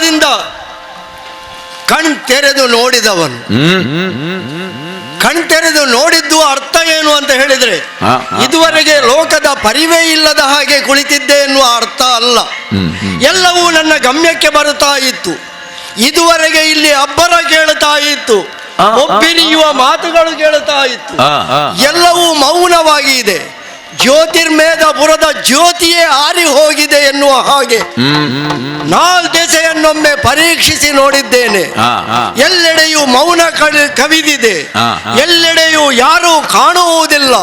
ಧ್ಯಾನದಿಂದ ಕಣ್ತೆರೆದು ನೋಡಿದವನು. ಕಣ್ತೆರೆದು ನೋಡಿದ್ದು ಅರ್ಥ ಏನು ಅಂತ ಹೇಳಿದ್ರೆ, ಇದುವರೆಗೆ ಲೋಕದ ಪರಿವೇ ಇಲ್ಲದ ಹಾಗೆ ಕುಳಿತಿದ್ದೆ ಎನ್ನುವ ಅರ್ಥ ಅಲ್ಲ. ಎಲ್ಲವೂ ನನ್ನ ಗಮ್ಯಕ್ಕೆ ಬರುತ್ತಾ ಇತ್ತು. ಇದುವರೆಗೆ ಇಲ್ಲಿ ಅಬ್ಬರ ಕೇಳುತ್ತಾ ಇತ್ತು, ಒಬ್ಬಿರಿಯುವ ಮಾತುಗಳು ಕೇಳುತ್ತಾ ಇತ್ತು. ಎಲ್ಲವೂ ಮೌನವಾಗಿ ಇದೆ. ಜ್ಯೋತಿರ್ಮೇಧಪುರದ ಜ್ಯೋತಿಯೇ ಆರಿ ಹೋಗಿದೆ ಎನ್ನುವ ಹಾಗೆ ನಾಲ್ಕು ದೆಸೆಯನ್ನೊಮ್ಮೆ ಪರೀಕ್ಷಿಸಿ ನೋಡಿದ್ದೇನೆ. ಎಲ್ಲೆಡೆಯೂ ಮೌನ ಕವಿದಿದೆ, ಎಲ್ಲೆಡೆಯೂ ಯಾರೂ ಕಾಣುವುದಿಲ್ಲ.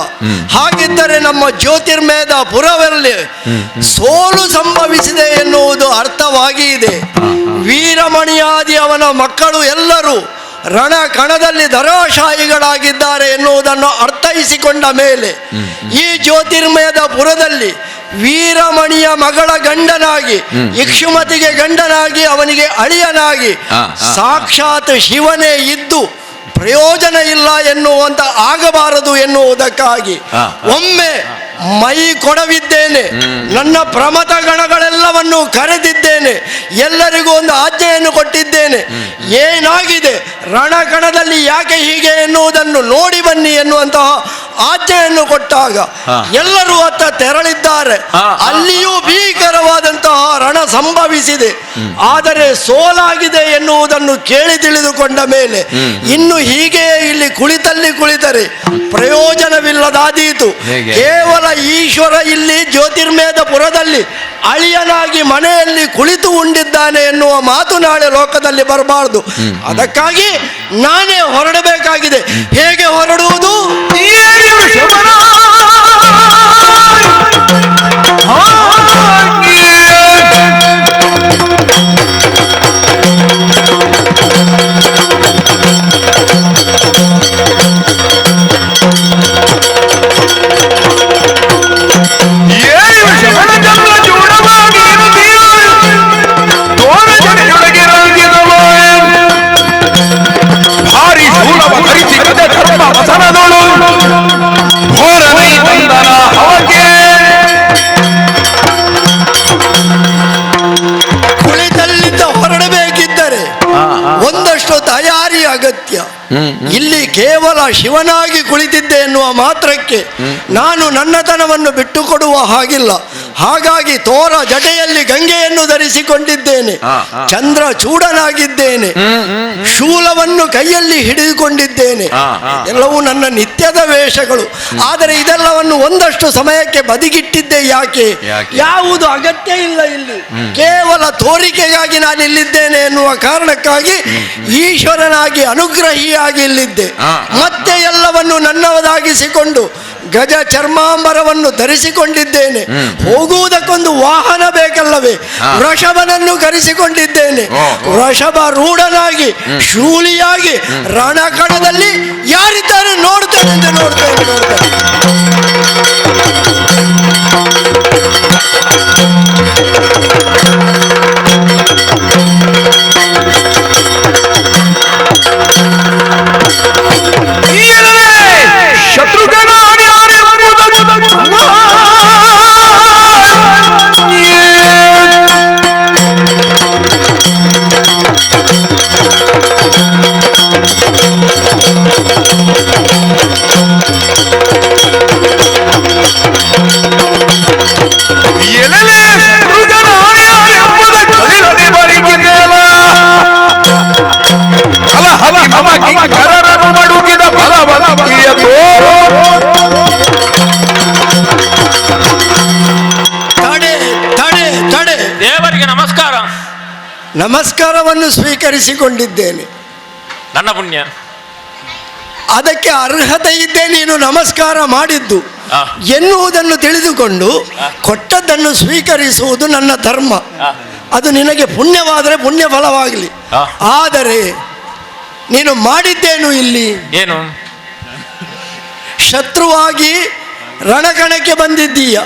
ಹಾಗಿದ್ದರೆ ನಮ್ಮ ಜ್ಯೋತಿರ್ಮೇಧಪುರದಲ್ಲಿ ಸೋಲು ಸಂಭವಿಸಿದೆ ಎನ್ನುವುದು ಅರ್ಥವಾಗಿ ಇದೆ. ವೀರಮಣಿಯಾದಿ ಅವನ ಮಕ್ಕಳು ಎಲ್ಲರೂ ರಣ ಕಣದಲ್ಲಿ ಧರಾಶಾಯಿಗಳಾಗಿದ್ದಾರೆ ಎನ್ನುವುದನ್ನು ಅರ್ಥೈಸಿಕೊಂಡ ಮೇಲೆ ಈ ಜ್ಯೋತಿರ್ಮೇಧಪುರದಲ್ಲಿ ವೀರಮಣಿಯ ಮಗಳ ಗಂಡನಾಗಿ, ಇಕ್ಷುಮತಿಗೆ ಗಂಡನಾಗಿ, ಅವನಿಗೆ ಅಳಿಯನಾಗಿ ಸಾಕ್ಷಾತ್ ಶಿವನೇ ಇದ್ದು ಪ್ರಯೋಜನ ಇಲ್ಲ ಎನ್ನುವಂತ ಆಗಬಾರದು ಎನ್ನುವುದಕ್ಕಾಗಿ ಒಮ್ಮೆ ಮೈ ಕೊಡವಿದ್ದೇನೆ. ನನ್ನ ಪ್ರಮಥ ಗಣಗಳೆಲ್ಲವನ್ನು ಕರೆದಿದ್ದೇನೆ. ಎಲ್ಲರಿಗೂ ಒಂದು ಆಜ್ಞೆಯನ್ನು ಕೊಟ್ಟಿದ್ದೇನೆ. ಏನಾಗಿದೆ ರಣಕಣದಲ್ಲಿ, ಯಾಕೆ ಹೀಗೆ ಎನ್ನುವುದನ್ನು ನೋಡಿ ಬನ್ನಿ ಎನ್ನುವಂತಹ ಆಜ್ಞೆಯನ್ನು ಕೊಟ್ಟಾಗ ಎಲ್ಲರೂ ಅತ್ತ ತೆರಳಿದ್ದಾರೆ. ಅಲ್ಲಿಯೂ ಭೀಕರವಾದಂತಹ ರಣ ಸಂಭವಿಸಿದೆ. ಆದರೆ ಸೋಲಾಗಿದೆ ಎನ್ನುವುದನ್ನು ಕೇಳಿ ತಿಳಿದುಕೊಂಡ ಮೇಲೆ ಇನ್ನು ಹೀಗೆ ಇಲ್ಲಿ ಕುಳಿತರೆ ಪ್ರಯೋಜನವಿಲ್ಲದಾದೀತು. ಕೇವಲ ಈಶ್ವರ ಇಲ್ಲಿ ಜ್ಯೋತಿರ್ಮೇಧಪುರದಲ್ಲಿ ಅಳಿಯನಾಗಿ ಮನೆಯಲ್ಲಿ ಕುಳಿತು ಉಂಡಿದ್ದಾನೆ ಎನ್ನುವ ಮಾತು ನಾಳೆ ಲೋಕದಲ್ಲಿ ಬರಬಾರದು. ಅದಕ್ಕಾಗಿ ನಾನೇ ಹೊರಡಬೇಕಾಗಿದೆ. ಹೇಗೆ ಹೊರಡುವುದು? ಕುಳಿತಲ್ಲಿದ್ದ ಹೊರಡಬೇಕಿದ್ದರೆ ಒಂದಷ್ಟು ತಯಾರಿ ಅಗತ್ಯ. ಇಲ್ಲಿ ಕೇವಲ ಶಿವನಾಗಿ ಕುಳಿತಿದ್ದೆ ಎನ್ನುವ ಮಾತ್ರಕ್ಕೆ ನಾನು ನನ್ನತನವನ್ನು ಬಿಟ್ಟುಕೊಡುವ ಹಾಗಿಲ್ಲ. ಹಾಗಾಗಿ ತೋರ ಜಟೆಯಲ್ಲಿ ಗಂಗೆಯನ್ನು ಧರಿಸಿಕೊಂಡಿದ್ದೇನೆ, ಚಂದ್ರ ಚೂಡನಾಗಿದ್ದೇನೆ, ಶೂಲವನ್ನು ಕೈಯಲ್ಲಿ ಹಿಡಿದುಕೊಂಡಿದ್ದೇನೆ. ಎಲ್ಲವೂ ನನ್ನ ನಿತ್ಯದ ವೇಷಗಳು. ಆದರೆ ಇದೆಲ್ಲವನ್ನು ಒಂದಷ್ಟು ಸಮಯಕ್ಕೆ ಬದಿಗಿಟ್ಟಿದ್ದೆ. ಯಾಕೆ? ಯಾವುದು ಅಗತ್ಯ ಇಲ್ಲ. ಇಲ್ಲಿ ಕೇವಲ ತೋರಿಕೆಗಾಗಿ ನಾನು ಇಲ್ಲಿದ್ದೇನೆ ಎನ್ನುವ ಕಾರಣಕ್ಕಾಗಿ ಈಶ್ವರನಾಗಿ ಅನುಗ್ರಹಿಯಾಗಿ ಇಲ್ಲಿದ್ದೆ. ಮತ್ತೆ ಎಲ್ಲವನ್ನು ನನ್ನವದಾಗಿಸಿಕೊಂಡು ಗಜ ಚರ್ಮಾಂಬರವನ್ನು ಧರಿಸಿಕೊಂಡಿದ್ದೇನೆ. ಹೋಗುವುದಕ್ಕೊಂದು ವಾಹನ ಬೇಕಲ್ಲವೇ? ವೃಷಭನನ್ನು ಕರೆಸಿಕೊಂಡಿದ್ದೇನೆ. ವೃಷಭ ರೂಢನಾಗಿ ಶೂಲಿಯಾಗಿ ರಣಕಣದಲ್ಲಿ ಯಾರಿದ್ದಾರೆ ನೋಡ್ತೇನೆ ಅಂತ ನೋಡ್ತೇನೆ. ಶತ್ರುಘ್ನ ದೇವರಿಗೆ ನಮಸ್ಕಾರ. ನಮಸ್ಕಾರವನ್ನು ಸ್ವೀಕರಿಸಿಕೊಂಡಿದ್ದೇನೆ. ನನ್ನ ಪುಣ್ಯ. ಅದಕ್ಕೆ ಅರ್ಹತೆ ಇದ್ದೇ ನೀನು ನಮಸ್ಕಾರ ಮಾಡಿದ್ದು ಎನ್ನುವುದನ್ನು ತಿಳಿದುಕೊಂಡು ಕೊಟ್ಟದ್ದನ್ನು ಸ್ವೀಕರಿಸುವುದು ನನ್ನ ಧರ್ಮ. ಅದು ನಿನಗೆ ಪುಣ್ಯವಾದರೆ ಪುಣ್ಯ ಫಲವಾಗಲಿ. ಆದರೆ ನೀನು ಮಾಡಿದ್ದೇನು ಇಲ್ಲಿ? ಏನು? ಶತ್ರುವಾಗಿ ರಣಕಣಕ್ಕೆ ಬಂದಿದ್ದೀಯ.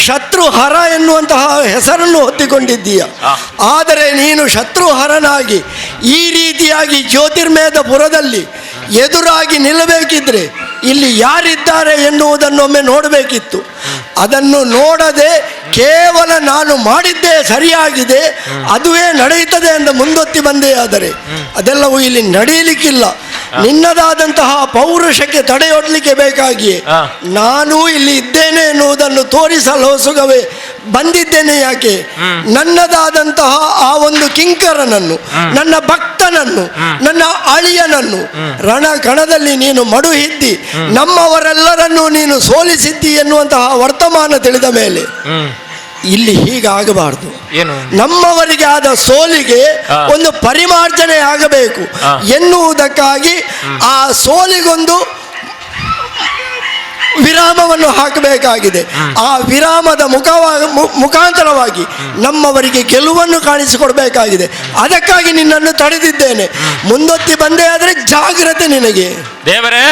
ಶತ್ರುಹರ ಎನ್ನುವಂತಹ ಹೆಸರನ್ನು ಹೊತ್ತಿಕೊಂಡಿದ್ದೀಯ. ಆದರೆ ನೀನು ಶತ್ರುಹರನಾಗಿ ಈ ರೀತಿಯಾಗಿ ಜ್ಯೋತಿರ್ಮೇಧಪುರದಲ್ಲಿ ಎದುರಾಗಿ ನಿಲ್ಲಬೇಕಿದ್ರೆ ಇಲ್ಲಿ ಯಾರಿದ್ದಾರೆ ಎನ್ನುವುದನ್ನೊಮ್ಮೆ ನೋಡಬೇಕಿತ್ತು. ಅದನ್ನು ನೋಡದೆ ಕೇವಲ ನಾನು ಮಾಡಿದ್ದೇ ಸರಿಯಾಗಿದೆ, ಅದುವೇ ನಡೆಯುತ್ತದೆ ಎಂದು ಮುಂದೊತ್ತಿ ಬಂದೇ ಆದರೆ ಅದೆಲ್ಲವೂ ಇಲ್ಲಿ ನಡೆಯಲಿಕ್ಕಿಲ್ಲ. ನಿನ್ನದಾದಂತಹ ಪೌರುಷಕ್ಕೆ ತಡೆಯೊಡ್ಲಿಕ್ಕೆ ಬೇಕಾಗಿಯೇ ನಾನು ಇಲ್ಲಿ ಇದ್ದೇನೆ ಎನ್ನುವುದನ್ನು ತೋರಿಸಲು ಹೊಸುಗವೇ ಬಂದಿದ್ದೇನೆ. ಯಾಕೆ? ನನ್ನದಾದಂತಹ ಆ ಒಂದು ಕಿಂಕರನನ್ನು, ನನ್ನ ಭಕ್ತನನ್ನು, ನನ್ನ ಅಳಿಯನನ್ನು ರಣಕಣದಲ್ಲಿ ನೀನು ಮಡುಹಿದ್ದಿ ನಮ್ಮವರೆಲ್ಲರನ್ನೂ ನೀನು ಸೋಲಿಸಿದ್ದಿ ಎನ್ನುವಂತಹ ವರ್ತಮಾನ ತಿಳಿದ ಮೇಲೆ ಇಲ್ಲಿ ಹೀಗಾಗಬಾರ್ದು. ಏನು? ನಮ್ಮವರಿಗೆ ಆದ ಸೋಲಿಗೆ ಒಂದು ಪರಿಮಾರ್ಜನೆ ಆಗಬೇಕು ಎನ್ನುವುದಕ್ಕಾಗಿ ಆ ಸೋಲಿಗೊಂದು ವಿರಾಮವನ್ನು ಹಾಕಬೇಕಾಗಿದೆ. ಆ ವಿರಾಮದ ಮುಖಾಂತರವಾಗಿ ನಮ್ಮವರಿಗೆ ಗೆಲುವನ್ನು ಕಾಣಿಸಿಕೊಡ್ಬೇಕಾಗಿದೆ. ಅದಕ್ಕಾಗಿ ನಿನ್ನನ್ನು ತಡೆದಿದ್ದೇನೆ. ಮುಂದೊತ್ತಿ ಬಂದೇ ಆದರೆ ಜಾಗ್ರತೆ ನಿನಗೆ. ದೇವರೇ,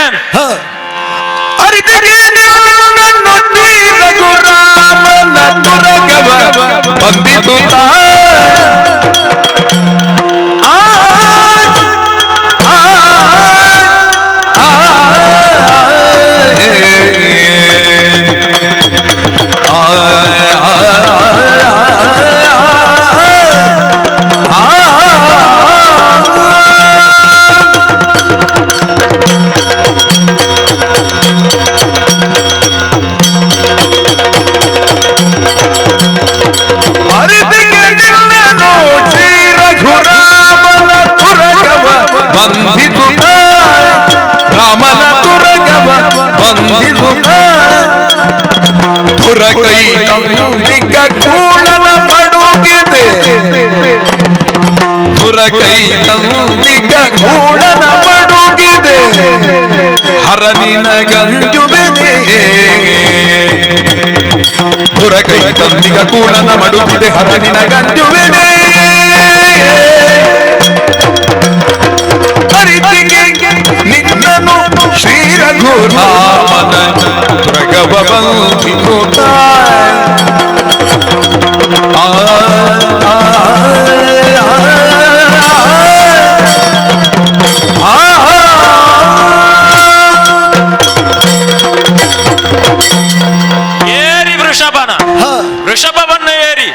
ಹರನಿನ ಗಂಜುವಿದೆ ಪುರಕೈ ತಂದಿಗ ಕೂಡನ ಮಡುಗಿದೆ, ಹರನಿನ ಗಂಜುವಿದೆ ಹರಿತಿಗೆ ನಿನ್ನನು ಶ್ರೀ ರಘುರಾಮನ ರಘವ ಬಂಧಿಸುತ್ತ ವೃಷಭವನ್ನು ಏರಿ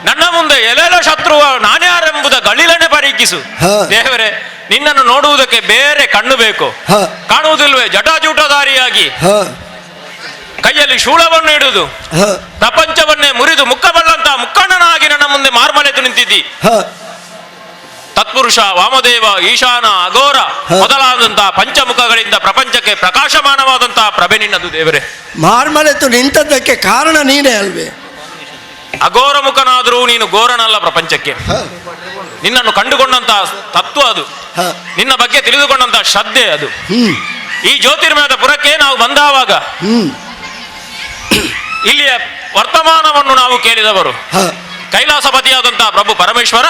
ನನ್ನ ಮುಂದೆ ಎಲ್ಲೆಲ್ಲ ಶತ್ರುವ ನಾನ್ಯಾರೆಂಬುದ ಗಳಿಲನೆ ಪರೀಕ್ಷಿಸು. ದೇವರೇ, ನಿನ್ನನ್ನು ನೋಡುವುದಕ್ಕೆ ಬೇರೆ ಕಣ್ಣು ಬೇಕು. ಕಾಣುವುದಿಲ್ವೇ? ಜಟಾಜೂಟಧಾರಿಯಾಗಿ ಕೈಯಲ್ಲಿ ಶೂಳವನ್ನು ಹಿಡಿದು ಪ್ರಪಂಚವನ್ನೇ ಮುರಿದು ಮುಕ್ಕಬಲ್ಲಂತ ಮುಕ್ಕಣ್ಣನಾಗಿ ನನ್ನ ಮುಂದೆ ಮಾರ್ಮಲೆತು ನಿಂತಿದ್ದಿ. ತತ್ಪುರುಷ, ವಾಮದೇವ, ಈಶಾನ, ಅಘೋರ ಮೊದಲಾದಂತಹ ಪಂಚಮುಖಗಳಿಂದ ಪ್ರಪಂಚಕ್ಕೆ ಪ್ರಕಾಶಮಾನವಾದಂತಹ ಪ್ರಭೆ ನಿನ್ನದು. ದೇವರೇ, ಮಾರ್ಮಲೆತು ನಿಂತದ್ದಕ್ಕೆ ಕಾರಣ ನೀನೇ ಅಲ್ವೇ? ಅಘೋರ ಮುಖನಾದರೂ ನೀನು ಘೋರನಲ್ಲ ಪ್ರಪಂಚಕ್ಕೆ. ನಿನ್ನನ್ನು ಕಂಡುಕೊಂಡಂತಹ ತತ್ವ ಅದು, ನಿನ್ನ ಬಗ್ಗೆ ತಿಳಿದುಕೊಂಡಂತಹ ಶ್ರದ್ಧೆ ಅದು. ಈ ಜ್ಯೋತಿರ್ಮಯದ ಪುರಕ್ಕೆ ನಾವು ಬಂದಾವಾಗ ಇಲ್ಲಿಯ ವರ್ತಮಾನವನ್ನು ನಾವು ಕೇಳಿದವರು. ಕೈಲಾಸಪತಿಯಾದಂತಹ ಪ್ರಭು ಪರಮೇಶ್ವರ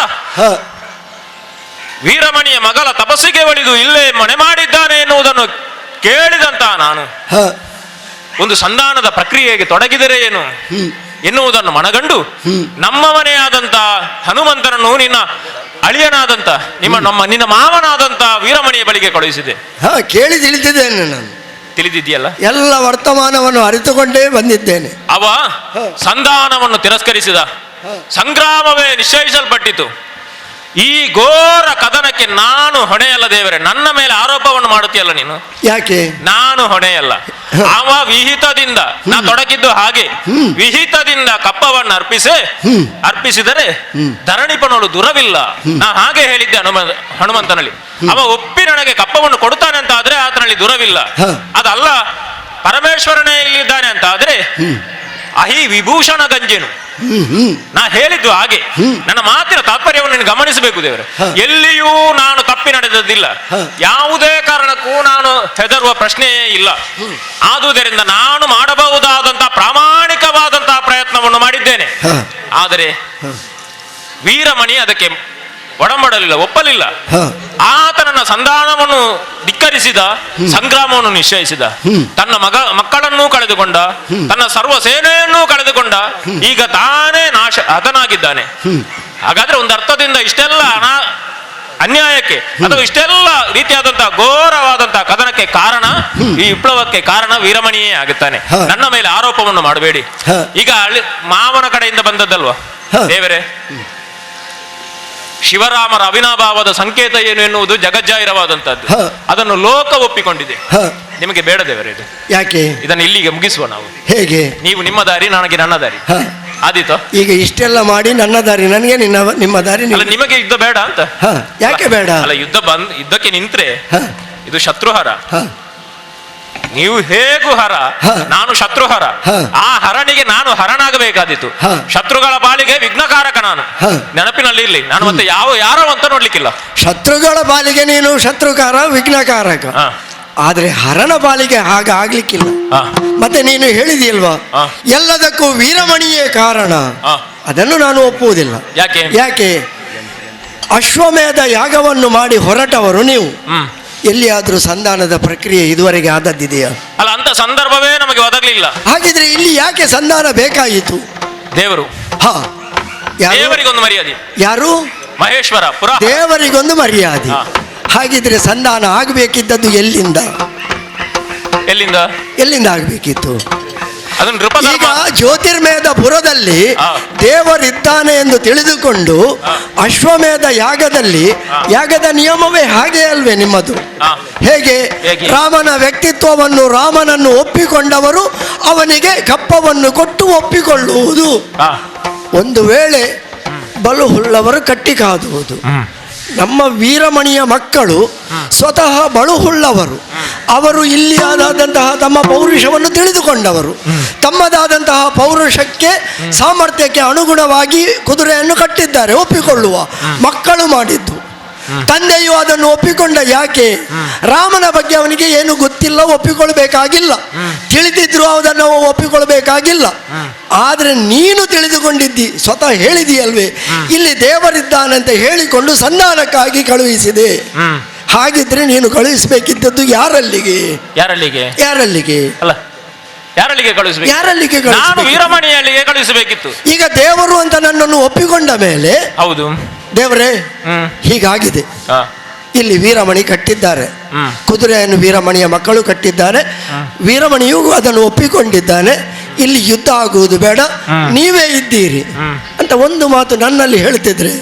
ವೀರಮಣಿಯ ಮಗಳ ತಪಸ್ಸಿಗೆ ಒಲಿದು ಇಲ್ಲೇ ಮನೆ ಮಾಡಿದ್ದಾನೆ ಎನ್ನುವುದನ್ನು ಕೇಳಿದಂತಹ ನಾನು ಒಂದು ಸಂಧಾನದ ಪ್ರಕ್ರಿಯೆಗೆ ತೊಡಗಿದರೆ ಏನು ಎನ್ನುವುದನ್ನು ಮನಗಂಡು ನಮ್ಮ ಮನೆಯಾದಂತ ಹನುಮಂತನನ್ನು ನಿನ್ನ ಅಳಿಯನಾದಂತ ನಿನ್ನ ಮಾವನಾದಂತ ವೀರಮಣಿಯ ಬಳಿಗೆ ಕಳುಹಿಸಿದೆ. ಕೇಳಿ ತಿಳಿದಿದ್ದೇನೆ ನಾನು. ತಿಳಿದಿದೆಯಲ್ಲ? ಎಲ್ಲ ವರ್ತಮಾನವನ್ನು ಅರಿತುಕೊಂಡೇ ಬಂದಿದ್ದೇನೆ. ಅವ ಸಂಧಾನವನ್ನು ತಿರಸ್ಕರಿಸಿದ. ಸಂಗ್ರಾಮವೇ ನಿಶ್ಚಯಿಸಲ್ಪಟ್ಟಿತು. ಈ ಘೋರ ಕದನಕ್ಕೆ ನಾನು ಹೊಣೆಯಲ್ಲ. ದೇವರೇ, ನನ್ನ ಮೇಲೆ ಆರೋಪವನ್ನು ಮಾಡುತ್ತೀಯಲ್ಲ ನೀನು. ಯಾಕೆ? ನಾನು ಹೊಣೆಯಲ್ಲ. ಅವ ವಿಹಿತದಿಂದ ನಾ ತೊಡಗಿದ್ದು ಹಾಗೆ ವಿಹಿತದಿಂದ ಕಪ್ಪವನ್ನು ಅರ್ಪಿಸಿದರೆ ಧರಣಿಪನೋಳು ದುರವಿಲ್ಲ. ನಾ ಹಾಗೆ ಹೇಳಿದ್ದೆ ಹನುಮಂತನಲ್ಲಿ. ಅವ ಒಪ್ಪಿ ನನಗೆ ಕಪ್ಪವನ್ನು ಕೊಡುತ್ತಾನೆ ಅಂತ ಆದ್ರೆ ಆತನಲ್ಲಿ ದುರವಿಲ್ಲ. ಅದಲ್ಲ, ಪರಮೇಶ್ವರನೇ ಇಲ್ಲಿದ್ದಾನೆ ಅಂತ ಆದ್ರೆ ಅಹಿ ವಿಭೂಷಣ ಗಂಜೆನು. ನಾ ಹೇಳಿದ್ದು ಹಾಗೆ. ನನ್ನ ಮಾತಿನ ತಾತ್ಪರ್ಯವನ್ನು ನೀನು ಗಮನಿಸಬೇಕು ದೇವರೇ. ಎಲ್ಲಿಯೂ ನಾನು ತಪ್ಪಿ ನಡೆದದ್ದಿಲ್ಲ. ಯಾವುದೇ ಕಾರಣಕ್ಕೂ ನಾನು ಹೆದರುವ ಪ್ರಶ್ನೆಯೇ ಇಲ್ಲ. ಆದುದರಿಂದ ನಾನು ಮಾಡಬಹುದಾದಂತಹ ಪ್ರಾಮಾಣಿಕವಾದಂತಹ ಪ್ರಯತ್ನವನ್ನು ಮಾಡಿದ್ದೇನೆ. ಆದರೆ ವೀರಮಣಿ ಅದಕ್ಕೆ ಒಡಂಬಡಲಿಲ್ಲ, ಒಪ್ಪಲಿಲ್ಲ. ಆತ ನನ್ನ ಸಂಧಾನವನ್ನು ಧಿಕ್ಕರಿಸಿದ, ಸಂಗ್ರಾಮವನ್ನು ನಿಶ್ಚಯಿಸಿದ. ತನ್ನ ಮಕ್ಕಳನ್ನೂ ಕಳೆದುಕೊಂಡ, ತನ್ನ ಸರ್ವ ಸೇನೆಯನ್ನೂ ಕಳೆದುಕೊಂಡ. ಈಗ ತಾನೇ ಹತನಾಗಿದ್ದಾನೆ. ಹಾಗಾದ್ರೆ ಒಂದು ಅರ್ಥದಿಂದ ಇಷ್ಟೆಲ್ಲ ಅನ್ಯಾಯಕ್ಕೆ ಅಥವಾ ಇಷ್ಟೆಲ್ಲ ರೀತಿಯಾದಂತಹ ಘೋರವಾದಂತಹ ಕದನಕ್ಕೆ ಕಾರಣ, ಈ ವಿಪ್ಲವಕ್ಕೆ ಕಾರಣ ವೀರಮಣಿಯೇ ಆಗುತ್ತಾನೆ. ನನ್ನ ಮೇಲೆ ಆರೋಪವನ್ನು ಮಾಡಬೇಡಿ. ಈಗ ಮಾವನ ಕಡೆಯಿಂದ ಬಂದದ್ದಲ್ವಾ ದೇವರೇ? ಶಿವರಾಮರ ಅವಿನಾಭಾವದ ಸಂಕೇತ ಏನು ಎನ್ನುವುದು ಜಗಜ್ಜಾಹಿರವಾದಂತದ್ದು. ಅದನ್ನು ಲೋಕ ಒಪ್ಪಿಕೊಂಡಿದೆ. ನಿಮಗೆ ಬೇಡ ದೇವರೇ ಇದು. ಯಾಕೆ? ಇದನ್ನು ಇಲ್ಲಿಗೆ ಮುಗಿಸುವ ನಾವು. ಹೇಗೆ? ನೀವು ನಿಮ್ಮ ದಾರಿ, ನನಗೆ ನನ್ನ ದಾರಿ. ಆದೀತು. ಈಗ ಇಷ್ಟೆಲ್ಲ ಮಾಡಿ ನನ್ನ ದಾರಿ ನನಗೆ, ನಿಮ್ಮ ದಾರಿ ಅಲ್ಲ, ನಿಮಗೆ ಯುದ್ಧ ಬೇಡ ಅಂತ. ಯಾಕೆ ಬೇಡ? ಅಲ್ಲ, ಯುದ್ಧಕ್ಕೆ ನಿಂತ್ರೆ ಇದು ಶತ್ರುಹರ. ನೀವು ಹೇಗೂ ಹರ, ನಾನು ಶತ್ರುಹರ. ಆ ಹರನಿಗೆ ನಾನು ಹರನಾಗಬೇಕಾದಿತ್ತು. ಶತ್ರುಗಳ ಪಾಲಿಗೆ ವಿಘ್ನಕಾರಕ ನಾನು. ನೆನಪಿನಲ್ಲಿ ಇರ್ಲಿ, ನಾನು ಮತ್ತೆ ಯಾರೋ ಅಂತ ನೋಡ್ಲಿಕ್ಕಿಲ್ಲ. ಶತ್ರುಗಳ ಪಾಲಿಗೆ ನೀನು ಶತ್ರುಕಾರ, ವಿಘ್ನಕಾರಕ. ಆದ್ರೆ ಹರನ ಪಾಲಿಗೆ ಹಾಗ ಆಗ್ಲಿಕ್ಕಿಲ್ಲ. ಮತ್ತೆ ನೀನು ಹೇಳಿದೆಯಲ್ವಾ, ಎಲ್ಲದಕ್ಕೂ ವೀರಮಣಿಯೇ ಕಾರಣ. ಅದನ್ನು ನಾನು ಒಪ್ಪುವುದಿಲ್ಲ. ಯಾಕೆ? ಅಶ್ವಮೇಧ ಯಾಗವನ್ನು ಮಾಡಿ ಹೊರಟವರು ನೀವು. ಎಲ್ಲಿಯಾದ್ರೂ ಸಂಧಾನದ ಪ್ರಕ್ರಿಯೆ ಇದುವರೆಗೆ ಆದದ್ದಿದೆಯಾ? ಅಲ್ಲ, ಅಂತ ಸಂದರ್ಭವೇ ನಮಗೆ ಒದಗಲಿಲ್ಲ. ಹಾಗಿದ್ರೆ ಇಲ್ಲಿ ಯಾಕೆ ಸಂಧಾನ ಬೇಕಾಯಿತು? ದೇವರು. ದೇವರಿಗೊಂದು ಮರ್ಯಾದೆ. ಯಾರು? ಮಹೇಶ್ವರ. ದೇವರಿಗೊಂದು ಮರ್ಯಾದೆ. ಹಾಗಿದ್ರೆ ಸಂಧಾನ ಆಗಬೇಕಿದ್ದದ್ದು ಎಲ್ಲಿಂದ ಎಲ್ಲಿಂದ ಆಗಬೇಕಿತ್ತು? ಈಗ ಜ್ಯೋತಿರ್ಮೇಧ ಪುರದಲ್ಲಿ ದೇವರಿದ್ದಾನೆ ಎಂದು ತಿಳಿದುಕೊಂಡು ಅಶ್ವಮೇಧ ಯಾಗದ ನಿಯಮವೇ ಹಾಗೆ ಅಲ್ವೇ ನಿಮ್ಮದು? ಹೇಗೆ? ರಾಮನ ವ್ಯಕ್ತಿತ್ವವನ್ನು, ರಾಮನನ್ನು ಒಪ್ಪಿಕೊಂಡವರು ಅವನಿಗೆ ಕಪ್ಪವನ್ನು ಕೊಟ್ಟು ಒಪ್ಪಿಕೊಳ್ಳುವುದು. ಒಂದು ವೇಳೆ ಬಲು ಹುಳ್ಳವರು ಕಟ್ಟಿ ಕಾದುವುದು. ನಮ್ಮ ವೀರಮಣಿಯ ಮಕ್ಕಳು ಸ್ವತಃ ಬಳುಹುಳ್ಳವರು. ಅವರು ಇಲ್ಲಿ ಆದಂತಹ ತಮ್ಮ ಪೌರುಷವನ್ನು ತಿಳಿದುಕೊಂಡವರು. ತಮ್ಮದಾದಂತಹ ಪೌರುಷಕ್ಕೆ, ಸಾಮರ್ಥ್ಯಕ್ಕೆ ಅನುಗುಣವಾಗಿ ಕುದುರೆಯನ್ನು ಕಟ್ಟಿದ್ದಾರೆ. ಒಪ್ಪಿಕೊಳ್ಳುವ ಮಕ್ಕಳು ಮಾಡಿದ್ದು. ತಂದೆಯು ಅದನ್ನು ಒಪ್ಪಿಕೊಂಡ. ಯಾಕೆ? ರಾಮನ ಬಗ್ಗೆ ಅವನಿಗೆ ಏನು ಗೊತ್ತಿಲ್ಲ, ಒಪ್ಪಿಕೊಳ್ಬೇಕಾಗಿಲ್ಲ. ತಿಳಿದಿದ್ರು ಅದನ್ನು ಒಪ್ಪಿಕೊಳ್ಬೇಕಾಗಿಲ್ಲ. ಆದ್ರೆ ನೀನು ತಿಳಿದುಕೊಂಡಿದ್ದಿ, ಸ್ವತಃ ಹೇಳಿದೆಯಲ್ವೇ, ಇಲ್ಲಿ ದೇವರಿದ್ದಾನಂತ ಹೇಳಿಕೊಂಡು ಸಂಧಾನಕ್ಕಾಗಿ ಕಳುಹಿಸಿದೆ. ಹಾಗಿದ್ರೆ ನೀನು ಕಳುಹಿಸಬೇಕಿದ್ದದ್ದು ಯಾರಲ್ಲಿಗೆ? ವೀರಮಣಿಯಲ್ಲಿಗೆ ಕಳುಹಿಸಬೇಕಿತ್ತು. ಈಗ ದೇವರು ಅಂತ ನನ್ನನ್ನು ಒಪ್ಪಿಕೊಂಡ ಮೇಲೆ, ಹೌದು ದೇವರೇ ಹೀಗಾಗಿದೆ, ಇಲ್ಲಿ ವೀರಮಣಿ ಕಟ್ಟಿದ್ದಾರೆ, ಕುದುರೆಯನ್ನು ವೀರಮಣಿಯ ಮಕ್ಕಳು ಕಟ್ಟಿದ್ದಾರೆ, ವೀರಮಣಿಯು ಅದನ್ನು ಒಪ್ಪಿಕೊಂಡಿದ್ದಾನೆ, ಇಲ್ಲಿ ಯುದ್ಧ ಆಗುವುದು ಬೇಡ, ನೀವೇ ಇದ್ದೀರಿ ಅಂತ ಒಂದು ಮಾತು ನನ್ನಲ್ಲಿ ಹೇಳ್ತಿದ್ರೆ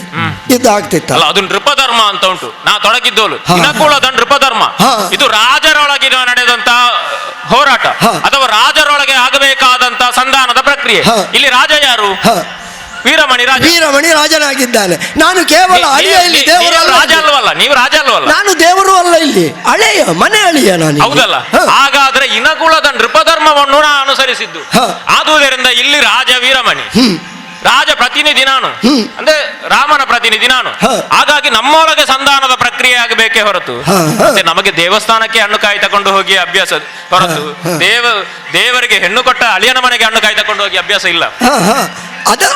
ಯುದ್ಧ ಆಗ್ತಿತ್ತಲ್ಲ. ಅದು ನೃಪಧರ್ಮ ಅಂತ ಉಂಟು. ನಾ ತೊಡಗಿದ್ದೋಲು ಇನಕೂಲದ ನೃಪಧರ್ಮ. ಇದು ರಾಜರೊಳಗೆ ನಡೆದಂತ ಹೋರಾಟ ಅಥವಾ ರಾಜರೊಳಗೆ ಆಗಬೇಕಾದಂತ ಸಂಧಾನದ ಪ್ರಕ್ರಿಯೆ. ಇಲ್ಲಿ ರಾಜ ಯಾರು? ವೀರಮಣಿ ರಾಜನಾಗಿದ್ದಾನೆ. ನಾನು ಕೇವಲ ಅಳಿಯ, ಇಲ್ಲಿ ರಾಜ ಅಲ್ವಲ್ಲ, ನೀವು ರಾಜ ಅಲ್ವಲ್ಲ, ನಾನು ದೇವರು ಅಲ್ಲ, ಇಲ್ಲಿ ಅಳೆಯ ಮನೆ ಅಳಿಯ ನಾನು. ಹೌದಲ್ಲ? ಹಾಗಾದ್ರೆ ಇನಕುಲದ ನೃಪಧರ್ಮವನ್ನು ನಾನು ಅನುಸರಿಸಿದ್ದು. ಆದುದರಿಂದ ಇಲ್ಲಿ ರಾಜ ವೀರಮಣಿ, ರಾಜ ಪ್ರತಿನಿಧಿ ನಾನು, ಅಂದ್ರೆ ರಾಮನ ಪ್ರತಿನಿಧಿ ನಾನು. ಹಾಗಾಗಿ ನಮ್ಮೊಳಗೆ ಸಂಧಾನದ ಪ್ರಕ್ರಿಯೆ ಆಗಬೇಕೇ ಹೊರತು ಮತ್ತೆ ನಮಗೆ ದೇವಸ್ಥಾನಕ್ಕೆ ಹಣ್ಣು ಕಾಯಿ ತಕೊಂಡು ಹೋಗಿ ಅಭ್ಯಾಸ ಹೊರತು ದೇವರಿಗೆ ಹೆಣ್ಣು ಕೊಟ್ಟ ಅಳಿಯನ ಮನೆಗೆ ಹಣ್ಣು ಕಾಯಿ ತಕೊಂಡು ಹೋಗಿ ಅಭ್ಯಾಸ ಇಲ್ಲ.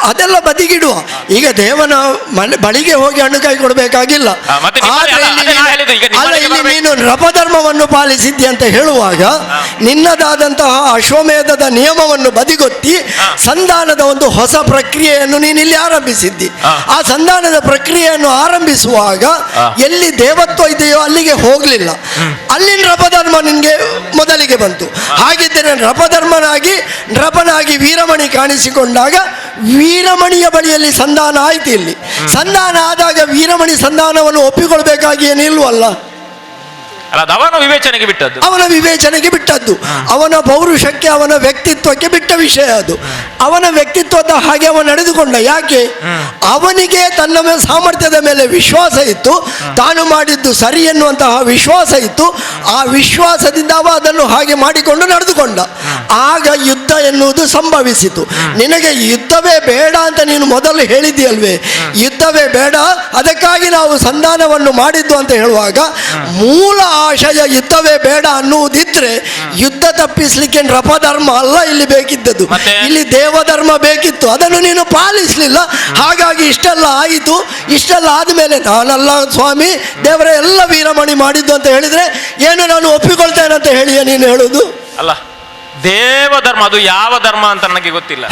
ಅದೆಲ್ಲ ಬದಿಗಿಡುವ. ಈಗ ದೇವನ ಬಳಿಗೆ ಹೋಗಿ ಹಣ್ಣು ಕಾಯಿ ಕೊಡಬೇಕಾಗಿಲ್ಲ. ಇಲ್ಲಿ ನೀನು ನೃಪಧರ್ಮವನ್ನು ಪಾಲಿಸಿದ್ದಿ ಅಂತ ಹೇಳುವಾಗ ನಿನ್ನದಾದಂತಹ ಅಶ್ವಮೇಧದ ನಿಯಮವನ್ನು ಬದಿಗೊತ್ತಿ ಸಂಧಾನದ ಒಂದು ಹೊಸ ಪ್ರಕ್ರಿಯೆಯನ್ನು ನೀನು ಇಲ್ಲಿ ಆರಂಭಿಸಿದ್ದಿ. ಆ ಸಂಧಾನದ ಪ್ರಕ್ರಿಯೆಯನ್ನು ಆರಂಭಿಸುವಾಗ ಎಲ್ಲಿ ದೇವತ್ವ ಇದೆಯೋ ಅಲ್ಲಿಗೆ ಹೋಗ್ಲಿಲ್ಲ. ಅಲ್ಲಿ ನೃಪಧರ್ಮ ನಿನ್ಗೆ ಮೊದಲಿಗೆ ಬಂತು. ಹಾಗಿದ್ದರೆ ನೃಪನಾಗಿ ವೀರಮಣಿ ಕಾಣಿಸಿಕೊಂಡಾಗ ವೀರಮಣಿಯ ಬಳಿಯಲ್ಲಿ ಸಂಧಾನ ಆಯ್ತು. ಇಲ್ಲಿ ಸಂಧಾನ ಆದಾಗ ವೀರಮಣಿ ಸಂಧಾನವನ್ನು ಒಪ್ಪಿಕೊಳ್ಬೇಕಾಗಿ ಏನಿಲ್ವಲ್ಲ. ಅವನ ವಿವೇಚನೆಗೆ ಬಿಟ್ಟದ್ದು, ಅವನ ಪೌರುಷಕ್ಕೆ, ಅವನ ವ್ಯಕ್ತಿತ್ವಕ್ಕೆ ಬಿಟ್ಟ ವಿಷಯ ಅದು. ಅವನ ವ್ಯಕ್ತಿತ್ವದ ಹಾಗೆ ಅವನು ನಡೆದುಕೊಂಡ. ಯಾಕೆ? ಅವನಿಗೆ ತನ್ನ ಸಾಮರ್ಥ್ಯದ ಮೇಲೆ ವಿಶ್ವಾಸ ಇತ್ತು, ತಾನು ಮಾಡಿದ್ದು ಸರಿ ಎನ್ನುವಂತಹ ವಿಶ್ವಾಸ ಇತ್ತು. ಆ ವಿಶ್ವಾಸದಿಂದ ಅವ ಅದನ್ನು ಹಾಗೆ ಮಾಡಿಕೊಂಡು ನಡೆದುಕೊಂಡ. ಆಗ ಯುದ್ಧ ಎನ್ನುವುದು ಸಂಭವಿಸಿತು. ನಿನಗೆ ಯುದ್ಧವೇ ಬೇಡ ಅಂತ ನೀನು ಮೊದಲು ಹೇಳಿದ್ದೀಯಲ್ವೇ, ಯುದ್ಧವೇ ಬೇಡ, ಅದಕ್ಕಾಗಿ ನಾವು ಸಂಧಾನವನ್ನು ಮಾಡಿದ್ದು ಅಂತ ಹೇಳುವಾಗ ಮೂಲ ಆಶಯ ಯುದ್ಧವೇ ಬೇಡ ಅನ್ನುವುದಿದ್ರೆ ಯುದ್ಧ ತಪ್ಪಿಸ್ಲಿಕ್ಕೆ ನೃಪಧರ್ಮ ಅಲ್ಲ ಇಲ್ಲಿ ಬೇಕಿದ್ದದ್ದು, ಇಲ್ಲಿ ದೇವಧರ್ಮ ಬೇಕಿತ್ತು. ಅದನ್ನು ನೀನು ಪಾಲಿಸಲಿಲ್ಲ. ಹಾಗಾಗಿ ಇಷ್ಟೆಲ್ಲ ಆಯಿತು. ಇಷ್ಟೆಲ್ಲ ಆದಮೇಲೆ ನಾನಲ್ಲ ಸ್ವಾಮಿ, ದೇವರ ಎಲ್ಲ ವೀರಮಣಿ ಮಾಡಿದ್ದು ಅಂತ ಹೇಳಿದ್ರೆ ಏನು ನಾನು ಒಪ್ಪಿಕೊಳ್ತೇನೆ ಅಂತ ಹೇಳಿಯ ನೀನು ಹೇಳುದು? ಅಲ್ಲ, ದೇವಧರ್ಮ ಅದು ಯಾವ ಧರ್ಮ ಅಂತ ನನಗೆ ಗೊತ್ತಿಲ್ಲ.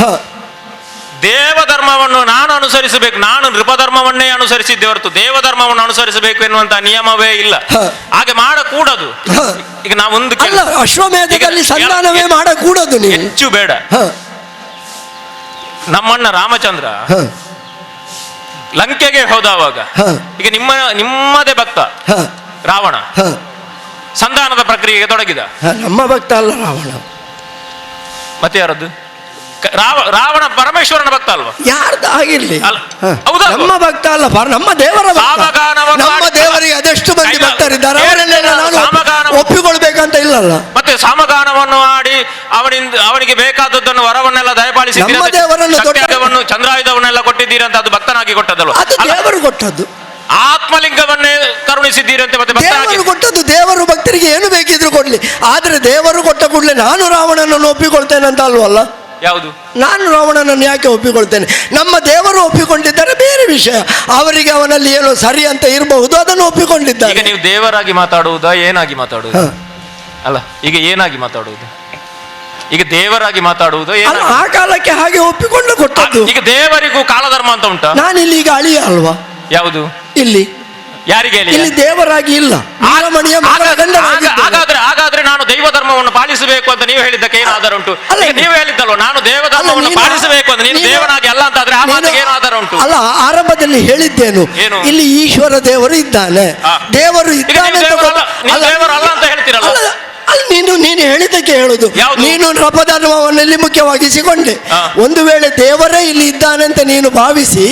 ದೇವಧರ್ಮವನ್ನು ನಾನು ಅನುಸರಿಸಬೇಕು, ನಾನು ನೃಪಧರ್ಮವನ್ನೇ ಅನುಸರಿಸಿದ್ದೆ ಹೊರತು ದೇವಧರ್ಮವನ್ನು ಅನುಸರಿಸಬೇಕು ಎನ್ನುವಂತ ನಿಯಮವೇ ಇಲ್ಲ. ಹಾಗೆ ಮಾಡಕೂಡದು. ಈಗ ನಾವು ಒಂದು ಅಶ್ವಮೇಧದಲ್ಲಿ ಸಂಧಾನವೇ ಮಾಡಕೂಡದು. ನೀವು ಹೆಚ್ಚು ಬೇಡ. ನಮ್ಮಣ್ಣ ರಾಮಚಂದ್ರ ಲಂಕೆಗೆ ಹೋದವಾಗ ಈಗ ನಿಮ್ಮದೇ ಭಕ್ತ ರಾವಣ ಸಂಧಾನದ ಪ್ರಕ್ರಿಯೆಗೆ ತೊಡಗಿದ. ನಮ್ಮ ಭಕ್ತ ಅಲ್ಲ ರಾವಣ. ಮತ್ತೆ ಯಾರದ್ದು? ರಾವಣ ಪರಮೇಶ್ವರನ ಭಕ್ತ ಅಲ್ವಾ? ಯಾರ್ದು ಆಗಿರ್ಲಿ, ಹೌದಾ? ನಮ್ಮ ಭಕ್ತ ಅಲ್ಲ, ನಮ್ಮ ದೇವರ ಭಕ್ತ. ನಮ್ಮ ದೇವರಿಗೆ ಅದೆಷ್ಟು ಮಂದಿ ಭಕ್ತರಿದ್ದಾರೆ, ಅವರನ್ನೆಲ್ಲ ನಾನು ಒಪ್ಪಿಕೊಳ್ಬೇಕಂತ ಇಲ್ಲಲ್ಲ. ಮತ್ತೆ ಸಾಮಗಾನವನ್ನು ಮಾಡಿ ಅವನಿಗೆ ಬೇಕಾದದ್ದನ್ನು ವರವನ್ನೆಲ್ಲ ದಯಪಾಲಿಸಿ ನಮ್ಮ ದೇವರನ್ನು ಚಂದ್ರಾಯುಧವನ್ನೆಲ್ಲ ಕೊಟ್ಟಿದ್ದೀರಿ ಅಂತ ಅದು ಭಕ್ತನಾಗಿ ಕೊಟ್ಟದಲ್ವ? ಅದು ದೇವರು ಕೊಟ್ಟದ್ದು. ಆತ್ಮಲಿಂಗವನ್ನೇ ಕರುಣಿಸಿದ್ದೀರಿ ಅಂತ ಮತ್ತೆ ದೇವರು ಕೊಟ್ಟದ್ದು. ದೇವರು ಭಕ್ತರಿಗೆ ಏನು ಬೇಕಿದ್ರು ಕೊಡ್ಲಿ, ಆದ್ರೆ ದೇವರು ಕೊಟ್ಟ ಕೂಡಲೇ ನಾನು ರಾವಣನನ್ನು ಒಪ್ಪಿಕೊಳ್ತೇನೆ ಅಂತ ಅಲ್ವಲ್ಲ? ಯಾವುದು? ನಾನು ರಾವಣನನ್ನು ಯಾಕೆ ಒಪ್ಪಿಕೊಳ್ತೇನೆ? ನಮ್ಮ ದೇವರು ಒಪ್ಪಿಕೊಂಡಿದ್ದಾರೆ, ಬೇರೆ ವಿಷಯ. ಅವರಿಗೆ ಅವನಲ್ಲಿ ಏನೋ ಸರಿ ಅಂತ ಇರಬಹುದು, ಅದನ್ನು ಒಪ್ಪಿಕೊಂಡಿದ್ದಾರೆ. ಈಗ ನೀವು ದೇವರಾಗಿ ಮಾತಾಡುವುದಾ ಏನಾಗಿ ಮಾತಾಡುವುದು? ಅಲ್ಲ, ಈಗ ಏನಾಗಿ ಮಾತಾಡುವುದು? ಈಗ ದೇವರಾಗಿ ಮಾತಾಡುವುದು ಆ ಕಾಲಕ್ಕೆ ಹಾಗೆ ಒಪ್ಪಿಕೊಂಡು ಕೊಟ್ಟದ್ದು. ಈಗ ದೇವರಿಗೂ ಕಾಲಧರ್ಮ ಅಂತ ಉಂಟಾ? ನಾನಿಲ್ಲಿ ಈಗ ಅಳಿಯ ಅಲ್ವಾ? ಯಾವುದು? ಇಲ್ಲಿ ಯಾರಿಗೆ ಇಲ್ಲಿ ದೇವರಾಗಿ ಇಲ್ಲ. ಹಾಗಾದ್ರೆ ನಾನು ದೈವ ಧರ್ಮವನ್ನು ಪಾಲಿಸಬೇಕು ಅಂತ ನೀವು ಹೇಳಿದ್ದಕ್ಕೆ ಏನು ಆಧಾರ ಉಂಟು? ನೀವು ಹೇಳಿದ್ದಲ್ವ ನಾನು ದೇವ ಧರ್ಮವನ್ನು ಪಾಲಿಸಬೇಕು ಅಂತ, ನೀನು ದೇವನಾಗಿ ಅಲ್ಲ ಅಂತ ಆದ್ರೆ ಆ ಮಾತಿಗೆ ಏನು ಆಧಾರ ಉಂಟು? ಅಲ್ಲ, ಆರಂಭದಲ್ಲಿ ಹೇಳಿದ್ದೇನು, ಇಲ್ಲಿ ಈಶ್ವರ ದೇವರು ಇದ್ದಾನೆ, ದೇವರು ಇದ್ದಾನೆ. ದೇವರು ಅಲ್ಲ ಅಂತ ಹೇಳ್ತೀರಲ್ಲ? ನೀನು ಹೇಳಿದ್ದಕ್ಕೆ ಹೇಳುದು. ನೀನು ನೃಪಧರ್ಮವನ್ನಲ್ಲಿ ಮುಖ್ಯವಾಗಿಸಿಕೊಂಡೆ. ಒಂದು ವೇಳೆ ದೇವರೇ ಇಲ್ಲಿ ಇದ್ದಾನೆ ಅಂತ ನೀನು ಭಾವಿಸಿ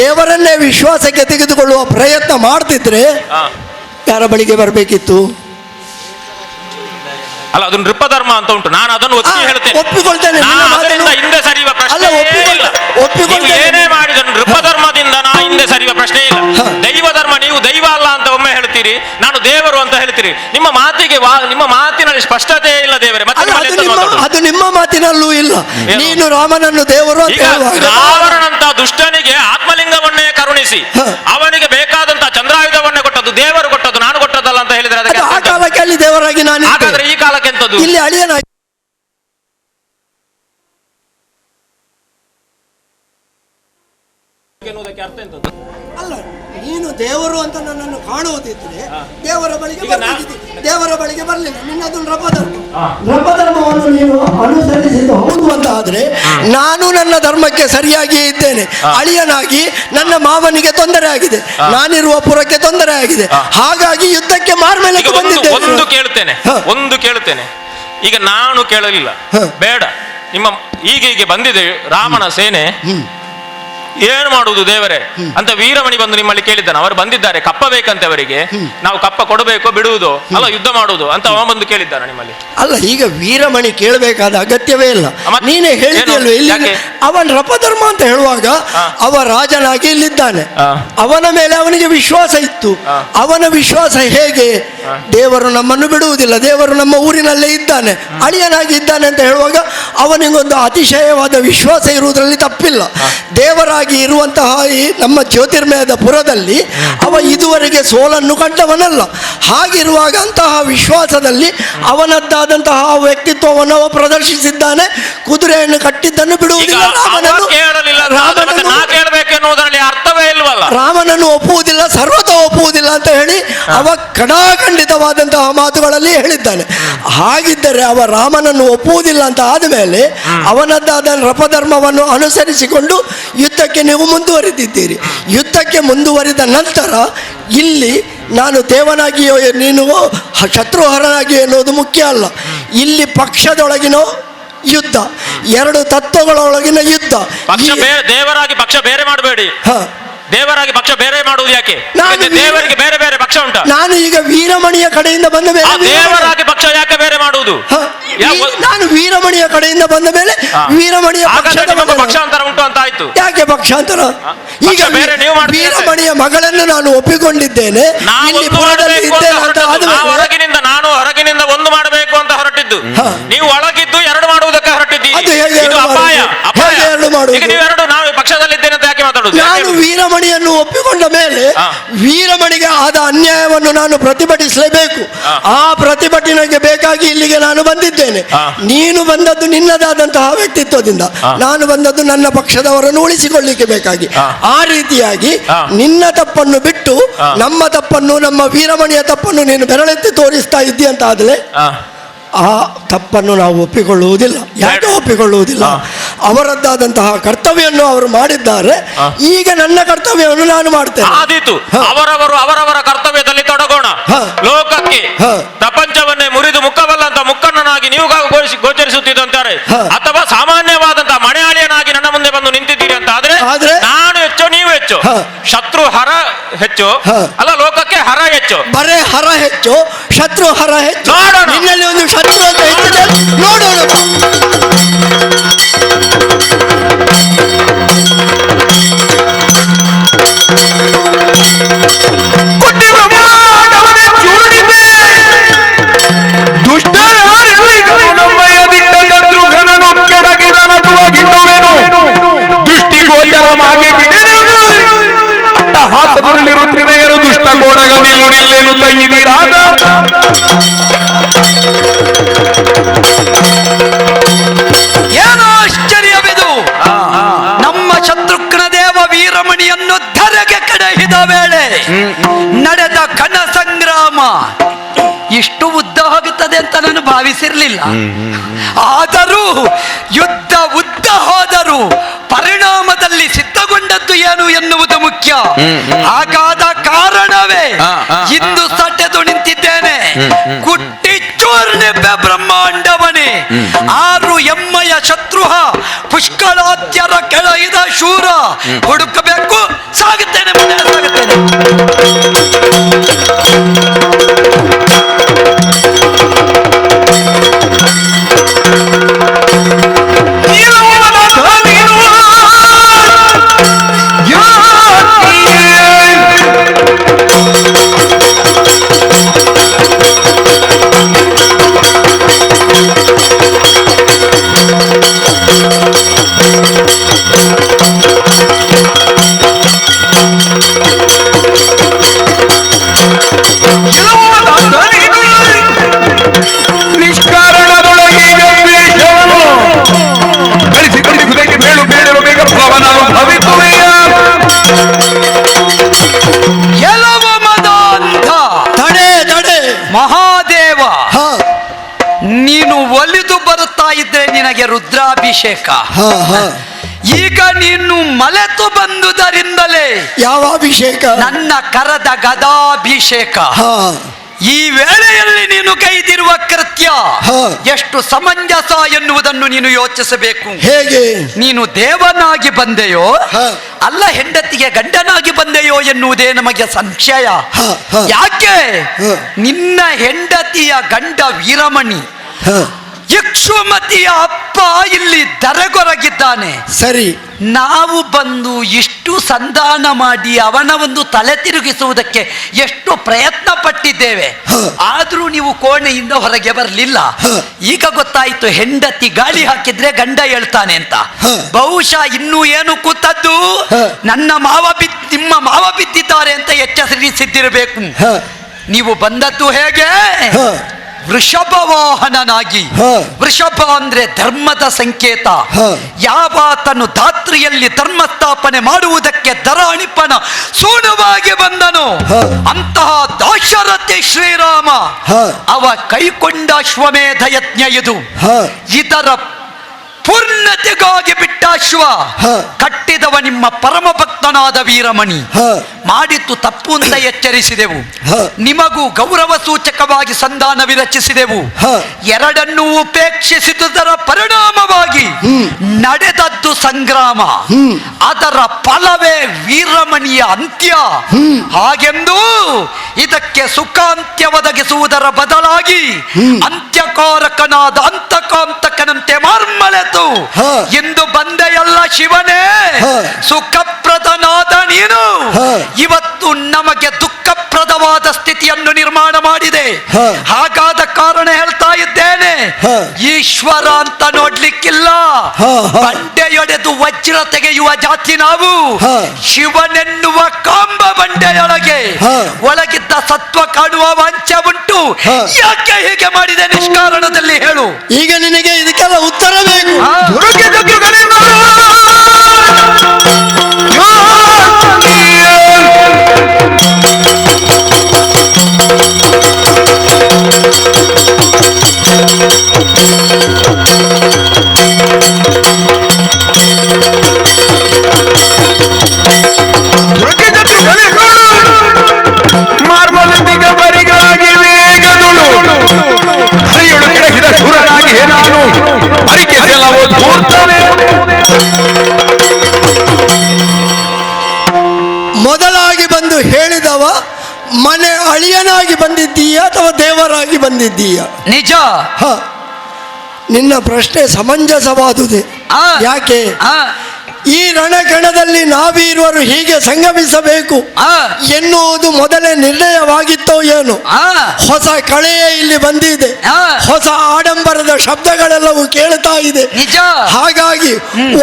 ದೇವರನ್ನೇ ವಿಶ್ವಾಸಕ್ಕೆ ತೆಗೆದುಕೊಳ್ಳುವ ಪ್ರಯತ್ನ ಮಾಡ್ತಿದ್ರೆ ಯಾರ ಬಳಿಗೆ ಬರಬೇಕಿತ್ತು? ಅಲ್ಲ, ಅದು ನೃಪಧರ್ಮ ಅಂತ ಉಂಟು, ನಾನು ಅದನ್ನು ಒಪ್ಪಿಕೊಳ್ತೇನೆ. ಹಿಂದೆ ಸರಿಯುವ ಪ್ರಶ್ನೆ ಇಲ್ಲ. ಏನೇ ಮಾಡಿದ್ರು ನೃಪಧರ್ಮದಿಂದ ನಾ ಹಿಂದೆ ಸರಿಯುವ ಪ್ರಶ್ನೆ ಇಲ್ಲ. ದೈವ ಧರ್ಮ, ನೀವು ದೈವ ಅಲ್ಲ ಅಂತ ಒಮ್ಮೆ ಹೇಳ್ತೀರಿ, ನಾನು ದೇವರು ಅಂತ ಹೇಳ್ತೀರಿ. ನಿಮ್ಮ ಮಾತಿನಲ್ಲಿ ಸ್ಪಷ್ಟತೆ ಇಲ್ಲ ದೇವರೇ. ಮತ್ತೆ ಅದು ನಿಮ್ಮ ಮಾತಿನಲ್ಲೂ ಇಲ್ಲ. ನೀನು ರಾಮನನ್ನು ದೇವರು ಅಂತ ರಾವಣನಂತ ದುಷ್ಟನಿಗೆ ಆತ್ಮಲಿಂಗವನ್ನೇ ಕರುಣಿಸಿ ಅವನಿಗೆ ಬೇಕಾದಂತ ಚಂದ್ರಾಯುಧವನ್ನೇ ಕೊಟ್ಟದ್ದು ದೇವರು ಕೊಟ್ಟದ್ದು, ನಾನು ಕೊಟ್ಟದಲ್ಲ ಅಂತ ಹೇಳಿದ್ರೆ ಅದಕ್ಕೆ ಆ ಕಾಲಕ್ಕೆ ಅಲ್ಲಿ ದೇವರಾಗಿ ನಾನು, ಹಾಗಾದ್ರೆ ಈ ಕಾಲಕ್ಕೆ ಎಂತದ್ದು? ಇಲ್ಲಿ ಅಳಿಯನಾಗಿ ಅಲ್ಲ. ನೀನು ದೇವರು ಅಂತ ನನ್ನನ್ನು ಕಾಣುವುದಿದ್ರೆ ದೇವರ ಬಳಿಗೆ ಬರಲಿಲ್ಲ. ನಿನ್ನದು ನೃಪಧರ್ಮವನ್ನು ನೀನು ಅನುಸರಿಸಿದ್ದು ಹೌದು ಅಂತ ಆದ್ರೆ ನಾನು ನನ್ನ ಧರ್ಮಕ್ಕೆ ಸರಿಯಾಗಿಯೇ ಇದ್ದೇನೆ. ಅಳಿಯನಾಗಿ ನನ್ನ ಮಾವನಿಗೆ ತೊಂದರೆ ಆಗಿದೆ, ನಾನಿರುವ ಪುರಕ್ಕೆ ತೊಂದರೆ ಆಗಿದೆ, ಹಾಗಾಗಿ ಯುದ್ಧಕ್ಕೆ ಮಾರ್ಮೇಲೆ ಬಂದಿದ್ದೇನೆ. ಒಂದು ಕೇಳುತ್ತೇನೆ, ಈಗ ನಾನು ಕೇಳಲಿಲ್ಲ, ಬೇಡ. ನಿಮ್ಮ ಹೀಗೆ ಬಂದಿದೆ ರಾಮನ ಸೇನೆ, ಏನು ಮಾಡುವುದು ದೇವರೇ ಅಂತ ವೀರಮಣಿ ಬಂದು ನಿಮ್ಮಲ್ಲಿ ಕೇಳಿದ್ದಾನೆ. ಅವರು ಬಂದಿದ್ದಾರೆ, ಕಪ್ಪ ಬೇಕಂತೆ ಅವರಿಗೆ, ನಾವು ಕಪ್ಪ ಕೊಡಬೇಕು ಬಿಡುವುದು ಅಲ್ಲ ಯುದ್ಧ ಮಾಡುವುದು ಅಂತ ಅವ ಬಂದು ಕೇಳಿದ್ದಾನೆ ನಿಮ್ಮಲ್ಲಿ. ಅಲ್ಲ, ಈಗ ವೀರಮಣಿ ಕೇಳಬೇಕಾದ ಅಗತ್ಯವೇ ಇಲ್ಲ. ನೀನೇ ಹೇಳಿದೆಯಲ್ವ, ಇಲ್ಲಿ ಅವನ ನೃಪಧರ್ಮ ಅಂತ ಹೇಳುವಾಗ ಅವ ರಾಜನಾಗಿ ಇಲ್ಲಿದ್ದಾನೆ, ಅವನ ಮೇಲೆ ಅವನಿಗೆ ವಿಶ್ವಾಸ ಇತ್ತು. ಅವನ ವಿಶ್ವಾಸ ಹೇಗೆ? ದೇವರು ನಮ್ಮನ್ನು ಬಿಡುವುದಿಲ್ಲ, ದೇವರು ನಮ್ಮ ಊರಿನಲ್ಲೇ ಇದ್ದಾನೆ, ಅಳಿಯನಾಗಿ ಇದ್ದಾನೆ ಅಂತ ಹೇಳುವಾಗ ಅವನಿಗೊಂದು ಅತಿಶಯವಾದ ವಿಶ್ವಾಸ ಇರುವುದರಲ್ಲಿ ತಪ್ಪಿಲ್ಲ. ದೇವರಾಗಿ ಇರುವಂತಹ ಈ ನಮ್ಮ ಜ್ಯೋತಿರ್ಮಯದ ಪುರದಲ್ಲಿ ಅವ ಇದುವರೆಗೆ ಸೋಲನ್ನು ಕಂಡವನಲ್ಲ. ಹಾಗಿರುವಾಗ ಅಂತಹ ವಿಶ್ವಾಸದಲ್ಲಿ ಅವನದ್ದಾದಂತಹ ವ್ಯಕ್ತಿತ್ವವನ್ನು ಅವ ಪ್ರದರ್ಶಿಸಿದ್ದಾನೆ. ಕುದುರೆಯನ್ನು ಕಟ್ಟಿದ್ದನ್ನು ಬಿಡುವುದಿಲ್ಲ, ರಾಮನನ್ನು ಒಪ್ಪುವುದಿಲ್ಲ, ಸರ್ವತ ಒಪ್ಪುವುದಿಲ್ಲ ಅಂತ ಹೇಳಿ ಅವ ಖಡಾಖಂಡಿತವಾದಂತಹ ಮಾತುಗಳಲ್ಲಿ ಹೇಳಿದ್ದಾನೆ. ಹಾಗಿದ್ದರೆ ಅವ ರಾಮನನ್ನು ಒಪ್ಪುವುದಿಲ್ಲ ಅಂತ ಆದಮೇಲೆ ಅವನದ್ದಾದ ನೃಪಧರ್ಮವನ್ನು ಅನುಸರಿಸಿಕೊಂಡು ಯುದ್ಧಕ್ಕೆ ನೀವು ಮುಂದುವರಿದಿದ್ದೀರಿ. ಯುದ್ಧಕ್ಕೆ ಮುಂದುವರಿದ ನಂತರ ಇಲ್ಲಿ ನಾನು ದೇವನಾಗಿಯೋ ನೀನು ಶತ್ರುಹರನಾಗಿಯೋ ಎನ್ನುವುದು ಮುಖ್ಯ ಅಲ್ಲ. ಇಲ್ಲಿ ಪಕ್ಷದೊಳಗಿನೋ ಯುದ್ಧ, ಎರಡು ತತ್ವಗಳೊಳಗಿನ ಯುದ್ಧ. ದೇವರಾಗಿ ಪಕ್ಷ ಬೇರೆ ಮಾಡಬೇಡಿ. ದೇವರಾಗಿ ಪಕ್ಷ ಬೇರೆ ಮಾಡುವುದು ಯಾಕೆ? ದೇವರಿಗೆ ಬೇರೆ ಬೇರೆ ಪಕ್ಷ ಉಂಟಾ? ನಾನು ಈಗ ವೀರಮಣಿಯ ಕಡೆಯಿಂದ ಬಂದ ಮೇಲೆ ದೇವರಾಗಿ ಪಕ್ಷ ಯಾಕೆ ಬೇರೆ ಮಾಡುವುದು? ನಾನು ವೀರಮಣಿಯ ಕಡೆಯಿಂದ ಬಂದ ಮೇಲೆ ವೀರಮಣಿಯ ಪಕ್ಷಾಂತರ ಉಂಟು ಅಂತ ಆಯ್ತು. ಯಾಕೆ ಪಕ್ಷಾಂತರ? ಈಗ ವೀರಮಣಿಯ ಮಗಳನ್ನು ನಾನು ಒಪ್ಪಿಕೊಂಡಿದ್ದೇನೆ, ಹೊರಗಿನಿಂದ ನಾನು ಹೊರಗಿನಿಂದ ಒಂದು ಮಾಡಬೇಕು ಅಂತ ಹೊರಟಿದ್ದು, ನೀವು ಒಳಗಿದ್ದು ಎರಡು ಮಾಡುವುದಕ್ಕೆ ಹೊರಟಿದ್ದೀರಿ. ಇದು ಅಪಾಯ. ನೀವು ಎರಡು ನಾವು ಪಕ್ಷದಲ್ಲಿದ್ದೇನೆ ಅಂತ ಯಾಕೆ ಮಾತಾಡುದು? ಒಪ್ಪಿಕೊಳ್ಳುದು? ನಾನು ವೀರಮಣಿಯನ್ನು ಒಪ್ಪಿಕೊಂಡ ಮೇಲೆ ಹಾ. ವೀರಮಣಿಗೆ ಆದ ಅನ್ಯಾಯವನ್ನು ನಾನು ಪ್ರತಿಭಟಿಸಲೇಬೇಕು. ಹಾ. ಆ ಪ್ರತಿಭಟನೆಗೆ ಬೇಕಾಗಿ ಇಲ್ಲಿಗೆ ನಾನು ಬಂದಿದ್ದೇನೆ. ಹಾ. ನೀನು ಬಂದದ್ದು ನಿನ್ನದಾದಂತಹ ವ್ಯಕ್ತಿತ್ವದಿಂದ, ಹಾ. ನಾನು ಬಂದದ್ದು ನನ್ನ ಪಕ್ಷದವರನ್ನು ಉಳಿಸಿಕೊಳ್ಳಿಕ್ಕೆ ಬೇಕಾಗಿ. ಹಾ. ಆ ರೀತಿಯಾಗಿ ಹಾ. ನಿನ್ನ ತಪ್ಪನ್ನು ಬಿಟ್ಟು ಹಾ. ನಮ್ಮ ತಪ್ಪನ್ನು, ನಮ್ಮ ವೀರಮಣಿಯ ತಪ್ಪನ್ನು ನೀನು ಬೆರಳೆತ್ತಿ ತೋರಿಸ್ತಾ ಇದ್ದಿ ಅಂತ ಆದ್ರೆ ಆ, ಆ ತಪ್ಪನ್ನು ನಾವು ಒಪ್ಪಿಕೊಳ್ಳುವುದಿಲ್ಲ. ಯಾಕೆ ಒಪ್ಪಿಕೊಳ್ಳುವುದಿಲ್ಲ? ಅವರದ್ದಾದಂತಹ ಕರ್ತವ್ಯವನ್ನು ಅವರು ಮಾಡಿದ್ದಾರೆ. ಈಗ ನನ್ನ ಕರ್ತವ್ಯವನ್ನು ನಾನು ಮಾಡ್ತೇನೆ. ಆದೀತು. ಹ. ಅವರವರು ಅವರವರ ಕರ್ತವ್ಯದಲ್ಲಿ ತೊಡಗೋಣ. ಹ. ಲೋಕಕ್ಕೆ ಹ. ಪ್ರಪಂಚವನ್ನೇ ಮುರಿದು ಮುಖವಲ್ಲಂತ ಮುಖಣ್ಣನಾಗಿ ನೀವು ಗೋಚರಿಸುತ್ತಿದ್ದಂತಾರೆ, ಹ. ಅಥವಾ ಸಾಮಾನ್ಯವಾದಂತಹ ಮನೆಯಾಳಿಯನಾಗಿ ನನ್ನ ಮುಂದೆ ಬಂದು ನಿಂತಿದ್ದೀರಿ ಅಂತ ಆದ್ರೆ ನಾನು ಹೆಚ್ಚು ನೀವು ಹೆಚ್ಚು, ಹ. ಶತ್ರು ಹರ ಹೆಚ್ಚು, ಹ. ಅಲ್ಲ ಲೋಕಕ್ಕೆ ಹರ ಹೆಚ್ಚು. ಬರೇ ಹರ ಹೆಚ್ಚು, ಶತ್ರು ಹರ ಹೆಚ್ಚು. ನೋಡೋಣ. ನಿನ್ನಲ್ಲಿ ಒಂದು ಶತ್ರು ಅಂತ ಹೆಚ್ಚಿದೆ, ನೋಡೋಣ. ದೃಷ್ಟಿಗೋಚರವಾಗಿ ಹಾಸದಲ್ಲಿರುತ್ತಿದೆಯರು ದುಷ್ಟ ಕೋಡಗ ನೀವು ನಿಲ್ಲೇನು ತಂಗಿದೀರಾಗ ಏನೋ ಆಶ್ಚರ್ಯವಿದು. ನಮ್ಮ ಶತ್ರುಘ್ನ ದೇವ ವೀರಮಣಿಯನ್ನು ಧರೆಗೆ ಕಡೆಹಿದ ವೇಳೆ ನಡೆದ ಕಣ ಸಂಗ್ರಾಮ ಇಷ್ಟು ಉದ್ದ ಹೋಗುತ್ತದೆ ಅಂತ ನಾನು ಭಾವಿಸಿರ್ಲಿಲ್ಲ. ಆದರೂ ಯುದ್ಧ ಉದ್ದ ಹೋದರೂ ಪರಿಣಾಮದಲ್ಲಿ ಸಿದ್ಧಗೊಂಡದ್ದು ಏನು ಎನ್ನುವುದು ಮುಖ್ಯ. ಹಾಗಾದ ಕಾರಣವೇ ಇಂದು ಸಟೆದು ನಿಂತಿದ್ದೇನೆ. ಕುಟ್ಟಿ ಚೂರ್ಣಿಬ್ಬೆ ಬ್ರಹ್ಮಾಂಡವನೇ, 6 ಎಮ್ಮಯ ಶತ್ರುಹ ಪುಷ್ಕಳಾದ್ಯರ ಕೆಳಗಿದ ಶೂರ ಹುಡುಕಬೇಕು. ಸಾಗುತ್ತೇನೆ, ಮುಂದೆ ಸಾಗುತ್ತೇನೆ. ನಿಷ್ಕಾರಣದೊಳಗೆ ದ್ವೇಷವನ್ನು ಗಳಿಸಿಕೊಳ್ಳುವುದಕ್ಕೆ ಬೇಳು ಬೇಡಿರುವ ಬೇಗ ಭವನವು ಭವಿಸುವೆಯ ಎಲ್ಲವ ಮದಾಂಧ ತಡೆ ತಡೆ. ಮಹಾದೇವ, ಹ ನೀನು ಒಲಿದು ಬರುತ್ತಾ ಇದ್ರೆ ನಿನಗೆ ರುದ್ರಾಭಿಷೇಕ. ಹ ಹ. ಈಗ ನೀನು ಮಲೆತು ಬಂದುದರಿಂದಲೇ ಯಾವ ಅಭಿಷೇಕ? ನನ್ನ ಕರದ ಗದಾಭಿಷೇಕ. ಹ ಈ ವೇಳೆಯಲ್ಲಿ ನೀನು ಕೈದಿರುವ ಕೃತ್ಯ ಹ. ಎಷ್ಟು ಸಮಂಜಸ ಎನ್ನುವುದನ್ನು ನೀನು ಯೋಚಿಸಬೇಕು. ಹೇಗೆ? ನೀನು ದೇವನಾಗಿ ಬಂದೆಯೋ ಹ. ಅಲ್ಲ ಹೆಂಡತಿಗೆ ಗಂಡನಾಗಿ ಬಂದೆಯೋ ಎನ್ನುವುದೇ ನಮಗೆ ಸಂಶಯ. ಹ, ಹ. ಯಾಕೆ? ಹ. ನಿನ್ನ ಹೆಂಡತಿಯ ಗಂಡ ವೀರಮಣಿ ಹ. ಯಕ್ಷುಮತಿಯ ಅಪ್ಪ ಇಲ್ಲಿ ದರೆಗೊರಗಿದ್ದಾನೆ. ಸರಿ. ನಾವು ಬಂದು ಇಷ್ಟು ಸಂಧಾನ ಮಾಡಿ ಅವನ ಒಂದು ತಲೆ ತಿರುಗಿಸುವುದಕ್ಕೆ ಎಷ್ಟು ಪ್ರಯತ್ನ ಪಟ್ಟಿದ್ದೇವೆ. ಹ. ಆದ್ರೂ ನೀವು ಕೋಣೆಯಿಂದ ಹೊರಗೆ ಬರಲಿಲ್ಲ. ಹ. ಈಗ ಗೊತ್ತಾಯ್ತು ಹೆಂಡತಿ ಗಾಳಿ ಹಾಕಿದ್ರೆ ಗಂಡ ಹೇಳ್ತಾನೆ ಅಂತ. ಹ. ಬಹುಶಃ ಇನ್ನೂ ಏನು ಕೂತದ್ದು, ಹ. ನಿಮ್ಮ ಮಾವ ಬಿದ್ದಿದ್ದಾರೆ ಅಂತ ಎಚ್ಚರಿಸಿದ್ದಿರಬೇಕು. ಹ. ನೀವು ಬಂದದ್ದು ಹೇಗೆ? ಹ. ವೃಷಭ ವಾಹನನಾಗಿ. ಹ. ವೃಷಭ ಅಂದ್ರೆ ಧರ್ಮದ ಸಂಕೇತ. ಹ. ಯಾವಾತನು ಧಾತ್ರಿಯಲ್ಲಿ ಧರ್ಮ ಸ್ಥಾಪನೆ ಮಾಡುವುದಕ್ಕೆ ದರಾಣಿಪನ ಸೂಣವಾಗಿ ಬಂದನು. ಹ. ಅಂತಹ ದಾಶರಥಿ ಶ್ರೀರಾಮ ಹ. ಅವ ಕೈಕೊಂಡ ಅಶ್ವಮೇಧ ಯಜ್ಞ ಇದು. ಹ. ಇದರ ಪೂರ್ಣತೆಗಾಗಿ ಬಿಟ್ಟ ಅಶ್ವ ಹ. ಕಟ್ಟಿದವ ನಿಮ್ಮ ಪರಮ ಭಕ್ತನಾದ ವೀರಮಣಿ. ಹ. ಮಾಡಿದ್ದು ತಪ್ಪು ಅಂತ ಎಚ್ಚರಿಸಿದೆವು. ಹ. ನಿಮಗೂ ಗೌರವ ಸೂಚಕವಾಗಿ ಸಂಧಾನ ವಿರಚಿಸಿದೆವು. ಹ. ಎರಡನ್ನೂ ಉಪೇಕ್ಷಿಸಿದುದರ ಪರಿಣಾಮವಾಗಿ ನಡೆದದ್ದು ಸಂಗ್ರಾಮ. ಅದರ ಫಲವೇ ವೀರಮಣಿಯ ಅಂತ್ಯ. ಹಾಗೆಂದು ಇದಕ್ಕೆ ಸುಖಾಂತ್ಯ ಒದಗಿಸುವುದರ ಬದಲಾಗಿ ಅಂತ್ಯಕಾರಕನಾದ ಅಂತಕಾಂತಕನಂತೆ ಮಾರ್ಮಲೆತು ಹ. ಎಂದು ಬಂದೆಯಲ್ಲ ಶಿವನೇ. ಹ. ಸುಖಪ್ರದನಾದ ನೀನು ಹ. ಇವತ್ತು ನಮಗೆ ದುಃಖಪ್ರದವಾದ ಸ್ಥಿತಿಯನ್ನು ನಿರ್ಮಾಣ ಮಾಡಿದೆ. ಹ. ಹಾಗಾದ ಕಾರಣ ಹೇಳ್ತಾ ಇದ್ದೇನೆ, ಹ. ಈಶ್ವರ ಅಂತ ನೋಡ್ಲಿಕ್ಕಿಲ್ಲ. ಹ, ಹ. ಬಂಡೆಯೊಡೆದು ವಜ್ರ ತೆಗೆಯುವ ಜಾತಿ ನಾವು. ಹ. ಶಿವನೆನ್ನುವ ಕಾಂಬ ಬಂಡೆಯೊಳಗೆ ಹ. ಒಳಗಿದ್ದ ಸತ್ವ ಕಾಣುವ ವಾಂಛ ಉಂಟು. ಹ. ಯಾಕೆ ಹೀಗೆ ಮಾಡಿದೆ ನಿಷ್ಕಾರಣದಲ್ಲಿ ಹೇಳು. ಈಗ ನಿನಗೆ ಇದಕ್ಕೆಲ್ಲ ಉತ್ತರ ಬೇಕು. ಹ. ಮಾರ್ಮಲದಿಗ ಬರಿಗಾಗಿ ವೇಗದುಳು ಹರಿಯೊಳು ಕೆಳಗಿದ ಶೂರನಾಗಿ ನಾನು ಹರಿಕೆ ಸೆಲವು ದೂರ್ತನೆ. ಮೊದಲಾಗಿ ಬಂದು ಹೇಳಿದವ ಮನೆ ಅಳಿಯನಾಗಿ ಬಂದಿದ್ದೀಯ ಅಥವಾ ದೇವರಾಗಿ ಬಂದಿದ್ದೀಯ? ನಿಜ. ಹ, ನಿನ್ನ ಪ್ರಶ್ನೆ ಸಮಂಜಸವಾದುದೇ. ಆ. ಯಾಕೆ? ಆ. ಈ ರಣಕಣದಲ್ಲಿ ನಾವೀರುವರು ಹೀಗೆ ಸಂಗಮಿಸಬೇಕು ಆ. ಎನ್ನುವುದು ಮೊದಲೇ ನಿರ್ಣಯವಾಗಿತ್ತೋ ಏನು? ಆ. ಹೊಸ ಕಳೆಯೇ ಇಲ್ಲಿ ಬಂದಿದೆ. ಆ. ಹೊಸ ಆಡಂಬರದ ಶಬ್ದಗಳೆಲ್ಲವೂ ಕೇಳ್ತಾ ಇದೆ. ನಿಜ. ಹಾಗಾಗಿ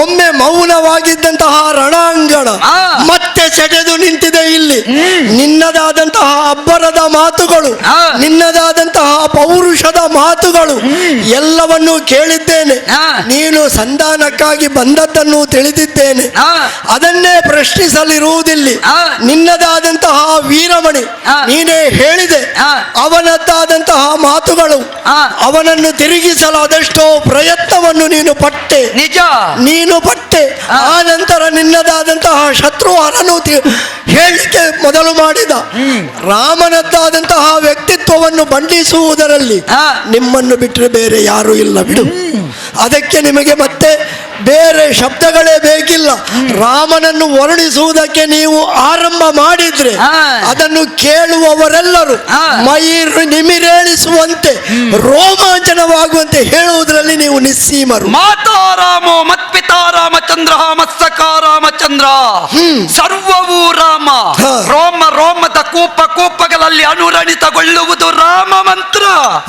ಒಮ್ಮೆ ಮೌನವಾಗಿದ್ದಂತಹ ರಣಾಂಗಣ ಆ. ಮತ್ತೆ ಸೆಟೆದು ನಿಂತಿದೆ. ಇಲ್ಲಿ ನಿನ್ನದಾದಂತಹ ಅಬ್ಬರದ ಮಾತುಗಳು, ಆ. ನಿನ್ನದಾದಂತಹ ಪೌರುಷದ ಮಾತುಗಳು ಎಲ್ಲವನ್ನೂ ಕೇಳಿದ್ದೇನೆ. ಆ. ನೀನು ಸಂಧಾನಕ್ಕಾಗಿ ಬಂದದ್ದನ್ನು ತಿಳಿದಿದ್ದೇನೆ. ಆ. ಅದನ್ನೇ ಪ್ರಶ್ನಿಸಲಿರುವುದಿಲ್ಲ. ಆ. ನಿನ್ನದಾದಂತಹ ವೀರಮಣಿ, ಆ. ನೀನೇ ಹೇಳಿದೆ, ಆ. ಅವನದ್ದಾದಂತಹ ಮಾತುಗಳು, ಆ. ಅವನನ್ನು ತಿರುಗಿಸಲು ಅದೆಷ್ಟೋ ಪ್ರಯತ್ನವನ್ನು ನೀನು ಪಟ್ಟೆ. ನಿಜ. ನೀನು ಪಟ್ಟೆ. ಆ. ಆ ನಂತರ ನಿನ್ನದಾದಂತಹ ಶತ್ರುಹರನು ಹೇಳಿಕೆ ಮೊದಲು ಮಾಡಿದ. ರಾಮನದ್ದಾದಂತಹ ವ್ಯಕ್ತಿತ್ವವನ್ನು ಬಂಧಿಸುವುದರಲ್ಲಿ ಆ. ನಿಮ್ಮನ್ನು ಬಿಟ್ಟರೆ ಬೇರೆ ಯಾರೂ ಇಲ್ಲ ಬಿಡು. ಅದಕ್ಕೆ ನಿಮಗೆ ಮತ್ತೆ ಬೇರೆ ಶಬ್ದಗಳೇ ಬೇಕಿಲ್ಲ. ರಾಮನನ್ನು ವರ್ಣಿಸುವುದಕ್ಕೆ ನೀವು ಆರಂಭ ಮಾಡಿದ್ರೆ ಆ. ಅದನ್ನು ಕೇಳುವವರೆಲ್ಲರೂ ಆ. ಮೈ ನಿಮಿರೇಳಿಸುವಂತೆ ರೋಮಾಂಚನವಾಗುವಂತೆ ಹೇಳುವುದರಲ್ಲಿ ನೀವು ನಿಸ್ಸೀಮರು. ಮಾತಾರಾಮೋ ಮತ್ಪಿತಾ ರಾಮಚಂದ್ರ ಮತ್ಸಕ ರಾಮಚಂದ್ರ. ಸರ್ವವೂ ರಾಮ. ಹ. ರೋಮ ರೋಮದ ಕೂಪ ಕೂಪಗಳಲ್ಲಿ ಅನುರಣಿತಗೊಳ್ಳುವುದು ರಾಮ ಮಂತ್ರ.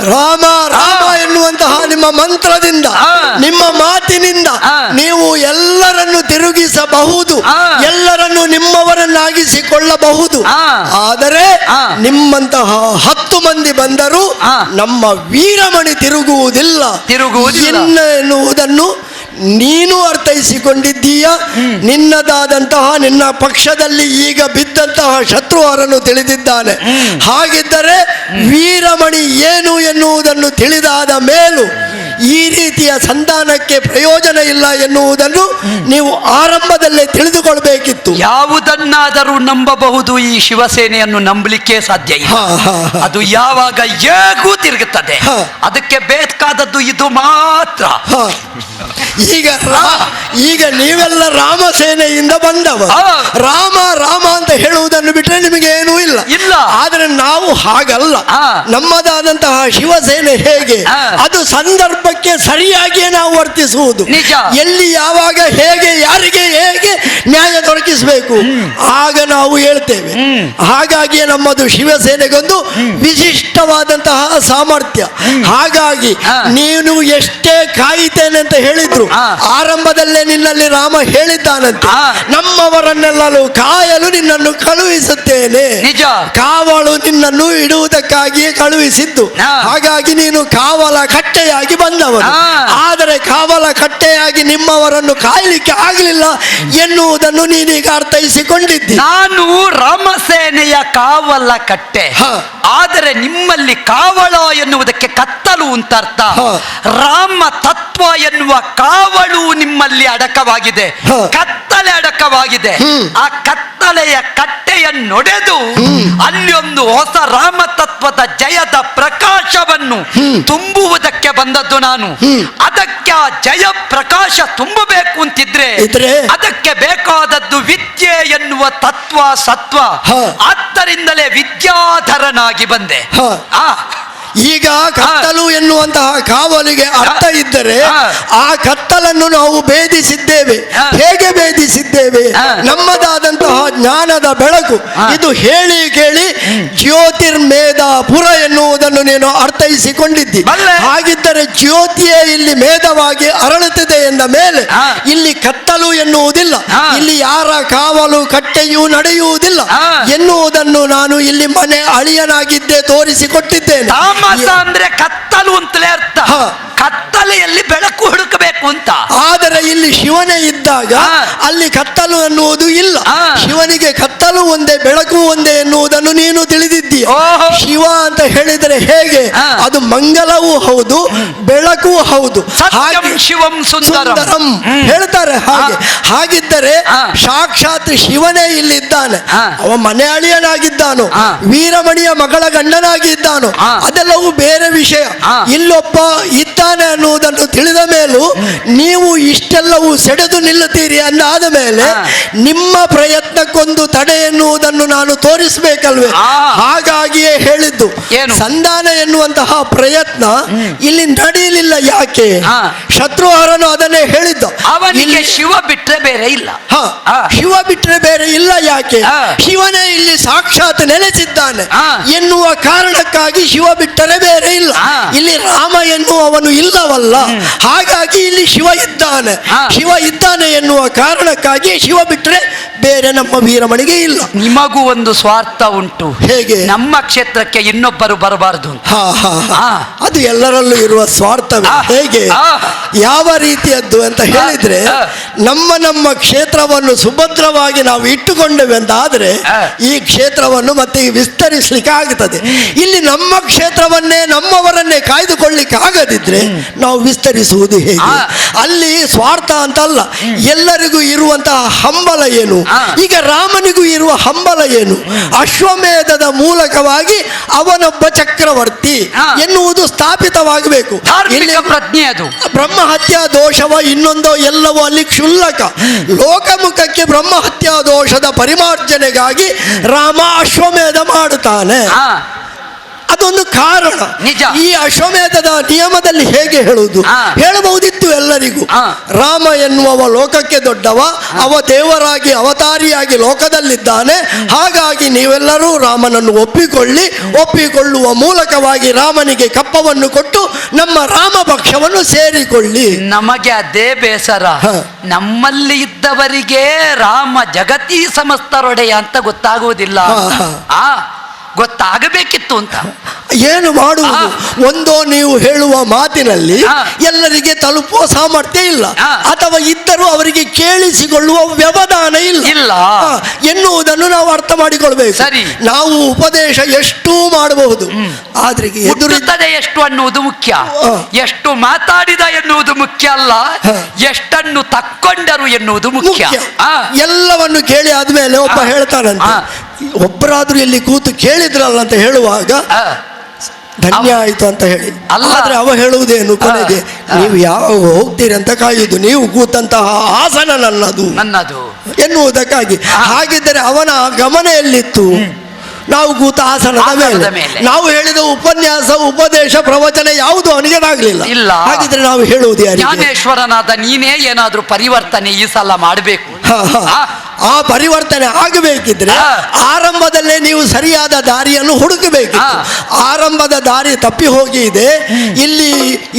ರಾಮ ರಾಮ ಎನ್ನುವಂತಹ ನಿಮ್ಮ ಮಂತ್ರದಿಂದ, ಆ. ನಿಮ್ಮ ಮಾತಿನಿಂದ ಆ. ನೀವು ಎಲ್ಲರನ್ನು ತಿರುಗಿಸಬಹುದು, ಆ. ಎಲ್ಲರನ್ನು ನಿಮ್ಮವರನ್ನಾಗಿಸಿಕೊಳ್ಳಬಹುದು. ಆ. ಆದರೆ ಆ. ನಿಮ್ಮಂತಹ 10 ಮಂದಿ ಬಂದರೂ ಆ. ನಮ್ಮ ವೀರಮಣಿ ತಿರುಗುವುದಿಲ್ಲ ಎನ್ನುವುದನ್ನು ನೀನು ಅರ್ಥೈಸಿಕೊಂಡಿದ್ದೀಯ. ನಿನ್ನದಾದಂತಹ ನಿನ್ನ ಪಕ್ಷದಲ್ಲಿ ಈಗ ಬಿದ್ದಂತಹ ಶತ್ರುಹರನ್ನು ತಿಳಿದಿದ್ದಾನೆ. ಹಾಗಿದ್ದರೆ ವೀರಮಣಿ ಏನು ಎನ್ನುವುದನ್ನು ತಿಳಿದಾದ ಮೇಲೂ ಈ ರೀತಿಯ ಸಂಧಾನಕ್ಕೆ ಪ್ರಯೋಜನ ಇಲ್ಲ ಎನ್ನುವುದನ್ನು ನೀವು ಆರಂಭದಲ್ಲೇ ತಿಳಿದುಕೊಳ್ಬೇಕಿತ್ತು. ಯಾವುದನ್ನಾದರೂ ನಂಬಬಹುದು, ಈ ಶಿವಸೇನೆಯನ್ನು ನಂಬಲಿಕ್ಕೆ ಸಾಧ್ಯ ಇಲ್ಲ. ಅದು ಯಾವಾಗ ಹೇಗೂ ತಿರುಗುತ್ತದೆ. ಹ. ಅದಕ್ಕೆ ಬೇಕಾದದ್ದು ಇದು ಮಾತ್ರ. ಈಗ ನೀವೆಲ್ಲ ರಾಮ ಸೇನೆಯಿಂದ ಬಂದವ. ಆ. ರಾಮ ರಾಮ ಅಂತ ಹೇಳುವುದನ್ನು ಬಿಟ್ಟರೆ ನಿಮಗೆ ಏನೂ ಇಲ್ಲ. ಇಲ್ಲ. ಆದರೆ ನಾವು ಹಾಗಲ್ಲ. ಆ. ನಮ್ಮದಾದಂತಹ ಶಿವಸೇನೆ ಹೇಗೆ, ಆ. ಅದು ಸಂದರ್ಭಕ್ಕೆ ಸರಿಯಾಗಿಯೇ ನಾವು ವರ್ತಿಸುವುದು. ನಿಜ. ಎಲ್ಲಿ ಯಾವಾಗ ಹೇಗೆ ಯಾರಿಗೆ ಹೇಗೆ ನ್ಯಾಯ ದೊರಕಿಸಬೇಕು ಆಗ ನಾವು ಹೇಳ್ತೇವೆ. ಹಾಗಾಗಿ ನಮ್ಮದು ಶಿವಸೇನೆಗೊಂದು ವಿಶಿಷ್ಟವಾದಂತಹ ಸಾಮರ್ಥ್ಯ. ಹಾಗಾಗಿ ಆ. ನೀನು ಎಷ್ಟೇ ಕಾಯುತ್ತೇನೆ ಅಂತ ಹೇಳಿದ್ರು ಆ. ಆರಂಭದಲ್ಲೇ ನಿನ್ನಲ್ಲಿ ರಾಮ ಹೇಳಿದ್ದಾನಂತೆ, ಆ. ನಮ್ಮವರನ್ನೆಲ್ಲರೂ ಕಾಯಲು ನಿನ್ನನ್ನು ಕಳುಹಿಸುತ್ತೇನೆ. ನಿಜ. ಕಾವಲು ನಿನ್ನನ್ನು ಇಡುವುದಕ್ಕಾಗಿಯೇ ಕಳುಹಿಸಿದ್ದು. ಆ. ಹಾಗಾಗಿ ನೀನು ಕಾವಲ ಕಟ್ಟೆಯಾಗಿ ಬಂದವನು. ಆ. ಆದರೆ ಕಾವಲ ಕಟ್ಟೆಯಾಗಿ ನಿಮ್ಮವರನ್ನು ಕಾಯಲಿಕ್ಕೆ ಆಗಲಿಲ್ಲ ಎನ್ನುವುದನ್ನು ನೀನೀಗ ಅರ್ಥೈಸಿಕೊಂಡಿದ್ದಿ. ನಾನು ರಾಮಸೇನೆಯ ಕಾವಲ ಕಟ್ಟೆ. ಹ. ಆದರೆ ನಿಮ್ಮಲ್ಲಿ ಕಾವಳ ಎನ್ನುವುದಕ್ಕೆ ಕತ್ತಲು ಅಂತ ಅರ್ಥ. ಹ. ರಾಮ ತತ್ವ ಎನ್ನುವ ಕಾವಲು ನಿಮ್ಮಲ್ಲಿ ಅಡಕವಾಗಿದೆ. ಹ. ಕತ್ತಲೆ ಅಡಕವಾಗಿದೆ. ಆ ಕತ್ತಲೆಯ ಕಟ್ಟೆಯನ್ನೊಡೆದು ಅಲ್ಲಿ ಒಂದು ಹೊಸ ರಾಮ ತತ್ವದ ಜಯದ ಪ್ರಕಾಶವನ್ನು ತುಂಬುವುದಕ್ಕೆ ಬಂದದ್ದು ನಾನು. ಅದಕ್ಕೆ ಆ ಜಯ ಪ್ರಕಾಶ ತುಂಬಬೇಕು ಅಂತಿದ್ರೆ ಅದಕ್ಕೆ ಬೇಕಾದದ್ದು ವಿದ್ಯೆ ಎನ್ನುವ ತತ್ವ ಸತ್ವ. ಆದ್ದರಿಂದಲೇ ವಿದ್ಯಾಧರನಾಗಿ ಬಂದೆ. ಈಗ ಕತ್ತಲು ಎನ್ನುವಂತಹ ಕಾವಲಿಗೆ ಅರ್ಥ ಇದ್ದರೆ ಆ ಕತ್ತಲನ್ನು ನಾವು ಭೇದಿಸಿದ್ದೇವೆ. ಹೇಗೆ ಭೇದಿಸಿದ್ದೇವೆ? ನಮ್ಮದಾದಂತಹ ಜ್ಞಾನದ ಬೆಳಕು. ಇದು ಹೇಳಿ ಕೇಳಿ ಜ್ಯೋತಿರ್ಮೇಧ ಪುರ ಎನ್ನುವುದನ್ನು ನೀನು ಅರ್ಥೈಸಿಕೊಂಡಿದ್ದಿ. ಹಾಗಿದ್ದರೆ ಜ್ಯೋತಿಯೇ ಇಲ್ಲಿ ಮೇಧವಾಗಿ ಅರಳುತ್ತದೆ ಎಂದ ಮೇಲೆ ಇಲ್ಲಿ ಕತ್ತಲು ಎನ್ನುವುದಿಲ್ಲ, ಇಲ್ಲಿ ಯಾರ ಕಾವಲು ಕಟ್ಟೆಯೂ ನಡೆಯುವುದಿಲ್ಲ ಎನ್ನುವುದನ್ನು ನಾನು ಇಲ್ಲಿ ಮನೆ ಅಳಿಯನಾಗಿದ್ದೇ ತೋರಿಸಿಕೊಟ್ಟಿದ್ದೇನೆ. ತಾಮಸ ಅಂದ್ರೆ ಕತ್ತಲು ಅಂತಲೇ ಅರ್ಥ. ಕತ್ತಲೆಯಲ್ಲಿ ಬೆಳಕು ಹುಡುಕಬೇಕು ಅಂತ. ಆದರೆ ಇಲ್ಲಿ ಶಿವನೇ ಇದ್ದಾಗ ಅಲ್ಲಿ ಕತ್ತಲು ಎನ್ನುವುದು ಇಲ್ಲ. ಶಿವನಿಗೆ ಕತ್ತಲು ಒಂದೇ ಬೆಳಕು ಒಂದೇ ಎನ್ನುವುದನ್ನು ನೀನು ತಿಳಿದಿದ್ದೀಯ. ಶಿವ ಅಂತ ಹೇಳಿದರೆ ಹೇಗೆ? ಅದು ಮಂಗಲವೂ ಹೌದು, ಬೆಳಕೂ ಹೌದು. ಶಿವಂ ಸುಂದರಂ ಹೇಳ್ತಾರೆ ಹಾಗೆ. ಹಾಗಿದ್ದರೆ ಸಾಕ್ಷಾತ್ ಶಿವನೇ ಇಲ್ಲಿದ್ದಾನೆ. ಅವ ಮನೆ ಅಳಿಯನಾಗಿದ್ದಾನೋ, ವೀರಮಣಿಯ ಮಗಳ ಗಂಡನಾಗಿದ್ದಾನೋ, ಅದೆಲ್ಲವೂ ಬೇರೆ ವಿಷಯ. ಇಲ್ಲೊಬ್ಬ ಇದ್ದಾನೆ ಅನ್ನುವುದನ್ನು ತಿಳಿದ ಮೇಲೂ ನೀವು ಇಷ್ಟೆಲ್ಲವೂ ಸೆಡೆದು ನಿಲ್ಲುತ್ತೀರಿ ಅಂದಾದ ಮೇಲೆ ನಿಮ್ಮ ಪ್ರಯತ್ನಕ್ಕೊಂದು ತಡೆ ಎನ್ನುವುದನ್ನು ನಾನು ತೋರಿಸಬೇಕಲ್ವೇ? ಹಾಗಾಗಿಯೇ ಹೇಳಿದ್ದು ಸಂಧಾನ ಎನ್ನುವಂತಹ ಪ್ರಯತ್ನ ಇಲ್ಲಿ ನಡೆಯಲಿಲ್ಲ. ಯಾಕೆ? ಶತ್ರುಹರನು ಅದನ್ನೇ ಹೇಳಿದ್ದು. ಅವನಿಗೆ ಶಿವ ಬಿಟ್ರೆ ಬೇರೆ ಇಲ್ಲ. ಶಿವ ಬಿಟ್ರೆ ಬೇರೆ ಇಲ್ಲ. ಯಾಕೆ? ಶಿವನೇ ಇಲ್ಲಿ ಸಾಕ್ಷಾತ್ ನೆಲೆಸಿದ್ದಾನೆ ಎನ್ನುವ ಕಾರಣಕ್ಕಾಗಿ ಶಿವ ಬಿಟ್ಟರೆ ಬೇರೆ ಇಲ್ಲ. ಇಲ್ಲಿ ರಾಮ ಎನ್ನುವವನು ಇಲ್ಲವಲ್ಲ, ಹಾಗಾಗಿ ಇಲ್ಲಿ ಶಿವ ಇದ್ದಾನೆ. ಶಿವ ಇದ್ದಾನೆ ಎನ್ನುವ ಕಾರಣಕ್ಕಾಗಿ ಶಿವ ಬಿಟ್ಟರೆ ಬೇರೆ ನಮ್ಮ ವೀರಮಣಿಗೆ ಇಲ್ಲ. ನಿಮಗೂ ಒಂದು ಸ್ವಾರ್ಥ ಉಂಟು. ಹೇಗೆ? ನಮ್ಮ ಕ್ಷೇತ್ರಕ್ಕೆ ಇನ್ನೊಬ್ಬರು ಬರಬಾರದು. ಅದು ಎಲ್ಲರಲ್ಲೂ ಇರುವ ಸ್ವಾರ್ಥವೇ. ಹೇಗೆ? ಯಾವ ರೀತಿಯದ್ದು ಅಂತ ಹೇಳಿದ್ರೆ, ನಮ್ಮ ಕ್ಷೇತ್ರವನ್ನು ಸುಭದ್ರವಾಗಿ ನಾವು ಇಟ್ಟುಕೊಂಡೇವೆ ಅಂತ ಆದ್ರೆ ಈ ಕ್ಷೇತ್ರವನ್ನು ಮತ್ತೆ ವಿಸ್ತರಿಸಲಿಕ್ಕೆ ಆಗುತ್ತದೆ. ಇಲ್ಲಿ ನಮ್ಮ ಕ್ಷೇತ್ರವನ್ನೇ ನಮ್ಮವರನ್ನೇ ಕಾಯ್ದುಕೊಳ್ಳಿಕ್ಕೆ ಆಗದಿದ್ರೆ ನಾವು ವಿಸ್ತರಿಸುವುದು ಹೇಗೆ? ಅಲ್ಲಿ ಸ್ವಾರ್ಥ ಅಂತಲ್ಲ, ಎಲ್ಲರಿಗೂ ಇರುವಂತಹ ಹಂಬಲ ಏನು? ಈಗ ರಾಮನಿಗೂ ಇರುವ ಹಂಬಲ ಏನು? ಅಶ್ವಮೇಧದ ಮೂಲಕವಾಗಿ ಅವನೊಬ್ಬ ಚಕ್ರವರ್ತಿ ಎನ್ನುವುದು ಸ್ಥಾಪಿತವಾಗಬೇಕು. ಪ್ರಜ್ಞೆ ಅದು. ಬ್ರಹ್ಮಹತ್ಯಾ ದೋಷವ ಇನ್ನೊಂದೋ ಎಲ್ಲವೋ ಅಲ್ಲಿ ಕ್ಷುಲ್ಲಕ. ಲೋಕಮುಖಕ್ಕೆ ಬ್ರಹ್ಮಹತ್ಯಾ ದೋಷದ ಪರಿಮಾರ್ಜನೆಗಾಗಿ ರಾಮ ಅಶ್ವಮೇಧ ಮಾಡುತ್ತಾನೆ. ಅದೊಂದು ಕಾರಣ. ಈ ಅಶ್ವಮೇಧದ ನಿಯಮದಲ್ಲಿ ಹೇಗೆ ಹೇಳುವುದು? ಹೇಳಬಹುದಿತ್ತು ಎಲ್ಲರಿಗೂ. ರಾಮ ಎನ್ನುವ ಲೋಕಕ್ಕೆ ದೊಡ್ಡವ, ಅವ ದೇವರಾಗಿ ಅವತಾರಿಯಾಗಿ ಲೋಕದಲ್ಲಿದ್ದಾನೆ. ಹಾಗಾಗಿ ನೀವೆಲ್ಲರೂ ರಾಮನನ್ನು ಒಪ್ಪಿಕೊಳ್ಳುವ ಮೂಲಕವಾಗಿ ರಾಮನಿಗೆ ಕಪ್ಪವನ್ನು ಕೊಟ್ಟು ನಮ್ಮ ರಾಮ ಪಕ್ಷವನ್ನು ಸೇರಿಕೊಳ್ಳಿ. ನಮಗೆ ಅದೇ ಬೇಸರ. ನಮ್ಮಲ್ಲಿ ಇದ್ದವರಿಗೆ ರಾಮ ಜಗತಿ ಸಮಸ್ತರೊಡೆಯ ಅಂತ ಗೊತ್ತಾಗುವುದಿಲ್ಲ. ಗೊತ್ತಾಗಬೇಕಿತ್ತು ಅಂತ. ಏನು ಮಾಡುವುದು? ಒಂದೋ ನೀವು ಹೇಳುವ ಮಾತಿನಲ್ಲಿ ಎಲ್ಲರಿಗೆ ತಲುಪುವ ಸಾಮರ್ಥ್ಯ ಇಲ್ಲ, ಅಥವಾ ಇದ್ದರೂ ಅವರಿಗೆ ಕೇಳಿಸಿಕೊಳ್ಳುವ ವ್ಯವಧಾನ ಇಲ್ಲ ಎನ್ನುವುದನ್ನು ನಾವು ಅರ್ಥ ಮಾಡಿಕೊಳ್ಬೇಕು. ಸರಿ, ನಾವು ಉಪದೇಶ ಎಷ್ಟು ಮಾಡಬಹುದು, ಆದ್ರೆ ಎದುರುತ್ತದೆ ಎಷ್ಟು ಅನ್ನುವುದು ಮುಖ್ಯ. ಎಷ್ಟು ಮಾತಾಡಿದ ಎನ್ನುವುದು ಮುಖ್ಯ ಅಲ್ಲ, ಎಷ್ಟನ್ನು ತಕ್ಕೊಂಡರು ಎನ್ನುವುದು ಮುಖ್ಯ. ಎಲ್ಲವನ್ನು ಕೇಳಿ ಆದ್ಮೇಲೆ ಒಬ್ಬ ಹೇಳ್ತಾನಂತೆ, ಒಬ್ಬರಾದ್ರೂ ಇಲ್ಲಿ ಕೂತು ಕೇಳಿದ್ರಲ್ಲ ಅಂತ ಹೇಳುವಾಗ ಧನ್ಯ ಆಯ್ತು ಅಂತ ಹೇಳಿ. ಆದ್ರೆ ಅವ ಹೇಳುವುದೇನು ಕೊನೆಗೆ? ನೀವು ಯಾವಾಗ ಹೋಗ್ತೀರಿ ಅಂತ ಕಾಯುವುದು, ನೀವು ಕೂತಂತಹ ಆಸನ ನನ್ನದು ಎನ್ನುವುದಕ್ಕಾಗಿ. ಹಾಗಿದ್ದರೆ ಅವನ ಗಮನ ಎಲ್ಲಿತ್ತು? ನಾವು ಕೂತ ಆಸನದ ಮೇಲೆ. ನಾವು ಹೇಳಿದ ಉಪನ್ಯಾಸ, ಉಪದೇಶ, ಪ್ರವಚನ ಯಾವುದು ಅವನಿಗೆ ಆಗಲಿಲ್ಲ. ಹಾಗಿದ್ರೆ ನಾವು ಹೇಳುವುದು ಯಾರಿಗೆ? ಜ್ಞಾನೇಶ್ವರನಾದ ನೀನೇ ಏನಾದ್ರೂ ಪರಿವರ್ತನೆ ಈ ಸಲ ಮಾಡಬೇಕು. ಆ ಪರಿವರ್ತನೆ ಆಗಬೇಕಿದ್ರೆ ಆರಂಭದಲ್ಲೇ ನೀವು ಸರಿಯಾದ ದಾರಿಯನ್ನು ಹುಡುಕಬೇಕು. ಆರಂಭದ ದಾರಿ ತಪ್ಪಿ ಹೋಗಿ ಇದೆ. ಇಲ್ಲಿ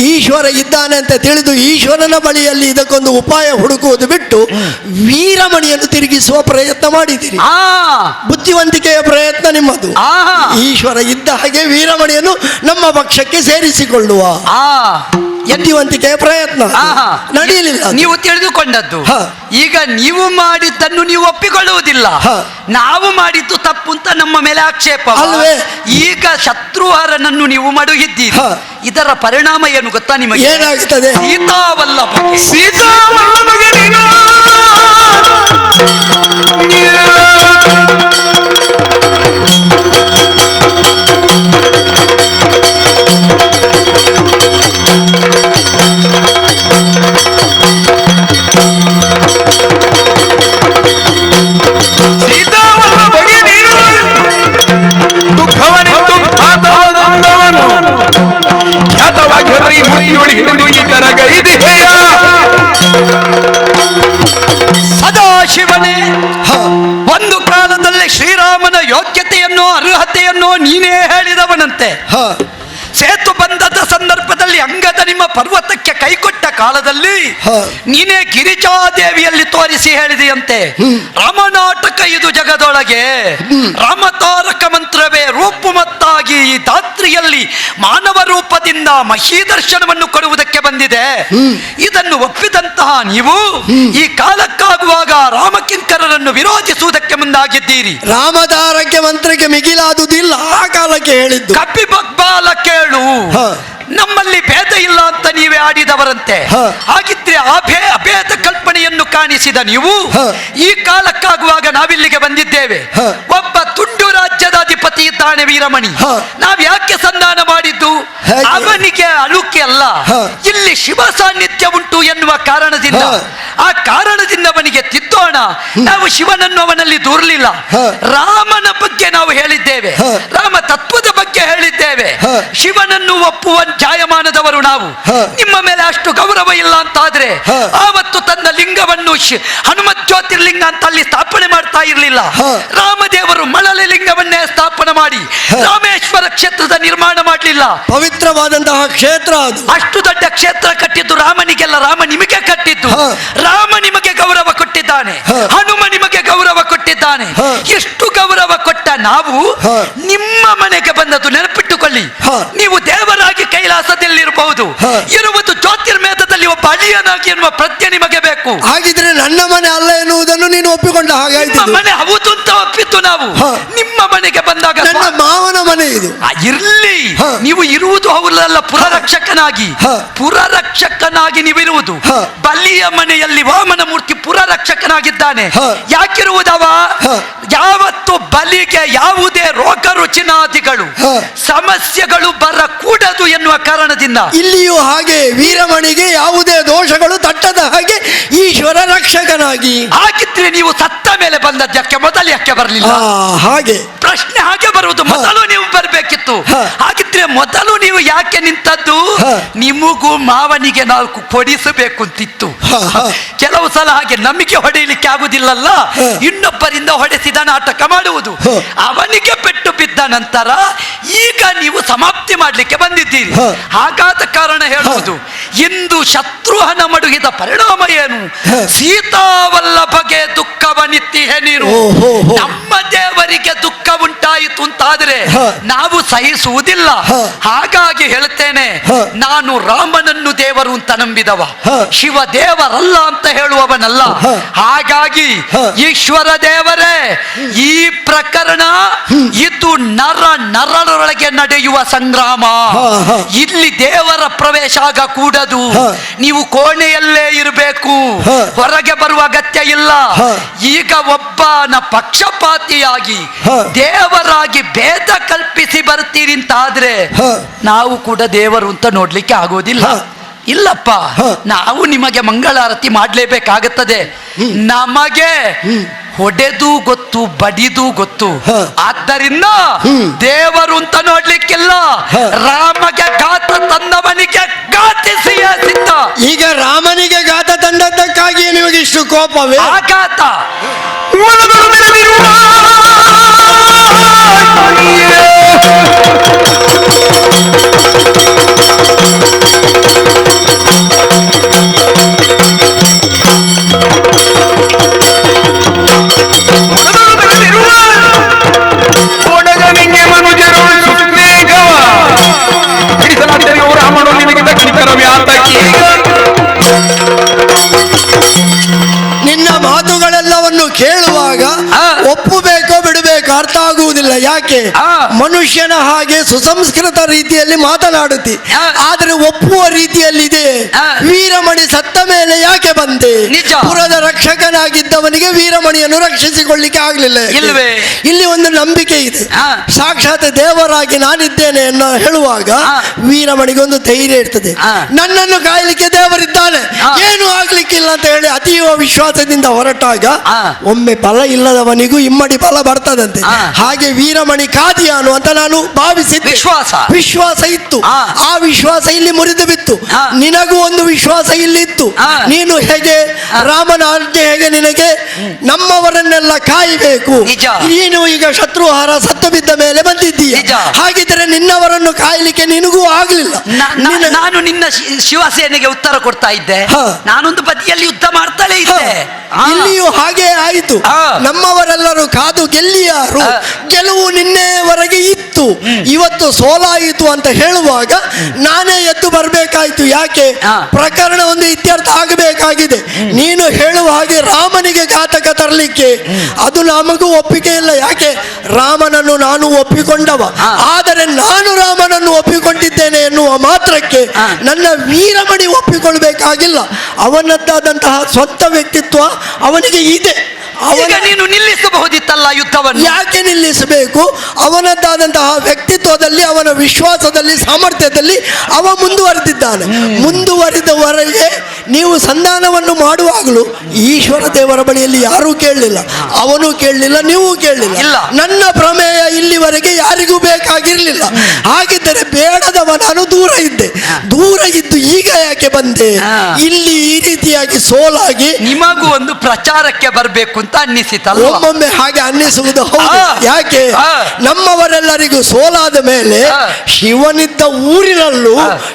ಈಶ್ವರ ಇದ್ದಾನೆ ಅಂತ ತಿಳಿದು ಈಶ್ವರನ ಬಳಿಯಲ್ಲಿ ಇದಕ್ಕೊಂದು ಉಪಾಯ ಹುಡುಕುವುದು ಬಿಟ್ಟು ವೀರಮಣಿಯನ್ನು ತಿರುಗಿಸುವ ಪ್ರಯತ್ನ ಮಾಡಿದ್ದೀರಿ. ಬುದ್ಧಿವಂತಿಕೆಯ ಪ್ರಯತ್ನ ನಿಮ್ಮದು. ಈಶ್ವರ ಇದ್ದ ಹಾಗೆ ವೀರಮಣಿಯನ್ನು ನಮ್ಮ ಪಕ್ಷಕ್ಕೆ ಸೇರಿಸಿಕೊಳ್ಳುವ ಬುದ್ಧಿವಂತಿಕೆಯ ಪ್ರಯತ್ನ ನಡೆಯಲಿಲ್ಲ. ನೀವು ತಿಳಿದುಕೊಂಡದ್ದು. ಈಗ ನೀವು ಮಾಡಿದ್ದನ್ನು ನೀವು ಒಪ್ಪಿಕೊಳ್ಳುವುದಿಲ್ಲ. ನಾವು ಮಾಡಿದ್ದು ತಪ್ಪು ಅಂತ ನಮ್ಮ ಮೇಲೆ ಆಕ್ಷೇಪ ಅಲ್ವೇ? ಈಗ ಶತ್ರುಹರನನ್ನು ನೀವು ಮಡುಗಿದ್ದೀರಿ. ಇದರ ಪರಿಣಾಮ ಏನು ಗೊತ್ತಾ ನಿಮಗೆ? ಏನಾಗುತ್ತದೆ? ಸೀತಾವಲ್ಲಭಗೆ ನೀನು ದುಃಖವನಿತ್ತು ಆತನೊಂದವನು ಖ್ಯಾತವಾಗಿ ಮುಡಿಯೊಳಿ ಹಿಡಿದು ಈ ಕರಗೈದಿದೆಯ ಸದಾಶಿವನೇ ಶ್ರೀರಾಮನ ಯೋಗ್ಯತೆಯನ್ನು ಅರ್ಹತೆಯನ್ನು ನೀನೇ ಹೇಳಿದವನಂತೆ. ಹ ಸೇತು ಬಂಧದ ಸಂದರ್ಭದಲ್ಲಿ ಅಂಗದ ನಿಮ್ಮ ಪರ್ವತಕ್ಕೆ ಕೈಕೊಟ್ಟ ಕಾಲದಲ್ಲಿ ಹ. ನೀನೇ ಗಿರಿಜಾದೇವಿಯಲ್ಲಿ ತೋರಿಸಿ ಹೇಳಿದೆಯಂತೆ. ರಾಮನಾಟಕ ಇದು ಜಗದೊಳಗೆ, ರಾಮತಾರಕ ಮಂತ್ರವೇ ರೂಪುಮತ್ತಾಗಿ ಈ ಧಾತ್ರಿಯಲ್ಲಿ ಮಾನವ ರೂಪದಿಂದ ಮಹೀದರ್ಶನವನ್ನು ಕೊಡುವುದಕ್ಕೆ ಬಂದಿದೆ. ಇದನ್ನು ಒಪ್ಪಿದಂತಹ ನೀವು ಈ ಕಾಲಕ್ಕಾಗುವಾಗ ರಾಮಕಿಂಕರರನ್ನು ವಿರೋಧಿಸುವುದಕ್ಕೆ ಮುಂದಾಗಿದ್ದೀರಿ. ರಾಮದಾರಕ್ಕೆ ಮಂತ್ರಕ್ಕೆ ಮಿಗಿಲಾದುದಿಲ್ಲ, ಆ ಕಾಲಕ್ಕೆ ಹೇಳಿದ್ದು. ಕಪ್ಪಿ ಬಗ್ಬಾಲ ಕೇಳು, ಹ. ನಮ್ಮಲ್ಲಿ ಭೇದ ಇಲ್ಲ ಅಂತ ನೀವೇ ಆಡಿದವರಂತೆ. ಹ. ಹಾಗಿದ್ರೆ ಅಭೇದ ಕಲ್ಪನೆಯನ್ನು ಕಾಣಿಸಿದ ನೀವು ಹ. ಈ ಕಾಲಕ್ಕಾಗುವಾಗ ನಾವಿಲ್ಲಿಗೆ ಬಂದಿದ್ದೇವೆ. ಹ. ಒಬ್ಬ ತುಂಡು ರಾಜ್ಯದ ಅಧಿಪತಿ ಇದ್ದಾನೆ ವೀರಮಣಿ. ಹ. ನಾವ್ ಯಾಕೆ ಸಂಧಾನ ಮಾಡಿದ್ದು? ಹೇಗೆ? ಅವನಿಗೆ ಅಳುಕೆ ಅಲ್ಲ, ಹ. ಇಲ್ಲಿ ಶಿವ ಸಾನ್ನಿಧ್ಯ ಉಂಟು ಎನ್ನುವ ಕಾರಣದಿಂದ. ಹ. ಆ ಕಾರಣದಿಂದ ಅವನಿಗೆ ತಿದ್ದೋಣ. ನಾವು ಶಿವನನ್ನು ಅವನಲ್ಲಿ ದೂರಲಿಲ್ಲ. ಹ. ರಾಮನ ಬಗ್ಗೆ ನಾವು ಹೇಳಿದ್ದೇವೆ, ಹ. ರಾಮ ತತ್ವದ ಬಗ್ಗೆ ಹೇಳಿದ್ದೇವೆ. ಹ. ಶಿವನನ್ನು ಒಪ್ಪುವ ಜಾಯಮಾನದವರು ನಾವು. ಹ. ನಿಮ್ಮ ಮೇಲೆ ಅಷ್ಟು ಗೌರವ ಇಲ್ಲ ಅಂತಾದ್ರೆ ಹ. ಆವತ್ತು ತನ್ನ ಲಿಂಗವನ್ನು ಹನುಮತ್ ಜ್ಯೋತಿರ್ಲಿಂಗ ಅಂತ ಅಲ್ಲಿ ಸ್ಥಾಪನೆ ಮಾಡ್ತಾ ಇರಲಿಲ್ಲ. ಹ. ರಾಮದೇವರು ಮಳಲಿ ಲಿಂಗವನ್ನೇ ಸ್ಥಾಪನೆ ಮಾಡಿ ರಾಮೇಶ್ವರ ಕ್ಷೇತ್ರದ ನಿರ್ಮಾಣ ಮಾಡಲಿಲ್ಲ. ಪವಿತ್ರವಾದಂತಹ ಕ್ಷೇತ್ರ ಅದು. ಅಷ್ಟು ದೊಡ್ಡ ಕ್ಷೇತ್ರ ಕಟ್ಟಿದ್ದು ರಾಮನಿಗೆಲ್ಲ, ರಾಮ ನಿಮಗೆ ಕಟ್ಟಿದ್ದು. ಹ. ರಾಮ ನಿಮಗೆ ಗೌರವ ಕೊಟ್ಟಿದ್ದಾನೆ, ಹ. ಹನುಮ ನಿಮಗೆ ಗೌರವ ಕೊಟ್ಟಿದ್ದಾನೆ. ಹ. ಎಷ್ಟು ಗೌರವ ಕೊಟ್ಟ ನಾವು ಹ. ನಿಮ್ಮ ಮನೆಗೆ ಬಂದದ್ದು ನೆನಪಿಟ್ಟುಕೊಳ್ಳಿ. ಹ. ನೀವು ದೇವರಾಗಿ ಕೈಲಾಸದಲ್ಲಿರಬಹುದು, ಹ. ಇರುವುದು ಜ್ಯೋತಿರ್ಮೇಧದಲ್ಲಿ ಒಬ್ಬ ಅಳಿಯನಾಗಿ ಎನ್ನುವ ಪ್ರಜ್ಞೆ ನಿಮಗೆ ಬೇಕು. ಹಾಗಿದ್ರೆ ನನ್ನ ಮನೆ ಅಲ್ಲ ಎನ್ನುವುದನ್ನು ನೀನು ಒಪ್ಪಿಕೊಂಡ ನಿಮ್ಮ ಹಾಗಾಯ್ತು. ಮನೆ ಹೌದು ಅಂತ ಒಪ್ಪಿತ್ತು ನಾವು. ಹ. ನಿಮ್ಮ ಮನೆಗೆ ಬಂದಾಗ ನನ್ನ ಮಾವನ ಮನೆ ಇದು. ಇರ್ಲಿ, ಹ. ನೀವು ಇರುವುದು ಅವರಲ್ಲ ಪುರರಕ್ಷಕನಾಗಿ. ಹ. ಪುರರಕ್ಷಕನಾಗಿ ನೀವಿರುವುದು. ಹ. ಬಲಿಯ ಮನೆಯಲ್ಲಿ ವಾಮನ ಮೂರ್ತಿ ಪುರರಕ್ಷಕನಾಗಿದ್ದಾನೆ. ಹ. ಯಾಕಿರುವುದವ? ಹ. ಯಾವತ್ತು ಬಲಿಗೆ ಯಾವುದೇ ರೋಗ ರುಚಿನಾದಿಗಳು ಹ. ಸಮಸ್ಯೆಗಳು ಬರಕೂಡದು ಎನ್ನುವ ಕಾರಣದಿಂದ. ಇಲ್ಲಿಯೂ ಹಾಗೆ ವೀರಮಣಿಗೆ ಯಾವುದೇ ದೋಷಗಳು ತಟ್ಟದ ಹಾಗೆ ಈಶ್ವರ ರಕ್ಷಕನಾಗಿ. ಹಾಗಿದ್ರೆ ನೀವು ಸತ್ತ ಮೇಲೆ ಬಂದದ್ದಕ್ಕೆ ಮೊದಲು ಯಾಕೆ ಬರಲಿಲ್ಲ? ಹಾಗೆ ಪ್ರಶ್ನೆ ಹಾಗೆ ಬರುವುದು. ಮೊದಲು ನೀವು ಬರಬೇಕಿತ್ತು. ಹ. ಹಾಗಿದ್ರೆ ಮೊದಲು ನೀವು ಯಾಕೆ ನಿಂತದ್ದು? ಹ. ನಿಮಗೂ ಮಾವನಿಗೆ ನಾಲ್ಕು ಕೊಡಿಸಬೇಕು ಅಂತಿತ್ತು. ಹ, ಹ. ಕೆಲವು ಸಲ ಹಾಗೆ ನಮಗೆ ಹೊಡೆಯಲಿಕ್ಕೆ ಆಗುದಿಲ್ಲಲ್ಲ, ಹ. ಇನ್ನೊಬ್ಬರಿಂದ ಹೊಡೆಸಿದ ನಾಟಕ ಮಾಡುವುದು. ಹ. ಅವನಿಗೆ ಪೆಟ್ಟು ಬಿದ್ದ ನಂತರ ಈಗ ನೀವು ಸಮಾಪ್ತಿ ಮಾಡಲಿಕ್ಕೆ ಬಂದಿದ್ದೀರಿ. ಹ. ಹಾಗಾದ ಕಾರಣ ಹೇಳುವುದು, ಇಂದು ಶತ್ರುಹನ ಮಡುಗಿದ ಪರಿಣಾಮ ಏನು? ಹ. ಸೀತಾವಲ್ಲಭಗೆ ದುಃಖವನಿತ್ತಿಹೆ ನೀರು. ಓಹೋ ಹೋ. ನಮ್ಮ ದೇವರಿಗೆ ದುಃಖ ಉಂಟಾಯಿತು ಅಂತಾದ್ರೆ ಹ. ನಾವು ಸಹಿಸುವುದಿಲ್ಲ. ಹ. ಹಾಗಾಗಿ ಹೇಳ್ತೇನೆ, ಹ. ನಾನು ರಾಮನನ್ನು ದೇವರು ಅಂತ ನಂಬಿದವ, ಹ. ಶಿವ ದೇವರಲ್ಲ ಅಂತ ಹೇಳುವವನಲ್ಲ. ಹ. ಹಾಗಾಗಿ ಹ. ಈಶ್ವರ ದೇವರೇ, ಈ ಪ್ರಕರಣ ಇದು ನರರೊಳಗೆ ನಡೆಯುವ ಸಂಗ್ರಾಮ. ಹ, ಹ. ಇಲ್ಲಿ ದೇವರ ಪ್ರವೇಶ ಆಗ ಕೂಡದು. ಹ. ನೀವು ಕೋಣೆಯಲ್ಲೇ ಇರಬೇಕು, ಹ. ಹೊರಗೆ ಬರುವ ಅಗತ್ಯ ಇಲ್ಲ. ಹ. ಈಗ ಒಬ್ಬನ ಪಕ್ಷಪಾತಿಯಾಗಿ ಹ. ದೇವರಾಗಿ ಭೇದ ಕಲ್ಪಿಸಿ ಬರ್ತೀರಿ ಅಂತಾದ್ರೆ ಹ. ನಾವು ಕೂಡ ದೇವರು ಅಂತ ನೋಡ್ಲಿಕ್ಕೆ ಆಗೋದಿಲ್ಲ. ಹ. ಇಲ್ಲಪ್ಪ, ಹ. ನಾವು ನಿಮಗೆ ಮಂಗಳಾರತಿ ಮಾಡಲೇಬೇಕಾಗುತ್ತದೆ. ನಮಗೆ ಹೊಡೆದು ಗೊತ್ತು, ಬಡಿದು ಗೊತ್ತು. ಹ. ಆದ್ದರಿಂದ ದೇವರು ಅಂತ ನೋಡ್ಲಿಕ್ಕಿಲ್ಲ. ಹ. ರಾಮಗೆ ಘಾತ ತಂದವನಿಗೆ ಘಾತಿಸಿಯೇ ಸಿದ್ಧ. ಈಗ ರಾಮನಿಗೆ ಗಾತ ತಂದದ್ದಕ್ಕಾಗಿ ನಿಮಗೆ ಇಷ್ಟು ಕೋಪವೇ? ಆಘಾತ ಕೊಡಗನಿಗೆ ಮನುಜರು ಸುಗ್ರೀಗವ ಬಿಡಿಸಲಾಗಿದೆಯೋ ರಾಮನು ನಿನಗಿಂತ ಕಣಿತರ ವ್ಯಾತಕಿ. ನಿನ್ನ ಮಾತುಗಳೆಲ್ಲವನ್ನು ಕೇಳುವಾಗ ಆ. ಒಪ್ಪಬೇಕೋ ಬಿಡಬೇಕೋ ಅರ್ಥ ಆಗುವುದಿಲ್ಲ. ಯಾಕೆ? ಆ. ಮನುಷ್ಯನ ಹಾಗೆ ಸುಸಂಸ್ಕೃತ ರೀತಿಯಲ್ಲಿ ಮಾತನಾಡುತ್ತಿ, ಆ. ಆದರೆ ಒಪ್ಪುವ ರೀತಿಯಲ್ಲಿದೆ. ಆ. ವೀರಮಣಿ ಸತ್ತ ಮೇಲೆ ಯಾಕೆ ಬಂದೆ? ನಿಜ. ಪುರದ ರಕ್ಷಕನಾಗಿದ್ದವನಿಗೆ ವೀರಮಣಿಯನ್ನು ರಕ್ಷಿಸಿಕೊಳ್ಳಿಕ್ಕೆ ಆಗಲಿಲ್ಲ. ಇಲ್ವೇ? ಇಲ್ಲಿ ಒಂದು ನಂಬಿಕೆ ಇದೆ. ಆ. ಸಾಕ್ಷಾತ್ ದೇವರಾಗಿ ನಾನಿದ್ದೇನೆ ಅನ್ನೋ ಹೇಳುವಾಗ ಆ. ವೀರಮಣಿಗೆ ಒಂದು ಧೈರ್ಯ ಇರ್ತದೆ. ಆ. ನನ್ನನ್ನು ಕಾಯಲಿಕ್ಕೆ ದೇವರಿದ್ದಾನೆ, ಆ. ಏನು ಆಗ್ಲಿಕ್ಕಿಲ್ಲ ಅಂತ ಹೇಳಿ ಅತೀವ ವಿಶ್ವಾಸದಿಂದ ಹೊರಟಾಗ ಆ. ಒಮ್ಮೆ ಫಲ ಇಲ್ಲದವನಿಗೂ ಇಮ್ಮಡಿ ಫಲ ಬರ್ತದಂತೆ. ಹಾಗೆ ವೀರಮಣಿ ಕಾದಿಯಾನು ಅಂತ ನಾನು ಭಾವಿಸಿದ್ದೆ. ವಿಶ್ವಾಸ ಇತ್ತು. ಆ ವಿಶ್ವಾಸ ಇಲ್ಲಿ ಮುರಿದು ಬಿತ್ತು. ನಿನಗೂ ಒಂದು ವಿಶ್ವಾಸ ಇಲ್ಲಿತ್ತು. ನೀನು ಹೇಗೆ ರಾಮನ ಆಜ್ಞೆ ಹೇಗೆ ನಿನಗೆ ನಮ್ಮವರನ್ನೆಲ್ಲ ಕಾಯಬೇಕು. ನೀನು ಈಗ ಶತ್ರುಹಾರ ಸತ್ತು ಬಿದ್ದ ಮೇಲೆ ಬಂದಿದ್ದೀಯ. ಹಾಗಿದ್ರೆ ನಿನ್ನವರನ್ನು ಕಾಯಲಿಕ್ಕೆ ನಿನಗೂ ಆಗ್ಲಿಲ್ಲ. ನಾನು ನಿನ್ನ ಶಿವಸೇನೆಗೆ ಉತ್ತರ ಕೊಡ್ತಾ ಇದ್ದೆ. ನಾನೊಂದು ಬದಿಯಲ್ಲಿ ಯುದ್ಧ ಮಾಡ್ತಾಳೆ ಇದ್ದೆ. ಇಲ್ಲಿಯೂ ಹಾಗೆ ಆಯಿತು. ನಮ್ಮವರೆಲ್ಲರೂ ಕಾದು ಗೆಲ್ಲಿಯಾರು. ಗೆಲುವು ನಿನ್ನೆವರೆಗೆ ಇತ್ತು, ಇವತ್ತು ಸೋಲಾಯಿತು ಅಂತ ಹೇಳುವಾಗ ನಾನೇ ಎದ್ದು ಬರಬೇಕಾಯ್ತು. ಯಾಕೆ? ಪ್ರಕರಣ ಒಂದು ಇತ್ಯರ್ಥ ಆಗಬೇಕಾಗಿದೆ. ನೀನು ಹೇಳುವ ಹಾಗೆ ರಾಮನಿಗೆ ಘಾತಕ ತರಲಿಕ್ಕೆ ಅದು ನಮಗೂ ಒಪ್ಪಿಗೆ ಇಲ್ಲ. ಯಾಕೆ? ರಾಮನನ್ನು ನಾನು ಒಪ್ಪಿಕೊಂಡವ, ಆದರೆ ನಾನು ರಾಮನನ್ನು ಒಪ್ಪಿಕೊಂಡಿದ್ದೇನೆ ಎನ್ನುವ ಮಾತ್ರಕ್ಕೆ ನನ್ನ ವೀರಮಣಿ ಒಪ್ಪಿಕೊಳ್ಬೇಕಾಗಿಲ್ಲ. ಅವನದ್ದಾದಂತಹ ಸ್ವಂತ ವ್ಯಕ್ತಿತ್ವ ಅವನಿಗೆ ಇದೆ. ಈಗ ನೀನು ನಿಲ್ಲಿಸಬಹುದಿತ್ತಲ್ಲ ಯುದ್ಧವನ್ನು. ಯಾಕೆ ನಿಲ್ಲಿಸಬೇಕು? ಅವನದ್ದಾದಂತಹ ವ್ಯಕ್ತಿತ್ವದಲ್ಲಿ, ಅವನ ವಿಶ್ವಾಸದಲ್ಲಿ, ಸಾಮರ್ಥ್ಯದಲ್ಲಿ ಅವ ಮುಂದುವರೆದಿದ್ದಾನೆ. ಮುಂದುವರಿದವರೆಗೆ ನೀವು ಸಂಧಾನವನ್ನು ಮಾಡುವಾಗಲೂ ಈಶ್ವರ ದೇವರ ಬಳಿಯಲ್ಲಿ ಯಾರೂ ಕೇಳಲಿಲ್ಲ, ಅವನು ಕೇಳಲಿಲ್ಲ, ನೀವು ಕೇಳಲಿಲ್ಲ. ನನ್ನ ಪ್ರಮೇಯ ಇಲ್ಲಿವರೆಗೆ ಯಾರಿಗೂ ಬೇಕಾಗಿರ್ಲಿಲ್ಲ. ಹಾಗಿದ್ದರೆ ಬೇಡದವ ನಾನು ದೂರ ಇದ್ದೆ. ದೂರ ಇದ್ದು ಈಗ ಯಾಕೆ ಬಂದೆ? ಇಲ್ಲಿ ಈ ರೀತಿಯಾಗಿ ಸೋಲಾಗಿ ನಿಮಗೂ ಒಂದು ಪ್ರಚಾರಕ್ಕೆ ಬರಬೇಕು ಅಂತ ಅನ್ನಿಸಿತಲ್ಲ. ಒಮ್ಮೊಮ್ಮೆ ಹಾಗೆ ಅನ್ನಿಸುವುದು ಹೌದು. ಯಾಕೆ? ನಮ್ಮವರೆಲ್ಲರಿಗೂ ಸೋಲಾದ ಮೇಲೆ ಶಿವನಿದ್ದ ಊರಿನಲ್ಲೂ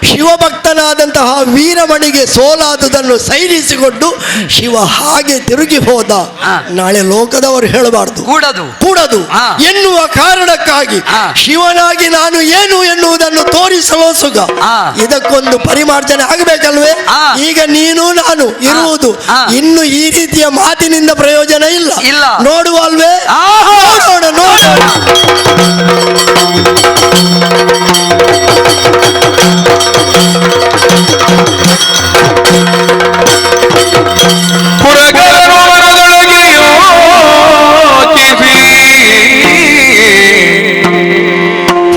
ಶಿವಭಕ್ತನಾದಂತಹ ವೀರಮಣಿಗೆ ಸೋಲಾದುದನ್ನು ಸೈರಿಸಿಕೊಂಡು ಶಿವ ಹಾಗೆ ತಿರುಗಿ ಹೋದ. ನಾಳೆ ಲೋಕದವರು ಹೇಳಬಾರ್ದು, ಕೂಡದು ಎನ್ನುವ ಕಾರಣಕ್ಕಾಗಿ ಶಿವನಾಗಿ ನಾನು ಏನು ಎನ್ನುವುದನ್ನು ತೋರಿಸಲು ಸುಗ. ಇದಕ್ಕೊಂದು ಪರಿಮಾರ್ಜನೆ ಆಗಬೇಕಲ್ವೇ? ಈಗ ನೀನು ನಾನು ಇರುವುದು ಇನ್ನು ಈ ರೀತಿಯ ಮಾತಿನಿಂದ ಪ್ರಯೋಜನ ಇಲ್ಲ. ನೋಡುವ ಅಲ್ವೇ? ನೋಡೋಣ.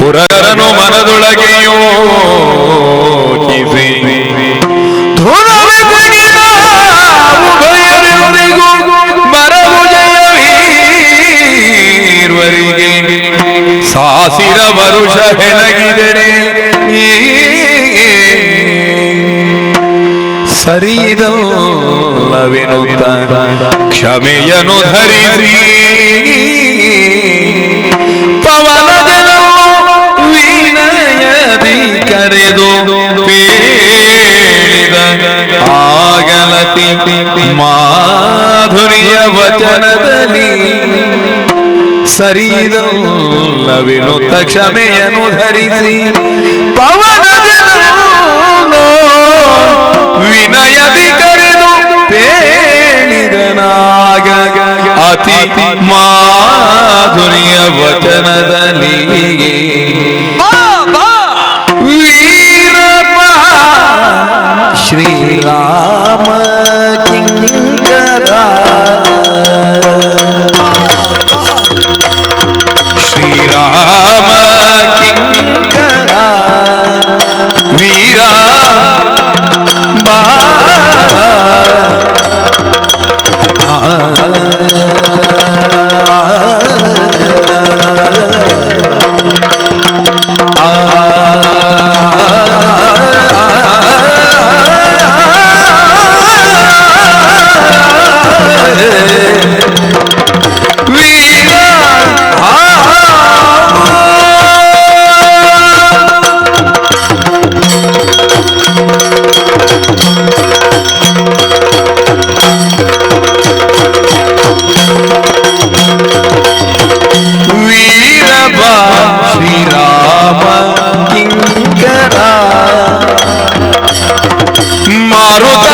ಪುರಗರನು ಮನದೊಳಗೆ ಯೋಚಿಸಿ ಸಾಸಿರ ವರುಷ ಹೆಣಗಿದರೆ ಸರಿದಲ್ಲವೆನುತ್ತ ಕ್ಷಮೆಯನು ಧರಿಸಿ ಪವನದನು ವಿನಯದಿ ಕರೆದು ಪೇಳಿದ ಆಗಲತಿ ಮಾಧುರ್ಯ ವಚನದಲ್ಲಿ ಸರಿದಲ್ಲವೆನುತ್ತ ಕ್ಷಮೆಯನು ಧರಿಸಿ ಪವನದನು ವಿನಯದಿ ಕರೆದು ಪೇಳಿದನಾಗ ಅತಿ ಮಾಧುರ್ಯ ವಚನದಲ್ಲಿ ವೀರಪ್ಪ ಶ್ರೀರಾಮ ಕಿಂಕರ ಶ್ರೀರಾಮ ಕಿಂಕರ ವೀರ ಶ್ರೀರಾಮ ಕಿಂಕರ ಮಾರುತ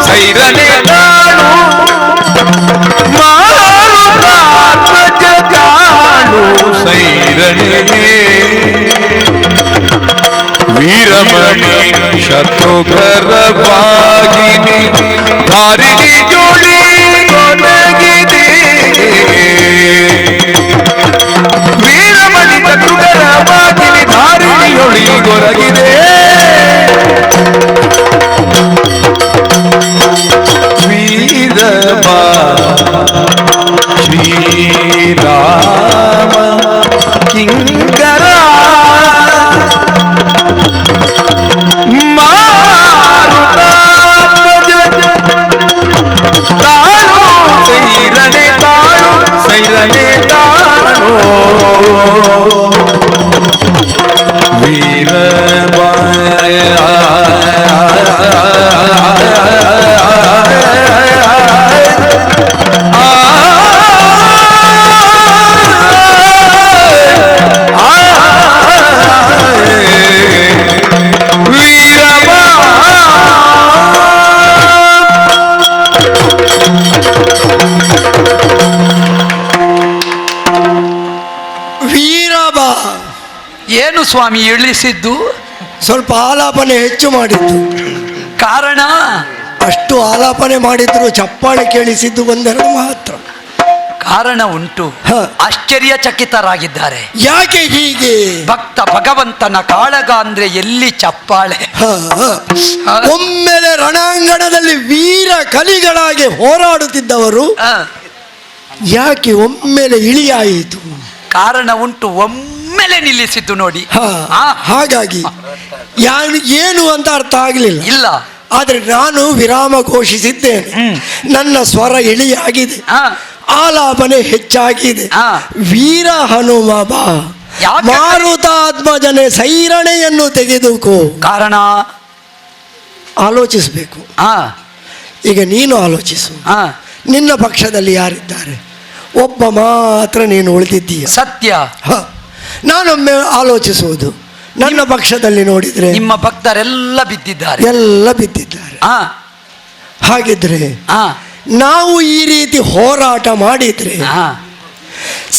ಸೈರನೆ ತಾಳು ಮಾರುತ ಸೈರನೆ ವೀರಮಣಿ ಶತ್ರುಘರ ಬಾಗಿನಿ ಧಾರಿಣಿ ಜೋಡಿ ಕೊನಗಿದೆ ವೀರಮಣಿ ಶತ್ರುಘರ ಬಾಗಿನಿ ಧಾರಿಣಿಯೊಳಿ ಗೊರಗಿದೆ ವೀರಮ ಏನು ಸ್ವಾಮಿ ಇಳಿಸಿದ್ದು? ಸ್ವಲ್ಪ ಆಲಾಪನೆ ಹೆಚ್ಚು ಮಾಡಿದ್ದು. ಕಾರಣ? ಅಷ್ಟು ಆಲಾಪನೆ ಮಾಡಿದ್ರು ಚಪ್ಪಾಳೆ ಕೇಳಿಸಿದ್ದು ಒಂದೆರಡು ಮಾತ್ರ. ಕಾರಣ ಉಂಟು. ಹ. ಆಶ್ಚರ್ಯಚಕಿತರಾಗಿದ್ದಾರೆ. ಯಾಕೆ ಹೀಗೆ? ಭಕ್ತ ಭಗವಂತನ ಕಾಳಗ ಅಂದ್ರೆ ಎಲ್ಲಿ ಚಪ್ಪಾಳೆ? ಒಮ್ಮೆಲೆ ರಣಾಂಗಣದಲ್ಲಿ ವೀರ ಕಲಿಗಳಾಗಿ ಹೋರಾಡುತ್ತಿದ್ದವರು ಯಾಕೆ ಒಮ್ಮೆಲೆ ಇಳಿಯಾಯಿತು? ಕಾರಣ ಉಂಟು. ಒಮ್ಮೆಲೆ ನಿಲ್ಲಿಸಿದ್ದು ನೋಡಿ. ಹಾಗಾಗಿ ಏನು ಅಂತ ಅರ್ಥ ಆಗಲಿಲ್ಲ. ಇಲ್ಲ. ಆದ್ರೆ ನಾನು ವಿರಾಮ ಘೋಷಿಸಿದ್ದೇನೆ. ನನ್ನ ಸ್ವರ ಇಳಿಯಾಗಿದೆ, ಆಲಾಪನೆ ಹೆಚ್ಚಾಗಿದೆ. ವೀರ ಹನುಮ ಬಾ, ಮಾರುತಾತ್ಮಜನೆ ಸೈರಣೆಯನ್ನು ತೆಗೆದುಕೋ. ಕಾರಣ ಆಲೋಚಿಸಬೇಕು. ಈಗ ನೀನು ಆಲೋಚಿಸು. ನಿನ್ನ ಪಕ್ಷದಲ್ಲಿ ಯಾರಿದ್ದಾರೆ? ಒಬ್ಬ ಮಾತ್ರ ನೀನು ಉಳಿದಿದ್ದೀಯ. ಸತ್ಯ. ನಾನೊಮ್ಮೆ ಆಲೋಚಿಸುವುದು, ನನ್ನ ಪಕ್ಷದಲ್ಲಿ ನೋಡಿದ್ರೆ ನಿಮ್ಮ ಭಕ್ತರೆಲ್ಲ ಬಿದ್ದಿದ್ದಾರೆ. ಎಲ್ಲ ಬಿದ್ದಿದ್ದಾರೆ. ಹಾಗಿದ್ರೆ ನಾವು ಈ ರೀತಿ ಹೋರಾಟ ಮಾಡಿದ್ರೆ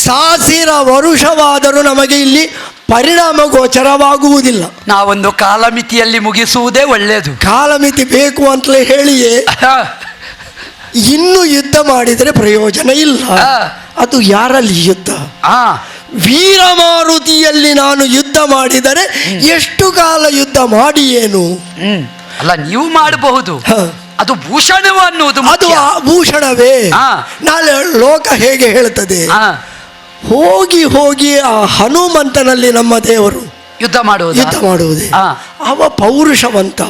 ಸಾವಿರ ವರುಷವಾದರೂ ನಮಗೆ ಇಲ್ಲಿ ಪರಿಣಾಮ ಗೋಚರವಾಗುವುದಿಲ್ಲ. ನಾವೊಂದು ಕಾಲಮಿತಿಯಲ್ಲಿ ಮುಗಿಸುವುದೇ ಒಳ್ಳೆಯದು. ಕಾಲಮಿತಿ ಬೇಕು ಅಂತಲೇ ಹೇಳಿಯೇ ಇನ್ನು ಯುದ್ಧ ಮಾಡಿದರೆ ಪ್ರಯೋಜನ ಇಲ್ಲ. ಅದು ಯಾರಲ್ಲಿ ಯುದ್ಧ? ವೀರಮಾರುತಿಯಲ್ಲಿ ನಾನು ಯುದ್ಧ ಮಾಡಿದರೆ ಎಷ್ಟು ಕಾಲ ಯುದ್ಧ ಮಾಡಿ ಏನು? ಅಲ್ಲ, ನೀವು ಮಾಡಬಹುದು. ಅದು ಭೂಷಣವು ಅನ್ನುವುದು ಅದು ಭೂಷಣವೇ? ನಾಳೆ ಲೋಕ ಹೇಗೆ ಹೇಳ್ತದೆ? ಹೋಗಿ ಹೋಗಿ ಆ ಹನುಮಂತನಲ್ಲಿ ನಮ್ಮ ದೇವರು ಯುದ್ಧ ಮಾಡುವುದೇ. ಅವ ಪೌರುಷವಂತ,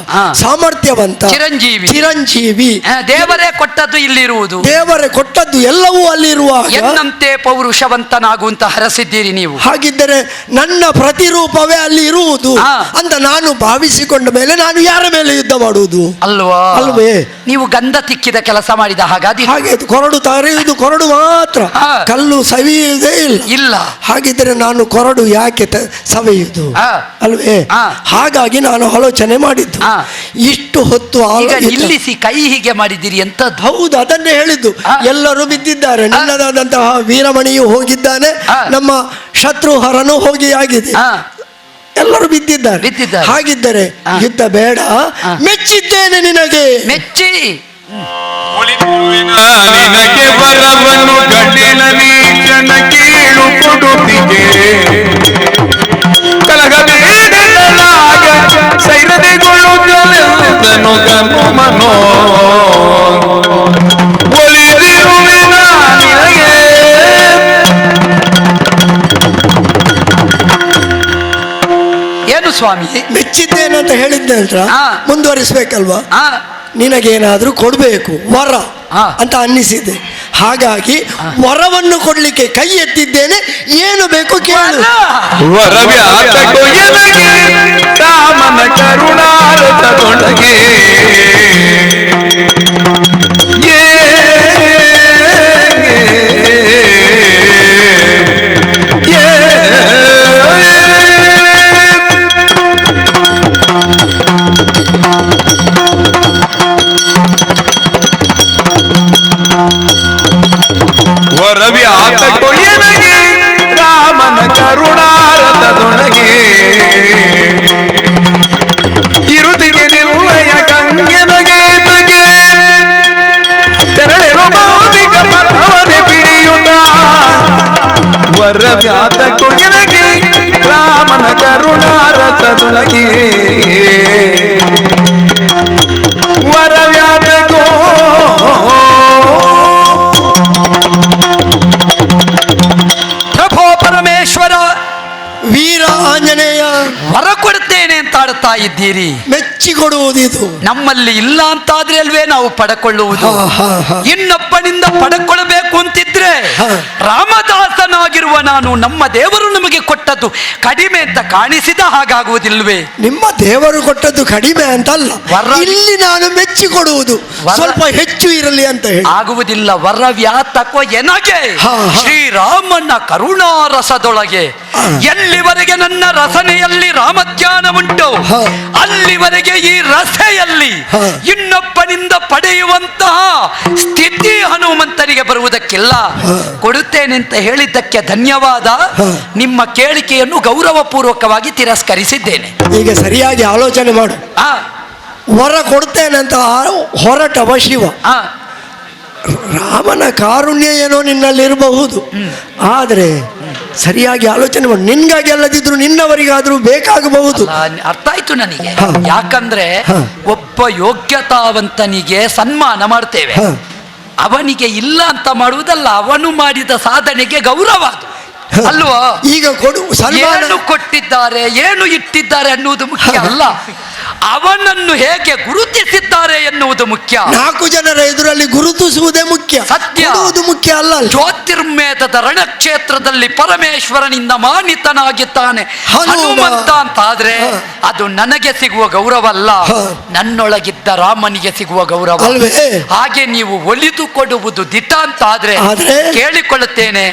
ಸಾಮರ್ಥ್ಯವಂತ, ಚಿರಂಜೀವಿ. ದೇವರೇ ಕೊಟ್ಟದ್ದು ಇಲ್ಲಿರುವುದು, ದೇವರೇ ಕೊಟ್ಟದ್ದು ಎಲ್ಲವೂ ಅಲ್ಲಿರುವಾಗ ಎನ್ನಂತೆ ಪೌರುಷವಂತನಾಗುವಂತ ಹರಸಿದ್ದೀರಿ ನೀವು. ಹಾಗಿದ್ದರೆ ನನ್ನ ಪ್ರತಿರೂಪವೇ ಅಲ್ಲಿ ಇರುವುದು ಅಂತ ನಾನು ಭಾವಿಸಿಕೊಂಡ ಮೇಲೆ ನಾನು ಯಾರ ಮೇಲೆ ಯುದ್ಧ ಮಾಡುವುದು? ಅಲ್ವೇ? ನೀವು ಗಂಧ ತಿಕ್ಕಿದ ಕೆಲಸ ಮಾಡಿದ ಹಾಗೆ ಕೊರಡು ತರೆಯುವುದು ಕೊರಡು ಮಾತ್ರ, ಕಲ್ಲು ಸವಿಯುವುದೇ ಇಲ್ಲ. ಹಾಗಿದ್ದರೆ ನಾನು ಕೊರಡು ಯಾಕೆ ಸವೆಯುವುದು? ಅಲ್ವೇ? ಹಾಗಾಗಿ ನಾನು ಆಲೋಚನೆ ಮಾಡಿದ್ದು. ಇಷ್ಟು ಹೊತ್ತು ನಿಲ್ಲಿಸಿ ಕೈ ಹೀಗೆ ಮಾಡಿದ್ದೀರಿ ಅಂತ. ಹೌದು, ಅದನ್ನೇ ಹೇಳಿದ್ದು. ಎಲ್ಲರೂ ಬಿದ್ದಿದ್ದಾರೆ. ನನ್ನದಾದಂತಹ ವೀರಮಣಿಯು ಹೋಗಿದ್ದಾನೆ, ನಮ್ಮ ಶತ್ರುಹರನು ಹೋಗಿ ಆಗಿದೆ, ಎಲ್ಲರೂ ಬಿದ್ದಿದ್ದಾರೆ. ಹಾಗಿದ್ದರೆ ಯುದ್ಧ ಬೇಡ. ಮೆಚ್ಚಿದ್ದೇನೆ ನಿನಗೆ. ಮೆಚ್ಚಿ ನಿನಗೆ ಬರವನು ಗಡಿಲ ನೀಚನ ಕೀಳು ಕೊಡುತ್ತಿಗೆ ಕಲಗಬೇಡಲಾಗ ಸೈರದೆಗೊಳ್ಳುತ್ತಲೆಲ್ಲದನು ಗಮನೋ ಒಲಿದಿರುವೆ ನಿನಗೆ. ಏನು ಸ್ವಾಮಿ ಮೆಚ್ಚಿದ್ದೇನೆ ಅಂತ ಹೇಳಿದ್ದೆ ಅಂತ ಮುಂದುವರಿಸ್ಬೇಕಲ್ವಾ? ನಿನಗೇನಾದ್ರೂ ಕೊಡಬೇಕು ವರ ಅಂತ ಅನ್ನಿಸಿದೆ. ಹಾಗಾಗಿ ವರವನ್ನು ಕೊಡ್ಲಿಕ್ಕೆ ಕೈ ಎತ್ತಿದ್ದೇನೆ. ಏನು ಬೇಕು ಕೇಳು. ರಾಮನ ಕರುಣಾರತದೊಳಗೆ ವರವ್ಯಾತ ಕೊಯ್ಯನಗೆ ರಾಮನ ಕರುಣಾರತದೊಳಗೆ ಇರುತಿಗೆ ನಿಲ್ಲಯ ಗಂಗೆನಗೆ ತಗೆ ತೆರಳಿರುವ ಭೌತಿಕ ಪಥವನೆ ಬಿಡಿಯುತ್ತ ವರವ್ಯಾತ ಕೊಯ್ಯನಗೆ ರಾಮನ ಕರುಣಾರತದೊಳಗೆ ವರವ್ಯಾತ ಪರಮೇಶ್ವರ ವೀರ ಆಂಜನೇಯ ವರ ಕೊಡ್ತೇನೆ ಅಂತ ಆಡ್ತಾ ಇದ್ದೀರಿ. ಮೆಚ್ಚಿಕೊಡುವುದಿದು ನಮ್ಮಲ್ಲಿ ಇಲ್ಲ ಅಂತಾದ್ರೆ ಅಲ್ವೇ ನಾವು ಪಡ್ಕೊಳ್ಳುವುದು. ಇನ್ನೊಬ್ಬನಿಂದ ಪಡ್ಕೊಳ್ಬೇಕು ಅಂತಿದ್ರೆ ರಾಮದಾಸನಾಗಿರುವ ನಾನು ನಮ್ಮ ದೇವರು ನಮಗೆ ಕೊಟ್ಟದ್ದು ಕಡಿಮೆ ಅಂತ ಕಾಣಿಸಿದ ಹಾಗಾಗುವುದಿಲ್ವೇ? ನಿಮ್ಮ ದೇವರು ಕೊಟ್ಟದ್ದು ಕಡಿಮೆ ಅಂತಲ್ಲ, ಇಲ್ಲಿ ನಾನು ಮೆಚ್ಚಿಕೊಡುವುದು ಸ್ವಲ್ಪ ಹೆಚ್ಚು ಇರಲಿ ಅಂತ ಹೇಳಿ ಆಗುವುದಿಲ್ಲ. ವರವ್ಯಾತಕೋ ಎನಗೆ ಶ್ರೀರಾಮನ ಕರುಣಾರಸದೊಳಗೆ ಎಲ್ಲಿವರೆಗೆ ನನ್ನ ರಸನೆಯಲ್ಲಿ ರಾಮಧ್ಯಾನ ಉಂಟು ಅಲ್ಲಿವರೆಗೆ ಈ ರಸೆಯಲ್ಲಿ ಇನ್ನೊಬ್ಬನಿಂದ ಪಡೆಯುವಂತಹ ಸ್ಥಿತಿ ಹನುಮಂತನಿಗೆ ಬರುವುದಕ್ಕೆ ಕೊಡುವುದಕ್ಕಿಲ್ಲ. ಕೊಡುತ್ತೇನೆ ಅಂತ ಹೇಳಿದ್ದಕ್ಕೆ ಧನ್ಯವಾದ. ನಿಮ್ಮ ಕೇಳಿಕೆಯನ್ನು ಗೌರವಪೂರ್ವಕವಾಗಿ ತಿರಸ್ಕರಿಸಿದ್ದೇನೆ. ಈಗ ಸರಿಯಾಗಿ ಆಲೋಚನೆ ಮಾಡು. ಆ ವರ ಕೊಡ್ತೇನೆ ಅಂತ ಹೊರಟವ ಶಿವ. ಆ ರಾಮನ ಕಾರುಣ್ಯ ಏನೋ ನಿನ್ನಲ್ಲಿರಬಹುದು, ಆದರೆ ಸರಿಯಾಗಿ ಆಲೋಚನೆ ಮಾಡು. ನಿನ್ಗಾಗಿ ಅಲ್ಲದಿದ್ರು ನಿನ್ನವರಿಗಾದ್ರೂ ಬೇಕಾಗಬಹುದು. ಅರ್ಥ ಆಯ್ತು ನನಗೆ. ಯಾಕಂದ್ರೆ ಒಬ್ಬ ಯೋಗ್ಯತಾವಂತನಿಗೆ ಸನ್ಮಾನ ಮಾಡ್ತೇವೆ, ಅವನಿಗೆ ಇಲ್ಲ ಅಂತ ಮಾಡುವುದಲ್ಲ, ಅವನು ಮಾಡಿದ ಸಾಧನೆಗೆ ಗೌರವ ಅದು ಅಲ್ವಾ? ಈಗ ಕೊಡು ಸನ್ಮಾನ. ಏನು ಕೊಟ್ಟಿದ್ದಾರೆ, ಏನು ಇಟ್ಟಿದ್ದಾರೆ ಅನ್ನುವುದು ಮುಖ್ಯ ಅಲ್ಲ, ಅವನನ್ನು ಹೇಗೆ ಗುರುತಿಸಿದ್ದಾರೆ ಎನ್ನುವುದು ಮುಖ್ಯ. 4 ಜನರ ಎದುರಲ್ಲಿ ಗುರುತಿಸುವುದೇ ಮುಖ್ಯ, ಸತ್ಯ. ಕೊಡುವುದು ಮುಖ್ಯ ಅಲ್ಲ. ಜ್ಯೋತಿರ್ಮೇಧದ ರಣಕ್ಷೇತ್ರದಲ್ಲಿ ಪರಮೇಶ್ವರನಿಂದ ಮಾನಿತನಾಗಿದ್ದಾನೆ ಹನುಮಂತ ಅಂತಾದ್ರೆ ಅದು ನನಗೆ ಸಿಗುವ ಗೌರವ ಅಲ್ಲ, ನನ್ನೊಳಗಿದ್ದ ರಾಮನಿಗೆ ಸಿಗುವ ಗೌರವ ಅಲ್ವೇ? ಹಾಗೆ ನೀವು ಒಲಿದು ಕೊಡುವುದು ದಿಟ ಅಂತ ಆದ್ರೆ ಕೇಳಿಕೊಳ್ಳುತ್ತೇನೆ,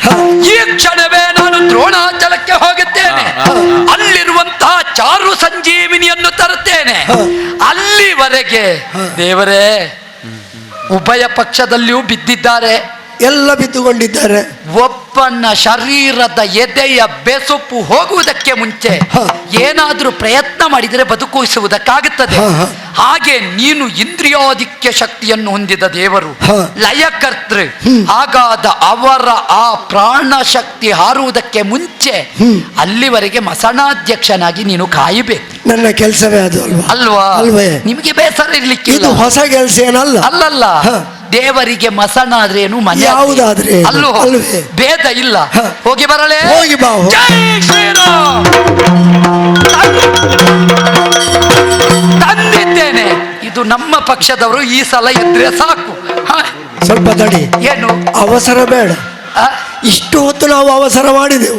ಈ ಕ್ಷಣವೇ ನಾನು ದ್ರೋಣಾಚಲಕ್ಕೆ ಹೋಗುತ್ತೇನೆ, ಅಲ್ಲಿರುವಂತಹ ಚಾರು ಸಂಜೀವಿನಿಯನ್ನು ತರುತ್ತೇನೆ. ಅಲ್ಲಿವರೆಗೆ ದೇವರೇ, ಉಭಯ ಪಕ್ಷದಲ್ಲಿಯೂ ಬಿದ್ದಿದ್ದಾರೆ, ಎಲ್ಲ ಬಿದ್ದುಕೊಂಡಿದ್ದಾರೆ. ಒಬ್ಬನ ಶರೀರದ ಎದೆಯ ಬೆಸುಪು ಹೋಗುವುದಕ್ಕೆ ಮುಂಚೆ ಏನಾದ್ರೂ ಪ್ರಯತ್ನ ಮಾಡಿದರೆ ಬದುಕಿಸುವುದಕ್ಕಾಗುತ್ತದೆ. ಹಾಗೆ ನೀನು ಇಂದ್ರಿಯಾಧಿಕ್ಯ ಶಕ್ತಿಯನ್ನು ಹೊಂದಿದ ದೇವರು, ಲಯಕರ್ತೃ. ಹಾಗಾದ ಅವರ ಆ ಪ್ರಾಣ ಶಕ್ತಿ ಹಾರುವುದಕ್ಕೆ ಮುಂಚೆ ಅಲ್ಲಿವರೆಗೆ ಮಸಣಾಧ್ಯಕ್ಷನಾಗಿ ನೀನು ಕಾಯಬೇಕು. ನನ್ನ ಕೆಲಸವೇ ಅದು ಅಲ್ವಾ? ಅಲ್ವಾ? ಅಲ್ವೇ? ನಿಮಗೆ ಬೇಸರ ಇರ್ಲಿಕ್ಕೆ ಇದು ಹೊಸ ಕೆಲಸ ಏನಲ್ಲ. ಅಲ್ಲಲ್ಲ, ದೇವರಿಗೆ ಮಸಣ ಆದ್ರೆ ಏನು, ಮನೆ ಯಾವುದಾದ್ರೆ ಅಲ್ಲೂ ಅಲ್ವೇ? ಭೇದ ಇಲ್ಲ. ಹೋಗಿ ಬರಲೇ? ಹೋಗಿ ಬಾ. ಜೈ ಶ್ರೀರಾಮ್. ತಂದಿದ್ದೇನೆ. ಇದು ನಮ್ಮ ಪಕ್ಷದವರು ಈ ಸಲ ಇದ್ರೆ ಸಾಕು. ಸ್ವಲ್ಪ ತಡಿ. ಏನು ಅವಸರ ಬೇಡ. ಇಷ್ಟು ಹೊತ್ತು ನಾವು ಅವಸರ ಮಾಡಿದೆವು.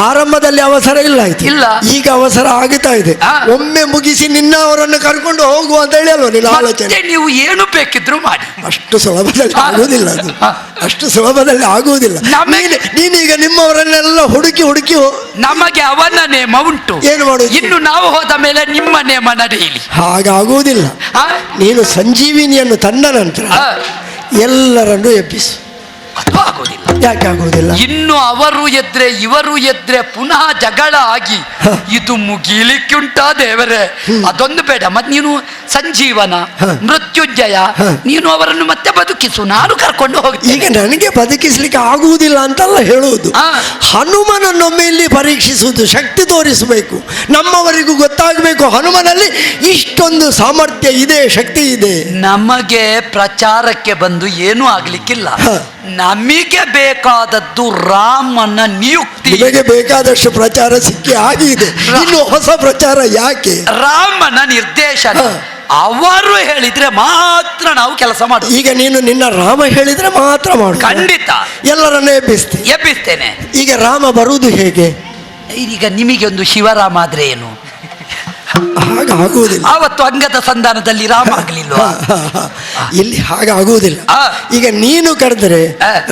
ಆರಂಭದಲ್ಲಿ ಅವಸರ ಇಲ್ಲ ಆಯ್ತು, ಇಲ್ಲ. ಈಗ ಅವಸರ ಆಗುತ್ತಾ ಇದೆ. ಒಮ್ಮೆ ಮುಗಿಸಿ ನಿನ್ನ ಅವರನ್ನು ಕರ್ಕೊಂಡು ಹೋಗುವ ಅಂತ ಹೇಳಿ ಅಲ್ವ ನಿನ್ನ ಆಲೋಚನೆ? ನೀವು ಏನು ಬೇಕಿದ್ರು ಮಾಡಿ. ಅಷ್ಟು ಸುಲಭದಲ್ಲಿ ಆಗುವುದಿಲ್ಲ ಅದು, ಅಷ್ಟು ಸುಲಭದಲ್ಲಿ ಆಗುವುದಿಲ್ಲ. ನೀನೀಗ ನಿಮ್ಮವರನ್ನೆಲ್ಲ ಹುಡುಕಿ ನಮಗೆ ಅವನ ನೇಮ ಉಂಟು. ಏನು ಮಾಡುದು? ಇನ್ನು ನಾವು ಹೋದ ಮೇಲೆ ನಿಮ್ಮ ನೇಮ ನಡೆಯಲಿ. ಹಾಗಾಗುವುದಿಲ್ಲ. ನೀನು ಸಂಜೀವಿನಿಯನ್ನು ತಂದ ನಂತರ ಎಲ್ಲರನ್ನು ಎಬ್ಬಿಸು. ಅದು ಆಗೋದಿಲ್ಲ. ಯಾಕೆ ಆಗುವುದಿಲ್ಲ? ಇನ್ನು ಅವರು ಎದ್ರೆ ಇವರು ಎದ್ರೆ ಪುನಃ ಜಗಳ ಆಗಿ ಇದು ಮುಗಿಲಿಕ್ಕುಂಟಾ ದೇವರೇ? ಅದೊಂದು ಬೇಡ. ಮತ್ತೆ ನೀನು ಸಂಜೀವನ ಮೃತ್ಯುಂಜಯ, ನೀನು ಅವರನ್ನು ಮತ್ತೆ ಬದುಕಿಸು, ನಾನು ಕರ್ಕೊಂಡು ಹೋಗ್ತೀನಿ. ಈಗ ನನಗೆ ಬದುಕಿಸ್ಲಿಕ್ಕೆ ಆಗುವುದಿಲ್ಲ ಅಂತಲ್ಲ ಹೇಳುವುದು, ಹನುಮನನ್ನೊಮ್ಮೆ ಇಲ್ಲಿ ಪರೀಕ್ಷಿಸುವುದು, ಶಕ್ತಿ ತೋರಿಸಬೇಕು, ನಮ್ಮವರಿಗೂ ಗೊತ್ತಾಗಬೇಕು ಹನುಮನಲ್ಲಿ ಇಷ್ಟೊಂದು ಸಾಮರ್ಥ್ಯ ಇದೆ, ಶಕ್ತಿ ಇದೆ. ನಮಗೆ ಪ್ರಚಾರಕ್ಕೆ ಬಂದು ಏನೂ ಆಗ್ಲಿಕ್ಕಿಲ್ಲ. ನಮಗೆ ಬೇಕಾದದ್ದು ರಾಮನ ನಿಯುಕ್ತಿ. ನಿಮಗೆ ಬೇಕಾದಷ್ಟು ಪ್ರಚಾರ ಸಿಕ್ಕಿ ಆಗಿದೆ, ಇನ್ನು ಹೊಸ ಪ್ರಚಾರ ಯಾಕೆ? ರಾಮನ ನಿರ್ದೇಶನ ಅವರು ಹೇಳಿದ್ರೆ ಮಾತ್ರ ನಾವು ಕೆಲಸ ಮಾಡುದು. ಈಗ ನೀನು ನಿನ್ನ ರಾಮ ಹೇಳಿದ್ರೆ ಮಾತ್ರ ಮಾಡು. ಖಂಡಿತ ಎಲ್ಲರನ್ನ ಎಬ್ಬಿಸ್ತೇನೆ. ಈಗ ರಾಮ ಬರುವುದು ಹೇಗೆ? ಈಗ ನಿಮಗೆ ಒಂದು ಶಿವರಾಮ ಆದ್ರೆ ಏನು? ಹಾಗಾಗುವುದಿಲ್ಲ. ಆವತ್ತು ಅಂಗದ ಸಂಧಾನದಲ್ಲಿ ರಾಮ ಆಗ್ಲಿಲ್ವಾ? ಇಲ್ಲಿ ಹಾಗಾಗುವುದಿಲ್ಲ. ಈಗ ನೀನು ಕರೆದರೆ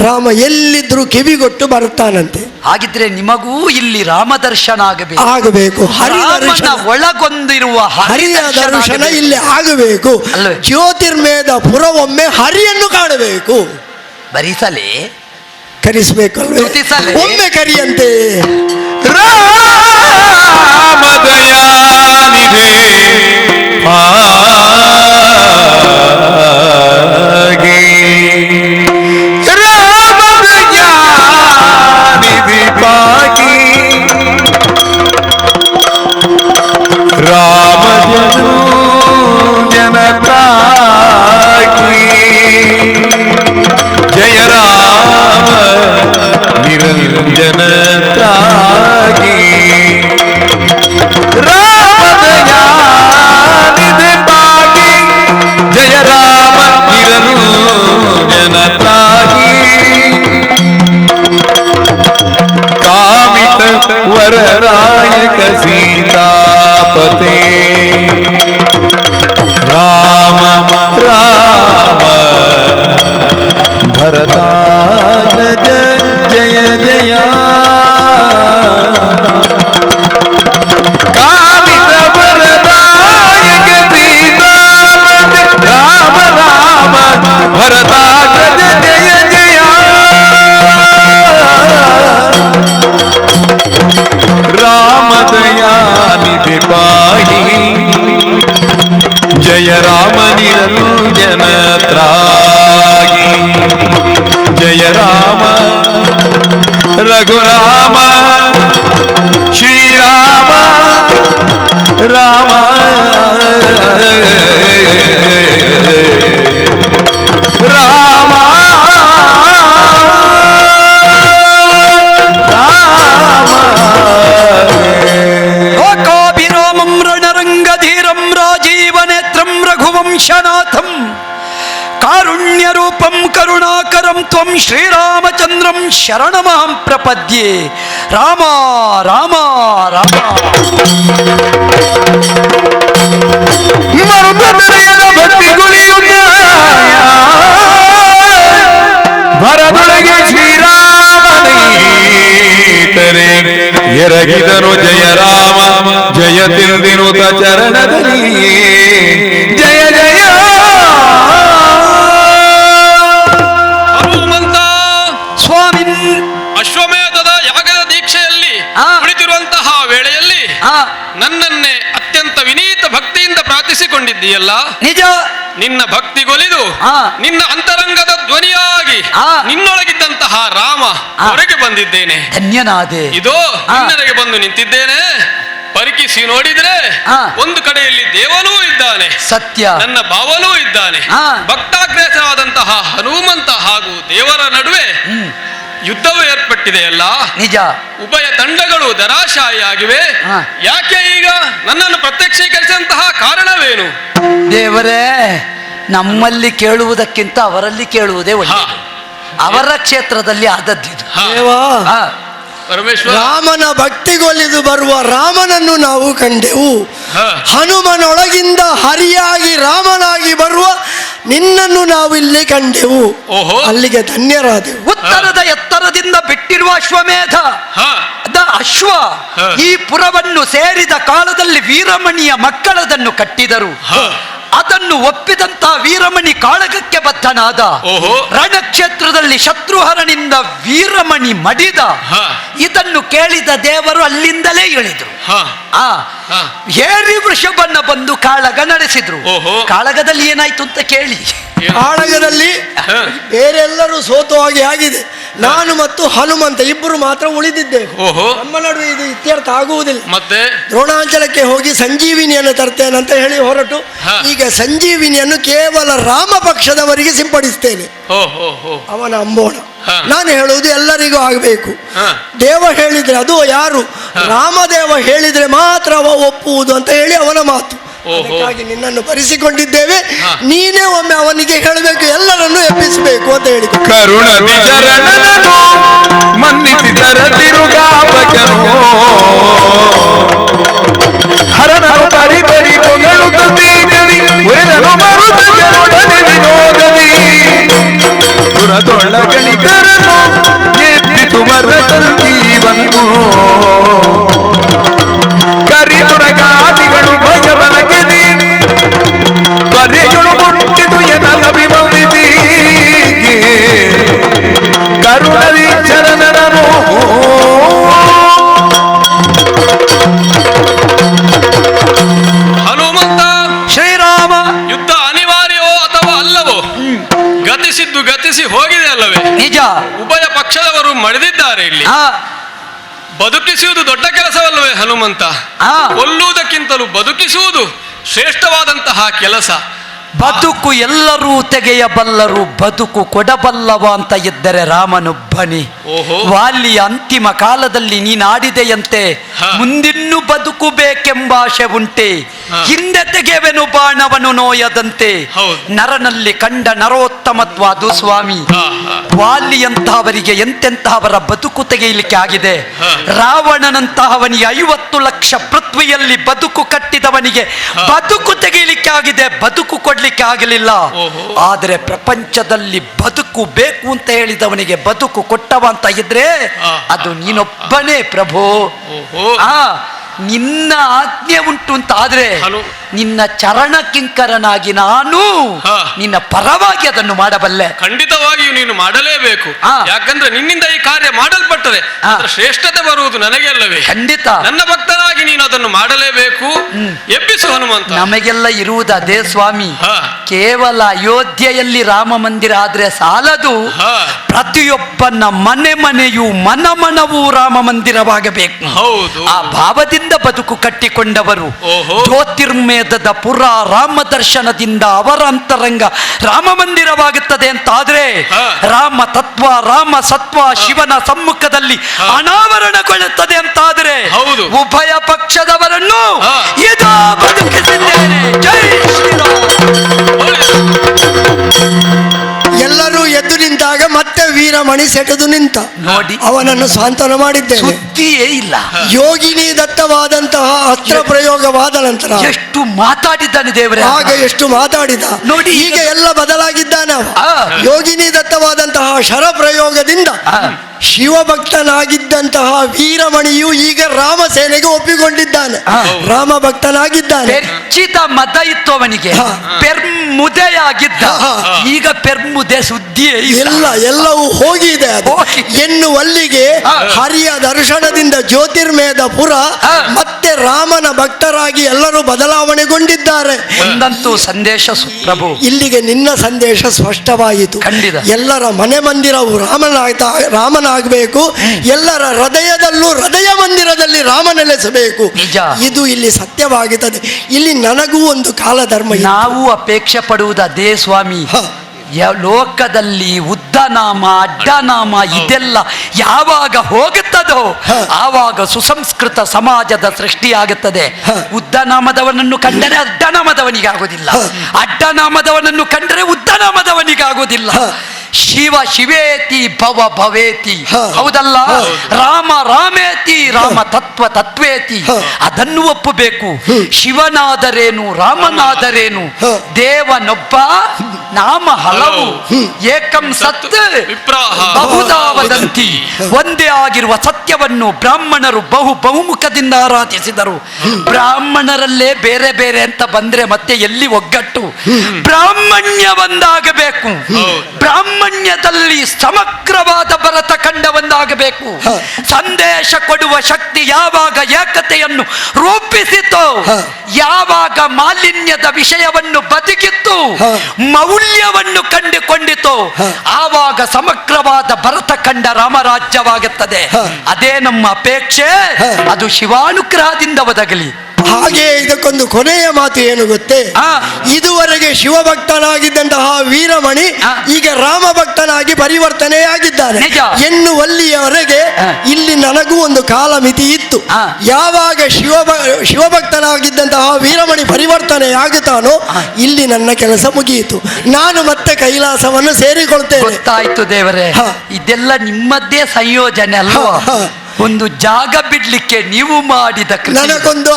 ರಾಮ ಎಲ್ಲಿದ್ರು ಕಿವಿಗೊಟ್ಟು ಬರುತ್ತಾನಂತೆ. ಹಾಗಿದ್ರೆ ನಿಮಗೂ ಇಲ್ಲಿ ರಾಮ ದರ್ಶನ ಆಗಬೇಕು. ರಾಮನ ಒಳಗೊಂದಿರುವ ಹರಿಯ ದರ್ಶನ ಇಲ್ಲಿ ಆಗಬೇಕು. ಜ್ಯೋತಿರ್ಮೇಧ ಪುರವೊಮ್ಮೆ ಹರಿಯನ್ನು ಕಾಣಬೇಕು. ಬರಿಸಲೇ ಕರೆಸಬೇಕಲ್ವೇ? ಒಮ್ಮೆ ಕರಿಯಂತೆ. ರಾಮದಯಾನಿಧಿ ಪಾಗಿ, ರಾಮದಯಾನಿಧಿ ಪಾಗಿ, ರಾಮಜನು ಜನತಾಗಿ, ಜಯ ರಾಮ ನಿರಂಜನ ತಾಗಿ, ರಾಮದಯಾನಿಧಿ ಪಾಗಿ, ಜಯ ರಾಮ ನಿರಂಜನ ತಾಗಿ, ಕಾಮಿತ ವರರಾಯಕ ಸೀತಾಪತೆ, ರಾಮ ರಾಮ ಭರತಾಗ್ರಜ ಜಯ ಜಯ, ಕಾಮಿತ ವರದಾಯಕ ಸೀತಾಪತೆ, ರಾಮ ರಾಮ ಭರತಾಗ್ರಜ ಜಯ ಜಯ. ರಘುರಾಮ ಶ್ರೀರಾಮ ರಾಮ ರಾಮ ಲೋಕಾಭಿರಾಮಂ ರಣರಂಗಧೀರಂ ರಾಜೀವನೇತ್ರಂ ರಘುವಂಶನಾಥಂ ಕಾರುಣ್ಯರೂಪಂ ಕರುಣಾಕರಂ ತ್ವಂ ಶ್ರೀರಾಮಚಂದ್ರಂ ಶರಣಮಹಂ ಪ್ರಪದ್ಯೆ. ರಾಮ ರಾಮ ರಾಮ. ಭರದೊಳಗೆ ಶ್ರೀರಾಮನೀತರೆ ಎರಗಿದನು ಜಯ ರಾಮ ಜಯ ತಿಂದಿನುತ ಚರಣದಲ್ಲಿ ಜಯ ಜಯ ಹನುಮಂತ ಸ್ವಾಮಿ. ಅಶ್ವಮೇಧದ ಯಾಗದ ದೀಕ್ಷೆಯಲ್ಲಿ ಕುಳಿತಿರುವಂತಹ ವೇಳೆಯಲ್ಲಿ ನನ್ನನ್ನೇ ಅತ್ಯಂತ ವಿನೀತ ಭಕ್ತಿಯಿಂದ ಪ್ರಾರ್ಥಿಸಿಕೊಂಡಿದ್ದೀಯಲ್ಲ. ನಿಜ. ನಿನ್ನ ಭಕ್ತಿಗೊಲಿದು ನಿನ್ನ ಅಂತರಂಗದ ಧ್ವನಿಯಾಗಿ ನಿನ್ನೊಳಗಿದ್ದಂತಹ ರಾಮ ಹೊರಗೆ ಬಂದಿದ್ದೇನೆ. ಧನ್ಯನಾದೆ. ಇದೋ ನಿನ್ನರೆಗೆ ಬಂದು ನಿಂತಿದ್ದೇನೆ. ಪರಿಕಿಸಿ ನೋಡಿದ್ರೆ ಒಂದು ಕಡೆಯಲ್ಲಿ ದೇವನೂ ಇದ್ದಾನೆ, ಸತ್ಯ. ನನ್ನ ಭಾವನೂ ಇದ್ದಾನೆ. ಭಕ್ತಾಗ್ರೇಸರಾದಂತಹ ಹನುಮಂತ ಹಾಗೂ ದೇವರ ನಡುವೆ ಯುದ್ಧವೂ ಏರ್ಪಟ್ಟಿದೆಯಲ್ಲ. ನಿಜ. ಉಭಯ ತಂಡಗಳು ದರಾಶಾಯಿಯಾಗಿವೆ. ಯಾಕೆ ಈಗ ನನ್ನನ್ನು ಪ್ರತ್ಯಕ್ಷೀಕರಿಸಿದಂತಹ ಕಾರಣವೇನು? ದೇವರೇ, ನಮ್ಮಲ್ಲಿ ಕೇಳುವುದಕ್ಕಿಂತ ಅವರಲ್ಲಿ ಕೇಳುವುದೇ ಒಳ್ಳೆಯದು. ಅವರ ಕ್ಷೇತ್ರದಲ್ಲಿ ಆದದ್ದಿದು. ದೇವಾ, ಪರಮೇಶ್ವರ, ರಾಮನ ಭಕ್ತಿಗೊಲಿದು ಬರುವ ರಾಮನನ್ನು ನಾವು ಕಂಡೆವು. ಹನುಮನೊಳಗಿಂದ ಹರಿಯಾಗಿ ರಾಮನಾಗಿ ಬರುವ ನಿನ್ನನ್ನು ನಾವು ಇಲ್ಲಿ ಕಂಡೆವು. ಅಲ್ಲಿಗೆ ಧನ್ಯರಾದೆವು. ಉತ್ತರದ ಎತ್ತರದಿಂದ ಬಿಟ್ಟಿರುವ ಅಶ್ವಮೇಧ ಅಶ್ವ ಈ ಪುರವನ್ನು ಸೇರಿದ ಕಾಲದಲ್ಲಿ ವೀರಮಣಿಯ ಮಕ್ಕಳದನ್ನು ಕಟ್ಟಿದರು. ಅದನ್ನು ಒಪ್ಪಿದಂತ ವೀರಮಣಿ ಕಾಳಗಕ್ಕೆ ಬದ್ಧನಾದ. ರಣಕ್ಷೇತ್ರದಲ್ಲಿ ಶತ್ರುಹರನಿಂದ ವೀರಮಣಿ ಮಡಿದ. ಇದನ್ನು ಕೇಳಿದ ದೇವರು ಅಲ್ಲಿಂದಲೇ ಇಳಿದ್ರು. ಏರಿ ವೃಷಭನ್ನ ಬಂದು ಕಾಳಗ ನಡೆಸಿದ್ರು. ಕಾಳಗದಲ್ಲಿ ಏನಾಯ್ತು ಅಂತ ಕೇಳಿ. ಕಾಳಗದಲ್ಲಿ ಬೇರೆಲ್ಲರೂ ಸೋತು ಹಾಗೆ ಆಗಿದೆ. ನಾನು ಮತ್ತು ಹನುಮಂತ ಇಬ್ಬರು ಮಾತ್ರ ಉಳಿದಿದ್ದೇವೆ. ನಮ್ಮ ನಡುವೆ ಇದು ಇತ್ಯರ್ಥ ಆಗುವುದಿಲ್ಲ. ಮತ್ತೆ ದ್ರೋಣಾಂಚಲಕ್ಕೆ ಹೋಗಿ ಸಂಜೀವಿನಿಯನ್ನು ತರ್ತೇನಂತ ಹೇಳಿ ಹೊರಟು ಈಗ ಸಂಜೀವಿನಿಯನ್ನು ಕೇವಲ ರಾಮ ಪಕ್ಷದವರಿಗೆ ಸಿಂಪಡಿಸ್ತೇನೆ. ಅವನ ಅಂಬೋಣ. ನಾನು ಹೇಳುವುದು ಎಲ್ಲರಿಗೂ ಆಗಬೇಕು. ದೇವ ಹೇಳಿದ್ರೆ, ಅದು ಯಾರು ರಾಮದೇವ ಹೇಳಿದ್ರೆ ಮಾತ್ರ ಅವ ಒಪ್ಪುವುದು ಅಂತ ಹೇಳಿ ಅವನ ಮಾತು. ಅದಕ್ಕಾಗಿ ನಿನ್ನನ್ನು ಬರೆಸಿಕೊಂಡಿದ್ದೇವೆ. ನೀನೇ ಒಮ್ಮೆ ಅವನಿಗೆ ಹೇಳಬೇಕು, ಎಲ್ಲರನ್ನು ಎಬ್ಬಿಸಬೇಕು ಅಂತ ಹೇಳಿ. ಕರುಣದಿ ಶರಣನನು ಮನ್ನಿಸಿದರ ತಿರುಗಾಪಕನು ಹರನನು ಪರಿಪರಿ ಪೊಗಳುತ್ತದೆ ಉರಿದನು ಮರುತ ಗರುಡನೆ ವಿನೋದದಿ ಪುರದೊಳಗಣಿಕರನು ಎತ್ತಿತು ಮರತರು ಜೀವನು ಕರಿದುರಗಾದಿಗಳು ಭಗವನಗೆದಿ ಕರೆಗಳು ಮುಟ್ಟಿದು ಎನಲಭಿಮವಿದಿ ಕರುಣದಿ ಚರಣನನು ಹನುಮಂತ, ಶ್ರೀರಾಮ, ಯುದ್ಧ ಅನಿವಾರ್ಯವೋ ಅಥವಾ ಅಲ್ಲವೋ? ಗತಿಸಿ ಹೋಗಿದೆ ಅಲ್ಲವೇ? ನಿಜ. ಉಭಯ ಪಕ್ಷದವರು ಮಳೆದಿದ್ದಾರೆ. ಇಲ್ಲಿ ಬದುಕಿಸುವುದು ದೊಡ್ಡ ಕೆಲಸವಲ್ಲವೇ ಹನುಮಂತ? ಕೊಲ್ಲುವುದಕ್ಕಿಂತಲೂ ಬದುಕಿಸುವುದು ಶ್ರೇಷ್ಠವಾದಂತಹ ಕೆಲಸ. ಬದುಕು ಎಲ್ಲರೂ ತೆಗೆಯಬಲ್ಲರು, ಬದುಕು ಕೊಡಬಲ್ಲವ ಅಂತ ಇದ್ದರೆ ರಾಮನೊಬ್ಬನೇ. ವಾಲಿಯ ಅಂತಿಮ ಕಾಲದಲ್ಲಿ ನೀನಾಡಿದೆಯಂತೆ, ಮುಂದಿನ್ನೂ ಬದುಕು ಬೇಕೆಂಬ ಆಶೆ ಉಂಟೆ, ಹಿಂದೆ ತೆಗೆವೆನು ಬಾಣವನು ನೋಯದಂತೆ. ನರನಲ್ಲಿ ಕಂಡ ನರೋತ್ತಮತ್ವ ಅದು ಸ್ವಾಮಿ. ವಾಲಿಯಂತಹವರಿಗೆ ಎಂತೆಂತಹವರ ಬದುಕು ತೆಗೆಯಲಿಕ್ಕೆ ಆಗಿದೆ. ರಾವಣನಂತಹವನಿಗೆ 50 ಲಕ್ಷ ಪೃಥ್ವಿಯಲ್ಲಿ ಬದುಕು ಕಟ್ಟಿದವನಿಗೆ ಬದುಕು ತೆಗೆಯಲಿಕ್ಕೆ ಆಗಿದೆ, ಬದುಕು ಕೊಡ್ಲಿಕ್ಕೆ ಆಗಲಿಲ್ಲ. ಆದರೆ ಪ್ರಪಂಚದಲ್ಲಿ ಬದುಕು ಬೇಕು ಅಂತ ಹೇಳಿದವನಿಗೆ ಬದುಕು ಕೊಟ್ಟವ ಅಂತ ಇದ್ರೆ ಅದು ನೀನೊಬ್ಬನೇ ಪ್ರಭು. ನಿನ್ನ ಆಜ್ಞೆ ಉಂಟು ಅಂತ ಆದ್ರೆ ನಿನ್ನ ಚರಣ ಕಿಂಕರನಾಗಿ ನಾನು ಹಾ. ನಿನ್ನ ಪರವಾಗಿ ಅದನ್ನು ಮಾಡಬಲ್ಲೆ. ಖಂಡಿತವಾಗಿಯೂ ನೀನು ಮಾಡಲೇಬೇಕು. ಹಾ. ಯಾಕಂದ್ರೆ ನಿನ್ನಿಂದ ಈ ಕಾರ್ಯ ಮಾಡಲ್ಪಟ್ಟರೆ ಹಾ. ಅದರ ಶ್ರೇಷ್ಠತೆ ಬರುವುದು ನನಗೆ ಅಲ್ಲವೇ? ಖಂಡಿತ ನನ್ನ ಭಕ್ತನಾಗಿ ನೀನು ಅದನ್ನು ಮಾಡಲೇಬೇಕು. ಎಬ್ಬಿಸು ಹನುಮಂತ. ನಮಗೆಲ್ಲ ಇರುವುದು ಅದೇ ಸ್ವಾಮಿ. ಹಾ. ಕೇವಲ ಅಯೋಧ್ಯೆಯಲ್ಲಿ ರಾಮ ಮಂದಿರ ಆದ್ರೆ ಸಾಲದು, ಹಾ. ಪ್ರತಿಯೊಬ್ಬನ ಮನೆ ಮನೆಯೂ ಮನ ಮನವೂ ರಾಮ ಮಂದಿರವಾಗಬೇಕು. ಹೌದು. ಆ ಭಾವದಿಂದ ಬದುಕು ಕಟ್ಟಿಕೊಂಡವರು. ಓಹೋ. ಜ್ಯೋತಿರ್ಮೇಧದ ಪುರ ರಾಮ ದರ್ಶನದಿಂದ ಅವರ ಅಂತರಂಗ ರಾಮ ಮಂದಿರವಾಗುತ್ತದೆ ಅಂತಾದ್ರೆ ಹಾ. ರಾಮ ತತ್ವ ರಾಮ ಸತ್ವ ಶಿವನ ಸಮ್ಮುಖದಲ್ಲಿ ಅನಾವರಣಗೊಳ್ಳುತ್ತದೆ ಅಂತಾದ್ರೆ ಹೌದು. ಉಭಯ ಪಕ್ಷದವರನ್ನು ಹಾ. ಇದೋ ಬದುಕಿಸಿದ್ದೇನೆ. ಜೈ ಶ್ರೀರಾಮ್. ಎಲ್ಲರೂ ಎದ್ದು ನಿಂತಾಗ ಮತ್ತೆ ವೀರಮಣಿ ಸೆಟೆದು ನಿಂತ. ನೋಡಿ, ಅವನನ್ನು ಸಾಂತ್ವನ ಮಾಡಿದ್ದೇನೆ. ಸುದ್ದಿಯೇ ಇಲ್ಲ. ಯೋಗಿನಿ ದತ್ತವಾದಂತಹ ಅಸ್ತ್ರ ಪ್ರಯೋಗವಾದ ನಂತರ ಎಷ್ಟು ಮಾತಾಡಿದ್ದಾನೆ ದೇವರೇ. ಆಗ ಎಷ್ಟು ಮಾತಾಡಿದ ನೋಡಿ, ಈಗ ಎಲ್ಲ ಬದಲಾಗಿದ್ದಾನೆ ಅವ. ಆ. ಯೋಗಿನಿ ದತ್ತವಾದಂತಹ ಶರ ಪ್ರಯೋಗದಿಂದ ಆ. ಶಿವಭಕ್ತನಾಗಿದ್ದಂತಹ ವೀರಮಣಿಯು ಈಗ ರಾಮ ಸೇನೆಗೆ ಒಪ್ಪಿಕೊಂಡಿದ್ದಾನೆ. ಆ. ರಾಮ ಭಕ್ತನಾಗಿದ್ದಾನೆ. ಪೆರ್ಚಿದ ಮದ ಇತ್ತು ಅವನಿಗೆ. ಹಾ. ಪೆರ್ಮುದೆಯಾಗಿದ್ದ. ಹಾ. ಈಗ ಪೆರ್ಮುದೆ ಸುದ್ದಿಯೇ ಇಲ್ಲ. ಎಲ್ಲವೂ ಹೋಗಿದೆ ಅದು ಹೋಗಿದೆ. ಎನ್ನುವಲ್ಲಿಗೆ ಹಾ. ಹರಿಯ ದರ್ಶನದಿಂದ ಜ್ಯೋತಿರ್ಮೇಧ ಪುರ ಹಾ. ಮತ್ತೆ ರಾಮನ ಭಕ್ತರಾಗಿ ಎಲ್ಲರೂ ಬದಲಾವಣೆಗೊಂಡಿದ್ದಾರೆ. ಒಂದಂತೂ ಸಂದೇಶ ಪ್ರಭು, ಇಲ್ಲಿಗೆ ನಿನ್ನ ಸಂದೇಶ ಸ್ಪಷ್ಟವಾಯಿತು. ಖಂಡಿತ. ಎಲ್ಲರ ಮನೆ ಮಂದಿರವು ರಾಮನಾಗಬೇಕು. ಎಲ್ಲರ ಹೃದಯದಲ್ಲೂ ಹೃದಯ ಮಂದಿರದಲ್ಲಿ ರಾಮ ನೆಲೆಸಬೇಕು. ನಿಜ. ಇದು ಇಲ್ಲಿ ಸತ್ಯವಾಗುತ್ತದೆ. ಇಲ್ಲಿ ನನಗೂ ಒಂದು ಕಾಲಧರ್ಮ ಇದೆ. ನಾವು ಅಪೇಕ್ಷೆ ಪಡುವುದು ಅದೇ ಸ್ವಾಮಿ. ಹ. ಲೋಕದಲ್ಲಿ ಉದ್ದನಾಮ ಅಡ್ಡನಾಮ ಇದೆಲ್ಲ ಯಾವಾಗ ಹೋಗುತ್ತದೋ ಹ. ಆವಾಗ ಸುಸಂಸ್ಕೃತ ಸಮಾಜದ ಸೃಷ್ಟಿಯಾಗುತ್ತದೆ. ಹ. ಉದ್ದನಾಮದವನನ್ನು ಕಂಡರೆ ಅಡ್ಡನಾಮದವನಿಗಾಗುವುದಿಲ್ಲ, ಹ. ಅಡ್ಡನಾಮದವನನ್ನು ಕಂಡರೆ ಉದ್ದನಾಮದವನಿಗಾಗುವುದಿಲ್ಲ. ಹ. ಶಿವ ಶಿವೇತಿ ಭವ ಭವೇತಿ. ಹ. ಹೌದಲ್ಲ? ಹ. ರಾಮ ರಾಮೇತಿ ರಾಮ ತತ್ವ ತತ್ವೇತಿ. ಹ. ಅದನ್ನು ಒಪ್ಪಬೇಕು. ಶಿವನಾದರೇನು ರಾಮನಾದರೇನು, ಹ. ದೇವನೊಬ್ಬ ನಾಮ ಹಲವು, ಏಕಂ ಸತ್ ವಿಪ್ರಾಹ ಬಹುಧಾ ವದಂತಿ. ಒಂದೇ ಆಗಿರುವ ಸತ್ಯವನ್ನು ಬ್ರಾಹ್ಮಣರು ಬಹುಮುಖದಿಂದ ಆರಾಧಿಸಿದರು. ಬ್ರಾಹ್ಮಣರಲ್ಲೇ ಬೇರೆ ಬೇರೆ ಅಂತ ಬಂದ್ರೆ ಮತ್ತೆ ಎಲ್ಲಿ ಒಗ್ಗಟ್ಟು? ಬ್ರಾಹ್ಮಣ್ಯ ಒಂದಾಗಬೇಕು. ಬ್ರಾಹ್ಮಣ್ಯದಲ್ಲಿ ಸಮಗ್ರವಾದ ಭರತ ಖಂಡ ಒಂದಾಗಬೇಕು. ಸಂದೇಶ ಕೊಡುವ ಶಕ್ತಿ ಯಾವಾಗ ಏಕತೆಯನ್ನು ರೂಪಿಸಿತೋ, ಯಾವಾಗ ಮಾಲಿನ್ಯದ ವಿಷಯವನ್ನು ಬದುಕಿತ್ತು, ಮೌಲ್ಯವನ್ನು ಕಂಡುಕೊಂಡಿತು, ಆವಾಗ ಸಮಗ್ರವಾದ ಭರತ ಖಂಡ ರಾಮರಾಜ್ಯವಾಗುತ್ತದೆ. ಅದೇ ನಮ್ಮ ಅಪೇಕ್ಷೆ. ಅದು ಶಿವಾನುಗ್ರಹದಿಂದ ಒದಗಲಿ. ಹಾಗೆ ಇದಕ್ಕೊಂದು ಕೊನೆಯ ಮಾತು ಏನು ಗೊತ್ತೇ? ಆ. ಇದುವರೆಗೆ ಶಿವಭಕ್ತನಾಗಿದ್ದಂತಹ ವೀರಮಣಿ ಆ. ಈಗ ರಾಮ ಭಕ್ತನಾಗಿ ಪರಿವರ್ತನೆಯಾಗಿದ್ದಾನೆ ನಿಜ. ಎನ್ನುವಲ್ಲಿಯವರೆಗೆ ಇಲ್ಲಿ ನನಗೂ ಒಂದು ಕಾಲಮಿತಿ ಇತ್ತು. ಆ. ಯಾವಾಗ ಶಿವಭಕ್ತನಾಗಿದ್ದಂತಹ ವೀರಮಣಿ ಪರಿವರ್ತನೆಯಾಗುತ್ತಾನೋ ಇಲ್ಲಿ ನನ್ನ ಕೆಲಸ ಮುಗಿಯಿತು. ನಾನು ಮತ್ತೆ ಕೈಲಾಸವನ್ನು ಸೇರಿಕೊಳ್ತೇನೆ. ಗೊತ್ತಾಯ್ತು ದೇವರೇ. ಹ. ಇದೆಲ್ಲ ನಿಮ್ಮದ್ದೇ ಸಂಯೋಜನೆ ಅಲ್ವಾ? ಹ, ಹ. ಒಂದು ಜಾಗ ಬಿಡ್ಲಿಕ್ಕೆ ನೀವು ಮಾಡಿದ ಕೃತಿ. ನನಗೊಂದು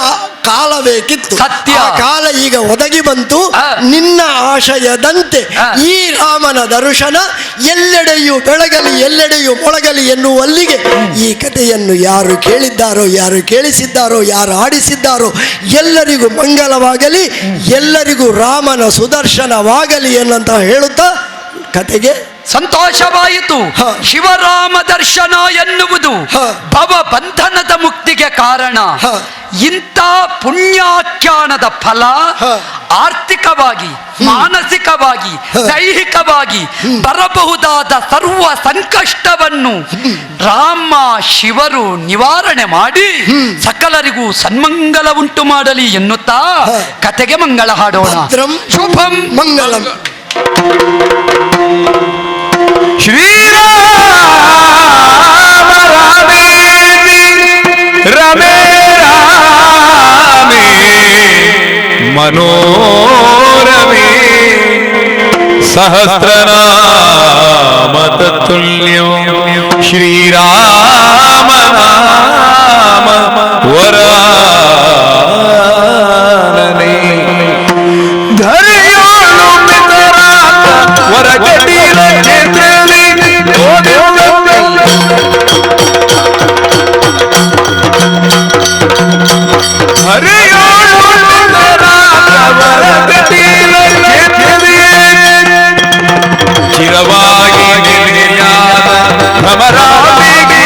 ಕಾಲ ಬೇಕಿತ್ತು. ಸತ್ಯ. ಆ ಕಾಲ ಈಗ ಒದಗಿ ಬಂತು. ಆ. ನಿನ್ನ ಆಶಯದಂತೆ ಆ. ಈ ರಾಮನ ದರ್ಶನ ಎಲ್ಲೆಡೆಯೂ ಬೆಳಗಲಿ ಎಲ್ಲೆಡೆಯೂ ಮೊಳಗಲಿ ಎನ್ನುವಲ್ಲಿಗೆ ಈ ಕಥೆಯನ್ನು ಯಾರು ಕೇಳಿದ್ದಾರೋ, ಯಾರು ಕೇಳಿಸಿದ್ದಾರೋ, ಯಾರು ಆಡಿಸಿದ್ದಾರೋ ಎಲ್ಲರಿಗೂ ಮಂಗಲವಾಗಲಿ, ಎಲ್ಲರಿಗೂ ರಾಮನ ಸುದರ್ಶನವಾಗಲಿ ಎನ್ನುವಂತ ಹೇಳುತ್ತಾ ಕತೆಗೆ ಸಂತೋಷವಾಯಿತು. ಹ. ಶಿವರಾಮ ದರ್ಶನ ಎನ್ನುವುದು ಹ. ಭವ ಬಂಧನದ ಮುಕ್ತಿಗೆ ಕಾರಣ. ಹ. ಇಂಥ ಪುಣ್ಯಾಖ್ಯಾನದ ಫಲ ಹ. ಆರ್ಥಿಕವಾಗಿ, ಮಾನಸಿಕವಾಗಿ, ದೈಹಿಕವಾಗಿ ಬರಬಹುದಾದ ಸರ್ವ ಸಂಕಷ್ಟವನ್ನು ರಾಮ ಶಿವರು ನಿವಾರಣೆ ಮಾಡಿ ಸಕಲರಿಗೂ ಸನ್ಮಂಗಲ ಉಂಟು ಮಾಡಲಿ ಎನ್ನುತ್ತಾ ಕತೆಗೆ ಮಂಗಳ ಹಾಡೋಣ. ಭದ್ರಂ ಶುಭಂ ಮಂಗಲಂ. ಶ್ರೀರಾಮ ರಾಮೇತಿ ರಮೇ ರಾಮೇ ಮನೋರಮೇ ಸಹಸ್ರನಾಮ ತತ್ತುಲ್ಯೋ ಶ್ರೀರಾಮ ನಾಮ ವರಾನನೆ ಧರೆಯೋಳು ಪಿತರಾತ ವರಗಡಿರ ಕ್ಷೇತ್ರದಲ್ಲಿ ಹರಿಯೋಳು ಪಿತರಾತ ಭ್ರಮರಾಂಬಿಗೆ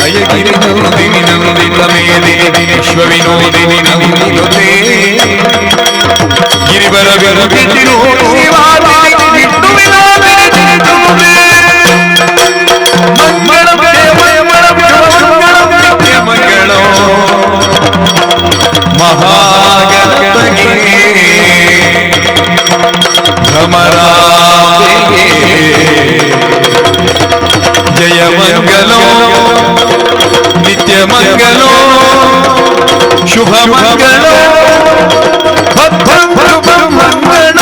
ಅಯಗಿರಿ ನಂದಿನಿ ನಂದಿತ ಮೇದಿನಿ ವಿಶ್ವವಿನೋದಿನಿ ನಂದಿನುತೆ ಗಿರಿಬರ ವಿರುಗಿತಿರು ಶಿವಾದಿನಿ ಬಿಟ್ಟು ವಿಲಾಪಿನಿ ಚಿಂತುವೆ ಮಂಗಳಂ ದೇವಮಂಗಳಂ ಶುಭಮಂಗಳಂ ನಿತ್ಯಮಂಗಳಂ ಮಹಾಗಣಪತಿಗೆ ಭ್ರಮರಾಂಬಿಗೆ ಜಯ ಮಂಗಲೋ ನಿತ್ಯ ಮಂಗಲೋ ಶುಭ ಮಂಗಲೋ ಶುಭ ಮಂಗಲೋ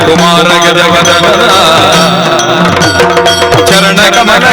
ಕುಮಾರ ಗದ ಚರಣ ಕಮಲ